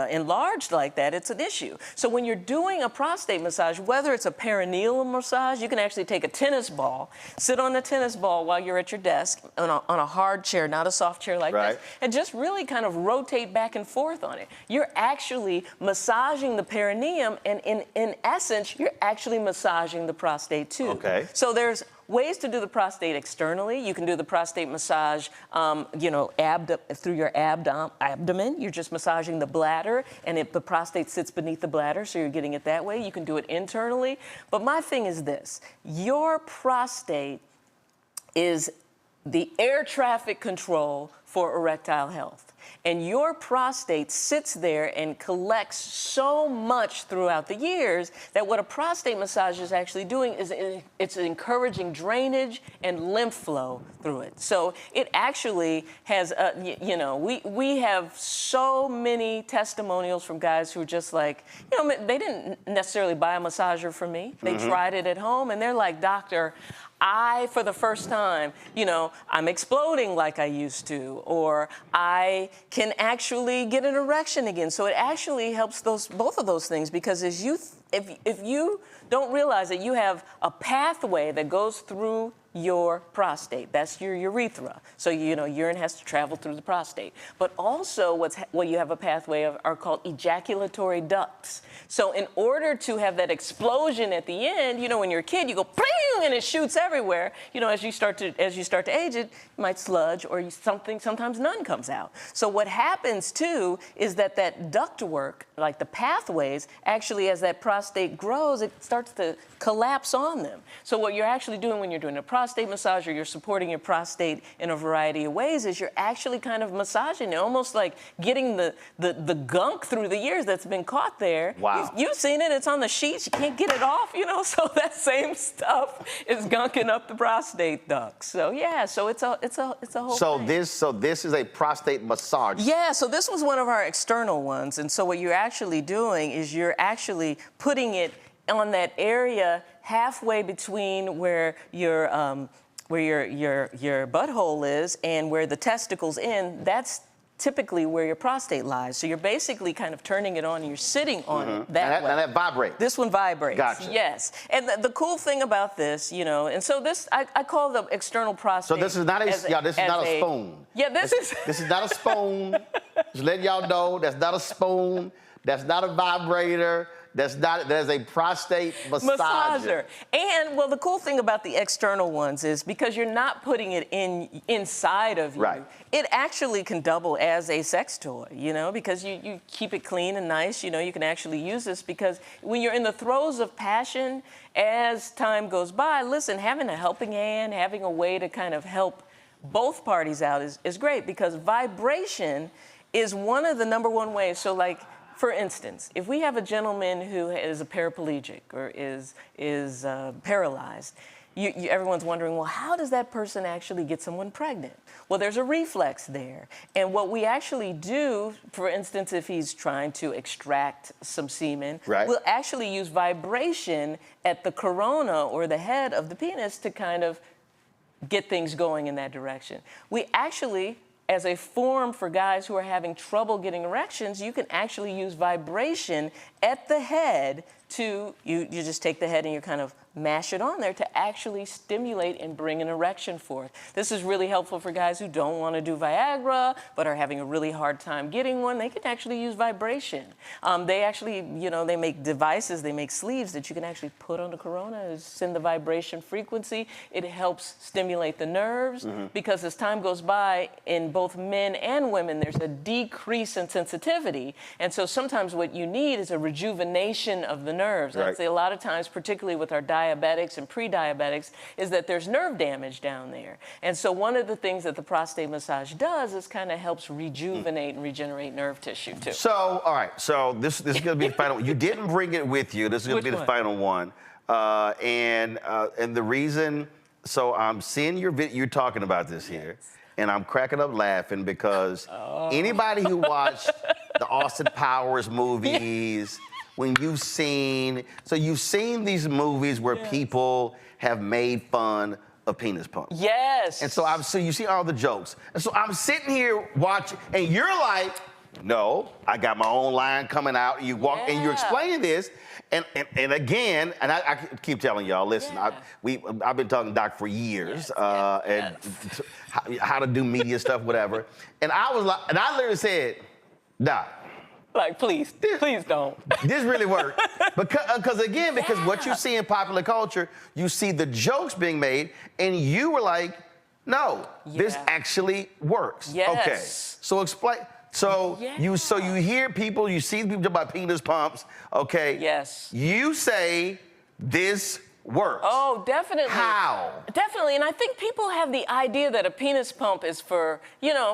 Speaker 8: enlarged like that, it's an issue. So when you're doing a prostate massage, whether it's a perineal massage, you can actually take a tennis ball, sit on a tennis ball while you're at your desk on a hard chair, not a soft chair like this, and just really kind of rotate back and forth on it. You're actually massaging the perineum, and in essence, you're actually massaging the prostate too.
Speaker 1: Okay.
Speaker 8: So there's ways to do the prostate externally. You can do the prostate massage, through your abdomen. You're just massaging the bladder, and the prostate sits beneath the bladder, so you're getting it that way. You can do it internally. But my thing is this. Your prostate is the air traffic control for erectile health. And your prostate sits there and collects so much throughout the years that what a prostate massage is actually doing is it's encouraging drainage and lymph flow through it. So it actually has, you know, we have so many testimonials from guys who are just like, you know, they didn't necessarily buy a massager from me. They tried it at home and they're like, doctor, for the first time, you know, I'm exploding like I used to, or I can actually get an erection again. So it actually helps both of those things, because if you don't realize that you have a pathway that goes through your prostate, that's your urethra. So, you know, urine has to travel through the prostate. But also what you have a pathway of are called ejaculatory ducts. So in order to have that explosion at the end, you know, when you're a kid, you go pling and it shoots everywhere. You know, as you start to age, it might sludge or sometimes none comes out. So what happens too is that duct work, like the pathways, actually as that prostate grows, it starts to collapse on them. So what you're actually doing when you're doing a prostate massage, or you're supporting your prostate in a variety of ways, is you're actually kind of massaging it, almost like getting the gunk through the years that's been caught there.
Speaker 1: Wow.
Speaker 8: You've seen it, it's on the sheets, you can't get it off, you know, so that same stuff is gunking up the prostate ducts. So yeah, so it's a whole thing.
Speaker 1: So this is a prostate massage.
Speaker 8: Yeah, so this was one of our external ones, and so what you're actually doing is you're actually putting it on that area halfway between where your butthole is and where the testicles end. That's typically where your prostate lies. So you're basically kind of turning it on and you're sitting on it that way.
Speaker 1: And that vibrates.
Speaker 8: This one vibrates.
Speaker 1: Gotcha.
Speaker 8: Yes. And the cool thing about this, you know, and so this, I call the external prostate.
Speaker 1: So this is not a spoon.
Speaker 8: Yeah, this
Speaker 1: is not a spoon. Just letting y'all know, that's not a spoon. That's not a vibrator. There's a prostate massager.
Speaker 8: And, well, the cool thing about the external ones is because you're not putting it inside of you,
Speaker 1: right,
Speaker 8: it actually can double as a sex toy, you know, because you keep it clean and nice. You know, you can actually use this because when you're in the throes of passion, as time goes by, listen, having a helping hand, having a way to kind of help both parties out is great, because vibration is one of the #1 ways. So, like, for instance, if we have a gentleman who is a paraplegic or is paralyzed, everyone's wondering, well, how does that person actually get someone pregnant? Well, there's a reflex there. And what we actually do, for instance, if he's trying to extract some semen, we'll actually use vibration at the corona or the head of the penis to kind of get things going in that direction. We actually, as a form for guys who are having trouble getting erections, you can actually use vibration at the head to, you just take the head and you kind of mash it on there to actually stimulate and bring an erection forth. This is really helpful for guys who don't want to do Viagra but are having a really hard time getting one. They can actually use vibration. They actually, you know, they make devices, they make sleeves that you can actually put on the corona, send the vibration frequency. It helps stimulate the nerves because as time goes by, in both men and women, there's a decrease in sensitivity. And so sometimes what you need is a rejuvenation of the nerves. I'd say a lot of times, particularly with our diabetics and pre-diabetics, is that there's nerve damage down there. And so one of the things that the prostate massage does is kind of helps rejuvenate and regenerate nerve tissue too.
Speaker 1: So, all right, so this is going to be the final one. You didn't bring it with you. This is going to be the final one. And the reason, so I'm seeing your video, you're talking about this here, and I'm cracking up laughing because anybody who watched the Austin Powers movies, when you've seen these movies where people have made fun of penis pumps.
Speaker 8: Yes.
Speaker 1: And so you see all the jokes. And so I'm sitting here watching, and you're like, no, I got my own line coming out. And you walk and you're explaining this. And again, and I keep telling y'all, listen, I've been talking to Doc for years, and how to do media stuff, whatever. And I was like, and I literally said, Doc,
Speaker 8: like, please don't.
Speaker 1: This really worked. Because what you see in popular culture, you see the jokes being made, and you were like, no, this actually works.
Speaker 8: Yes.
Speaker 1: Okay, so explain. So you hear people, you see people talk about penis pumps, okay?
Speaker 8: Yes.
Speaker 1: You say this works.
Speaker 8: Oh, definitely.
Speaker 1: How?
Speaker 8: Definitely, and I think people have the idea that a penis pump is for,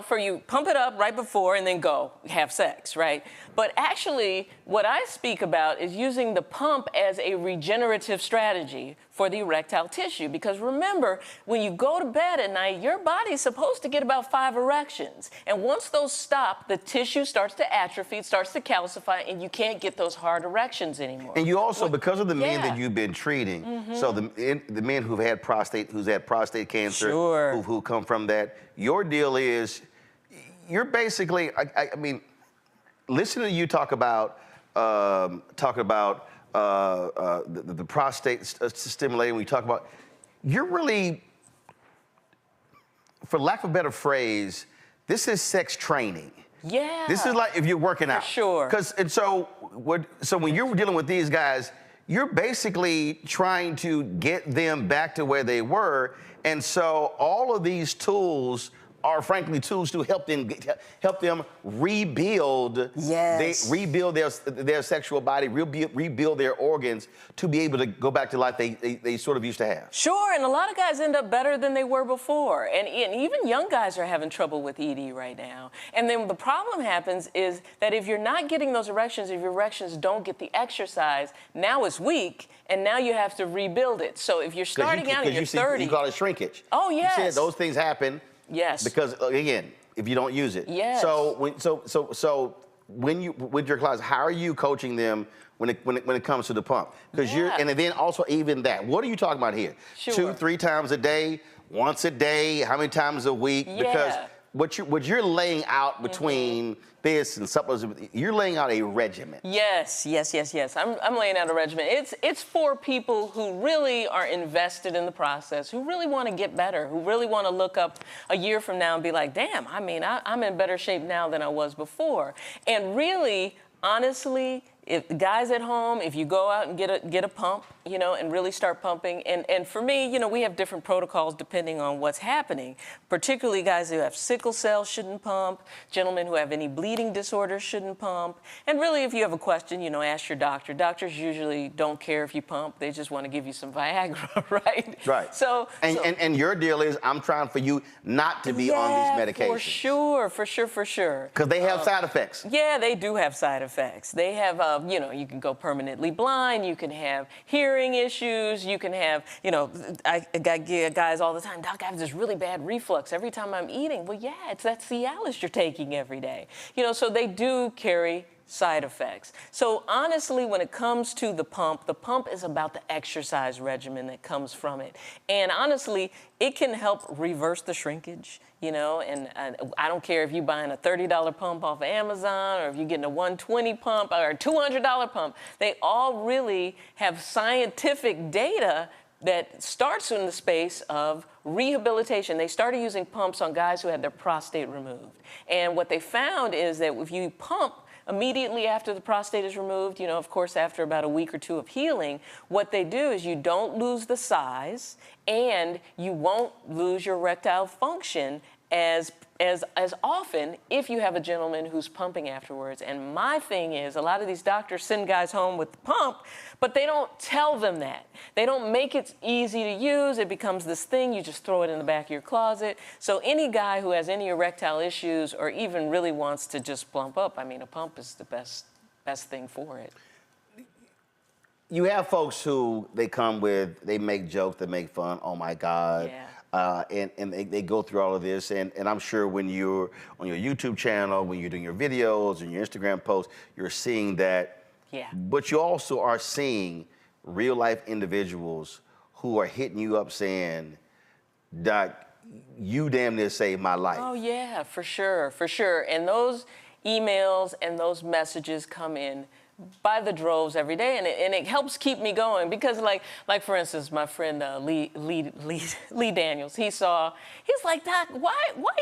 Speaker 8: for you pump it up right before and then go have sex, right? But actually, what I speak about is using the pump as a regenerative strategy for the erectile tissue. Because remember, when you go to bed at night, your body's supposed to get about 5 erections. And once those stop, the tissue starts to atrophy, it starts to calcify, and you can't get those hard erections anymore.
Speaker 1: And you also, because of the men that you've been treating, so the men who've had prostate cancer, who come from that, your deal is, you're basically, I mean, listen to you talk about the prostate stimulating. We talk about, you're really, for lack of a better phrase, this is sex training.
Speaker 8: Yeah.
Speaker 1: This is like if you're working out.
Speaker 8: Sure.
Speaker 1: So when you're dealing with these guys, you're basically trying to get them back to where they were, and so all of these tools are frankly tools to help them rebuild.
Speaker 8: Yes.
Speaker 1: Rebuild their sexual body, rebuild their organs to be able to go back to life they sort of used to have.
Speaker 8: Sure, and a lot of guys end up better than they were before. And even young guys are having trouble with ED right now. And then the problem happens is that if you're not getting those erections, if your erections don't get the exercise, now it's weak, and now you have to rebuild it. So if you're starting out in your 30s.
Speaker 1: You call it shrinkage.
Speaker 8: Oh, yes.
Speaker 1: You said those things happen.
Speaker 8: Yes.
Speaker 1: Because again, if you don't use it.
Speaker 8: Yes.
Speaker 1: So when you with your clients, how are you coaching them when it comes to the pump? Because and then also even that. What are you talking about here?
Speaker 8: Sure.
Speaker 1: 2-3 times a day, once a day, how many times a week?
Speaker 8: Yeah.
Speaker 1: Because what you're laying out between this and supplements, you're laying out a regimen.
Speaker 8: Yes. I'm laying out a regimen. It's for people who really are invested in the process, who really want to get better, who really want to look up a year from now and be like, damn, I mean, I'm in better shape now than I was before. And really, honestly, if the guys at home, if you go out and get a pump, and really start pumping, and for me, we have different protocols depending on what's happening. Particularly guys who have sickle cell shouldn't pump, gentlemen who have any bleeding disorders shouldn't pump, and really if you have a question, ask your doctor. Doctors usually don't care if you pump, they just want to give you some Viagra, right?
Speaker 1: Right. And your deal is, I'm trying for you not to be on these medications.
Speaker 8: For sure.
Speaker 1: Because they have side effects.
Speaker 8: Yeah, they do have side effects. They have, you can go permanently blind, you can have hearing issues, you can have, I get guys all the time, Doc, I have this really bad reflux every time I'm eating. Well, yeah, it's that Cialis you're taking every day. So they do carry side effects. So honestly, when it comes to the pump is about the exercise regimen that comes from it. And honestly, it can help reverse the shrinkage, and I don't care if you're buying a $30 pump off of Amazon or if you're getting a $120 pump or a $200 pump. They all really have scientific data that starts in the space of rehabilitation. They started using pumps on guys who had their prostate removed. And what they found is that if you pump immediately after the prostate is removed, of course, after about a week or two of healing, what they do is you don't lose the size and you won't lose your erectile function as often if you have a gentleman who's pumping afterwards. And my thing is, a lot of these doctors send guys home with the pump, but they don't tell them that. They don't make it easy to use. It becomes this thing, you just throw it in the back of your closet. So any guy who has any erectile issues or even really wants to just plump up, I mean, a pump is the best thing for it.
Speaker 1: You have folks who they make jokes, they make fun, oh my God.
Speaker 8: Yeah.
Speaker 1: And they go through all of this, and I'm sure when you're on your YouTube channel, when you're doing your videos and your Instagram posts, you're seeing that.
Speaker 8: Yeah.
Speaker 1: But you also are seeing real life individuals who are hitting you up saying, Doc, you damn near saved my life.
Speaker 8: Oh yeah, for sure. And those emails and those messages come in by the droves every day, and it helps keep me going because, like for instance, my friend Lee Daniels, he's like, Doc, why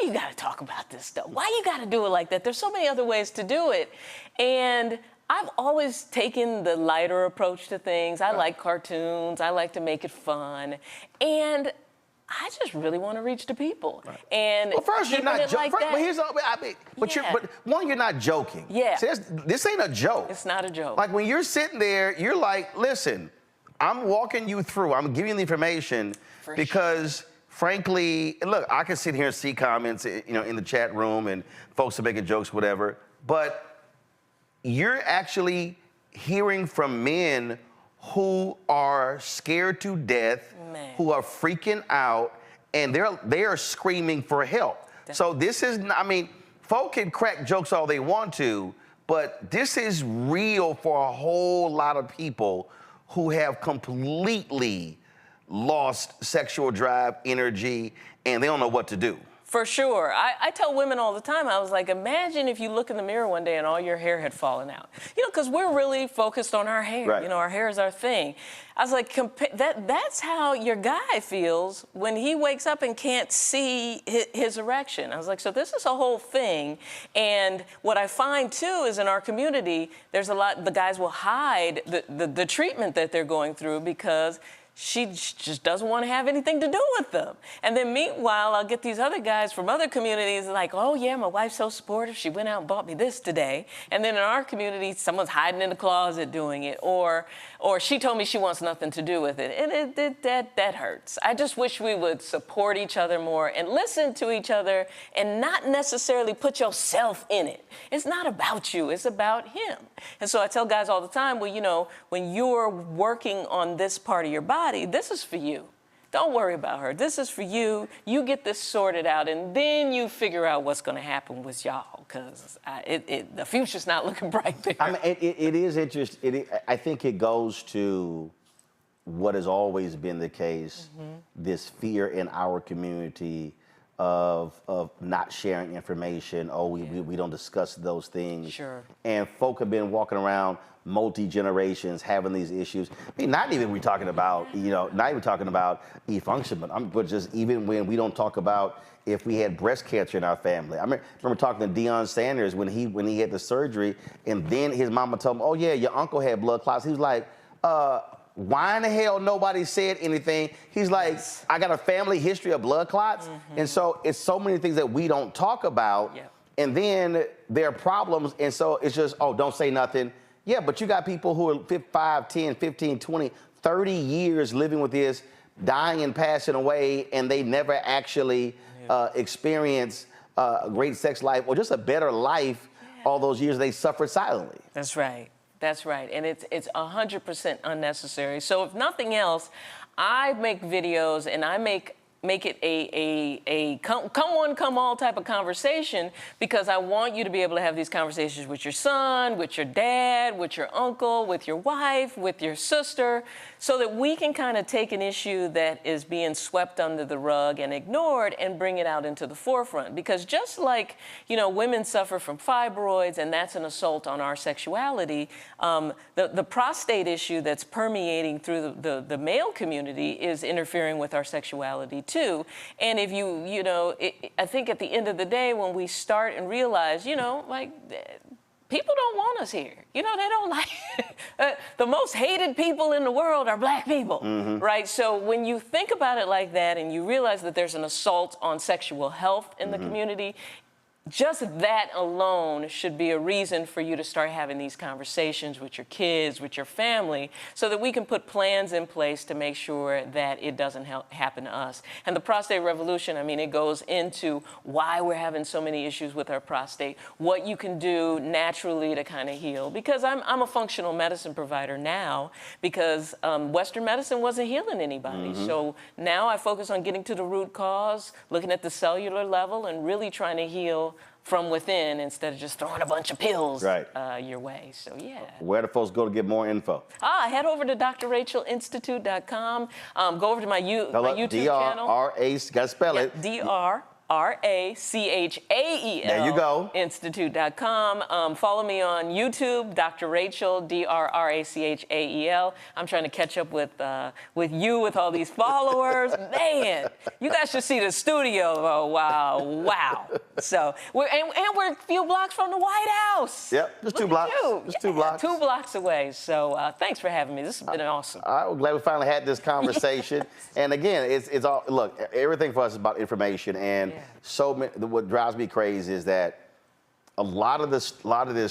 Speaker 8: you got to talk about this stuff? Why you got to do it like that? There's so many other ways to do it, and I've always taken the lighter approach to things. I like cartoons. I like to make it fun, and I just really want to reach the people. Right. And
Speaker 1: well, first you're not joking. But one, you're not joking.
Speaker 8: Yeah.
Speaker 1: See, this ain't a joke.
Speaker 8: It's not a joke.
Speaker 1: Like when you're sitting there, you're like, listen, I'm walking you through. I'm giving you the information because, frankly, look, I can sit here and see comments, in the chat room and folks are making jokes, whatever. But you're actually hearing from men who are scared to death, who are freaking out, and they are screaming for help. So this is, folk can crack jokes all they want to, but this is real for a whole lot of people who have completely lost sexual drive, energy, and they don't know what to do.
Speaker 8: For sure. I tell women all the time, I was like, imagine if you look in the mirror one day and all your hair had fallen out. Because we're really focused on our hair.
Speaker 1: Right.
Speaker 8: Our hair is our thing. I was like, that's how your guy feels when he wakes up and can't see his erection. I was like, so this is a whole thing. And what I find, too, is in our community, there's a lot, the guys will hide the treatment that they're going through because she just doesn't want to have anything to do with them. And then meanwhile, I'll get these other guys from other communities like, oh yeah, my wife's so supportive. She went out and bought me this today. And then in our community, someone's hiding in the closet doing it. Or she told me she wants nothing to do with it. And that hurts. I just wish we would support each other more and listen to each other and not necessarily put yourself in it. It's not about you, it's about him. And so I tell guys all the time, well, when you're working on this part of your body, this is for you. Don't worry about her. This is for you. You get this sorted out, and then you figure out what's going to happen with y'all, because the future's not looking bright there.
Speaker 1: It is interesting. I think it goes to what has always been the case, this fear in our community of not sharing information. We don't discuss those things.
Speaker 8: Sure.
Speaker 1: And folk have been walking around multi-generations having these issues. Not even talking about e-function, but just even when we don't talk about if we had breast cancer in our family. I remember talking to Deion Sanders when he had the surgery, and then his mama told him, oh yeah, your uncle had blood clots. He was like, why in the hell nobody said anything? He's like, I got a family history of blood clots. And so it's so many things that we don't talk about. And then there are problems. And so it's just, don't say nothing. Yeah, but you got people who are 5, 10, 15, 20, 30 years living with this, dying and passing away, and they never actually experience a great sex life or just a better life. All those years they suffered silently.
Speaker 8: That's right. That's right. And it's 100% unnecessary. So if nothing else, I make videos and I make it a come one, come all type of conversation, because I want you to be able to have these conversations with your son, with your dad, with your uncle, with your wife, with your sister, so that we can kind of take an issue that is being swept under the rug and ignored and bring it out into the forefront. Because just like, women suffer from fibroids, and that's an assault on our sexuality, the prostate issue that's permeating through the male community is interfering with our sexuality too. And if I think at the end of the day, when we start and realize, people don't want us here. They don't like the most hated people in the world are black people, right? So when you think about it like that and you realize that there's an assault on sexual health in the community, just that alone should be a reason for you to start having these conversations with your kids, with your family, so that we can put plans in place to make sure that it doesn't happen to us. And the prostate revolution, it goes into why we're having so many issues with our prostate, what you can do naturally to kind of heal. Because I'm a functional medicine provider now, because Western medicine wasn't healing anybody. So now I focus on getting to the root cause, looking at the cellular level, and really trying to heal from within instead of just throwing a bunch of pills your way. So, yeah.
Speaker 1: Where do folks go to get more info?
Speaker 8: Head over to drrachelinstitute.com. Go over to my YouTube channel.
Speaker 1: D-R-R-A, gotta spell it.
Speaker 8: D-R-R-A-C-H-A-E-L.
Speaker 1: There you go.
Speaker 8: Institute.com. Follow me on YouTube, Dr. Rachael, D-R-R-A-C-H-A-E-L. I'm trying to catch up with you with all these followers. Man, you guys should see the studio. Oh, wow. So, we're a few blocks from the White House.
Speaker 1: Yep, just 2 blocks. Just 2 blocks.
Speaker 8: 2 blocks away. So, thanks for having me. This has been awesome.
Speaker 1: All right, we're glad we finally had this conversation. And again, it's all, look, everything for us is about information. And what drives me crazy is that a lot of this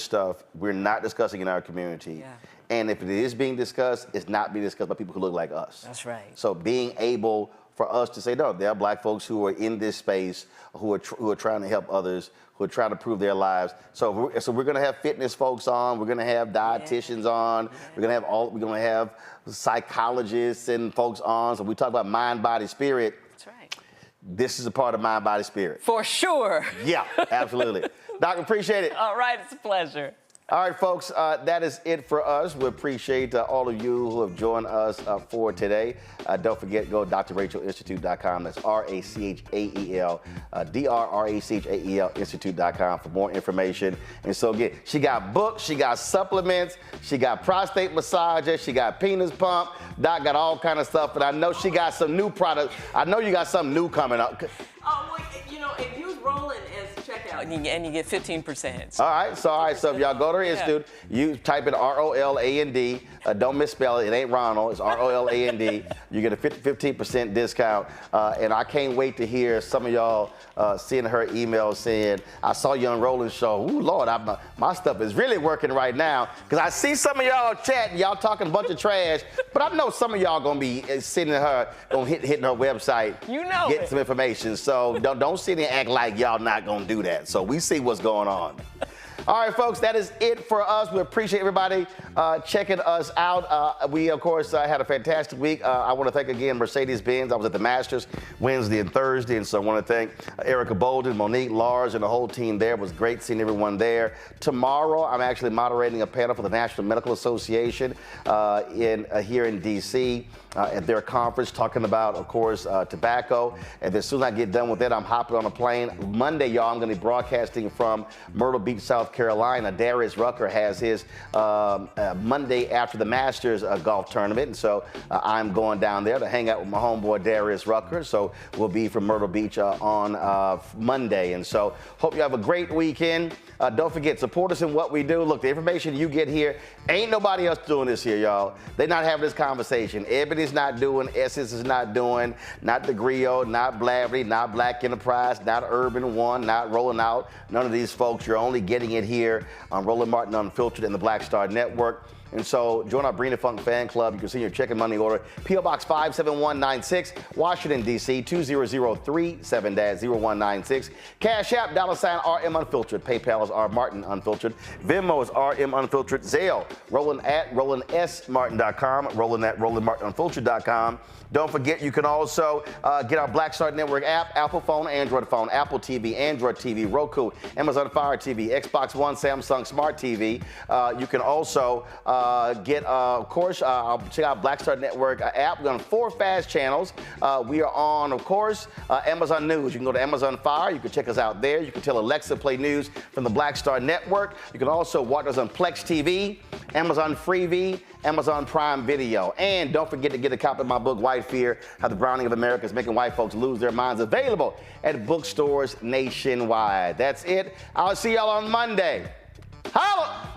Speaker 1: stuff we're not discussing in our community. And if it is being discussed, it's not being discussed by people who look like us.
Speaker 8: That's right.
Speaker 1: So being able for us to say, no, there are black folks who are in this space, who are trying to help others, who are trying to prove their lives. So we're going to have fitness folks on. We're going to have dietitians on. We're going to have psychologists and folks on. So we talk about mind, body, spirit.
Speaker 8: That's right.
Speaker 1: This is a part of mind, body, spirit.
Speaker 8: For sure.
Speaker 1: Yeah, absolutely. Doc, appreciate it.
Speaker 8: All right, it's a pleasure.
Speaker 1: All right, folks, that is it for us. We appreciate all of you who have joined us for today. Don't forget, go to drrachelinstitute.com. That's RACHAEL, DRRACHAEL Institute.com for more information. And so, again, she got books, she got supplements, she got prostate massager, she got penis pump. Doc got all kind of stuff, and I know she got some new products. I know you got something new coming up.
Speaker 8: Oh, well, you know, if use Roland as checkout, and you get 15%.
Speaker 1: All right, so if y'all go to her institute, you type in ROLAND. Don't misspell it. It ain't Ronald. It's ROLAND. You get a 15% discount. And I can't wait to hear some of y'all seeing her email saying, I saw you on Roland's show. Ooh, Lord, my stuff is really working right now. Because I see some of y'all chatting, y'all talking a bunch of trash. But I know some of y'all going to be sitting her, hitting her website, getting some information. So don't sit and act like y'all not going to do that. So we see what's going on. All right, folks, that is it for us. We appreciate everybody checking us out. We, of course, had a fantastic week. I want to thank again Mercedes-Benz. I was at the Masters Wednesday and Thursday, and so I want to thank Erica Bolden, Monique, Lars, and the whole team there. It was great seeing everyone there. Tomorrow, I'm actually moderating a panel for the National Medical Association here in D.C. At their conference, talking about, of course, tobacco. And as soon as I get done with that, I'm hopping on a plane. Monday, y'all, I'm going to be broadcasting from Myrtle Beach, South Carolina. Darius Rucker has his Monday after the Masters golf tournament. And so I'm going down there to hang out with my homeboy, Darius Rucker. So we'll be from Myrtle Beach on Monday. And so hope you have a great weekend. Don't forget, support us in what we do. Look, the information you get here, ain't nobody else doing this here, y'all. They're not having this conversation. Ebony's not doing, Essence is not doing, not the Griot, not Blavity, not Black Enterprise, not Urban One, not Rolling Out. None of these folks. You're only getting it here on Roland Martin Unfiltered and the Black Star Network. And so join our Brina Funk fan club. You can see your check and money order. P.O. Box 57196, Washington, D.C. 20037-0196. Cash App, $RM Unfiltered. PayPal is R Martin Unfiltered. Venmo is RM Unfiltered. Zelle, Roland at RolandSMartin.com. Roland at RolandMartinUnfiltered.com. Don't forget, you can also get our Black Star Network app, Apple phone, Android phone, Apple TV, Android TV, Roku, Amazon Fire TV, Xbox One, Samsung Smart TV. You can also get, of course, check out Black Star Network app. We're on 4 fast channels. We are on, of course, Amazon News. You can go to Amazon Fire. You can check us out there. You can tell Alexa play news from the Black Star Network. You can also watch us on Plex TV, Amazon Freevee, Amazon Prime Video. And don't forget to get a copy of my book, White Fear, How the Browning of America is Making White Folks Lose Their Minds, available at bookstores nationwide. That's it. I'll see y'all on Monday. Holla!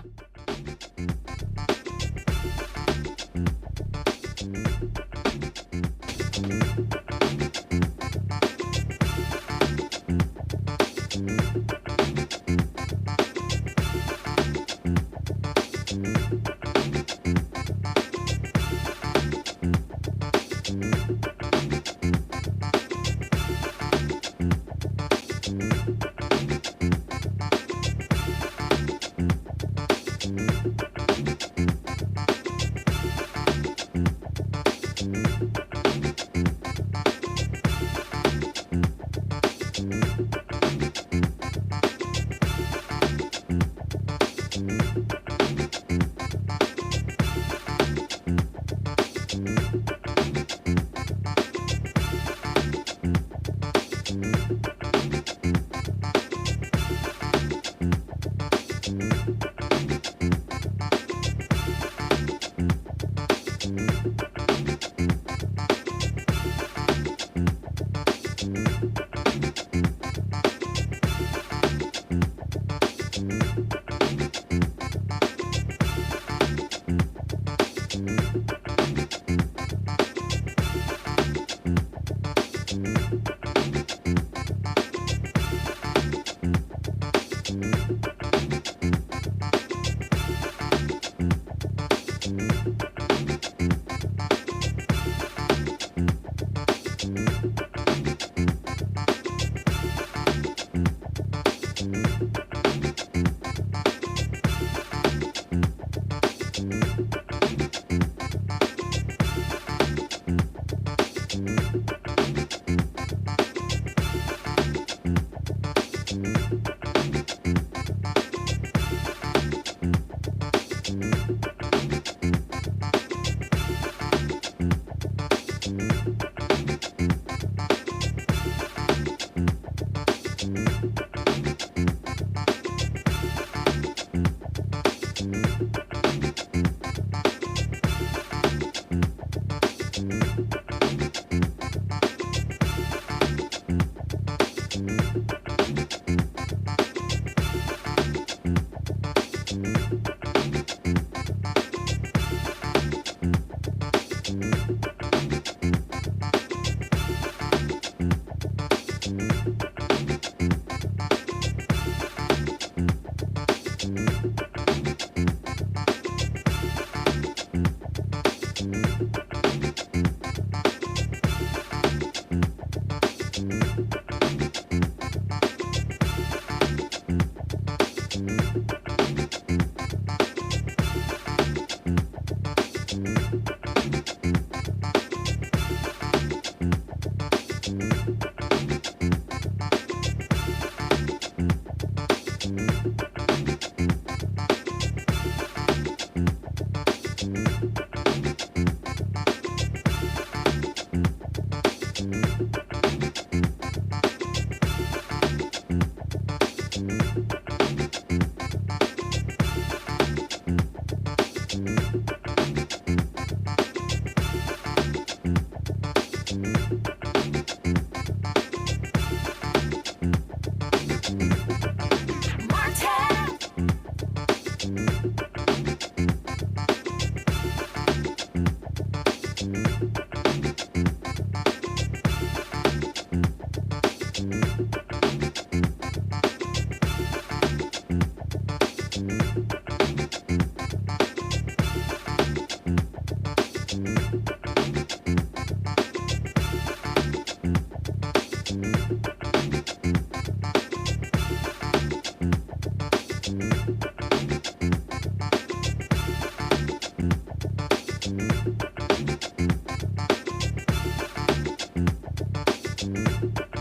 Speaker 1: Peace.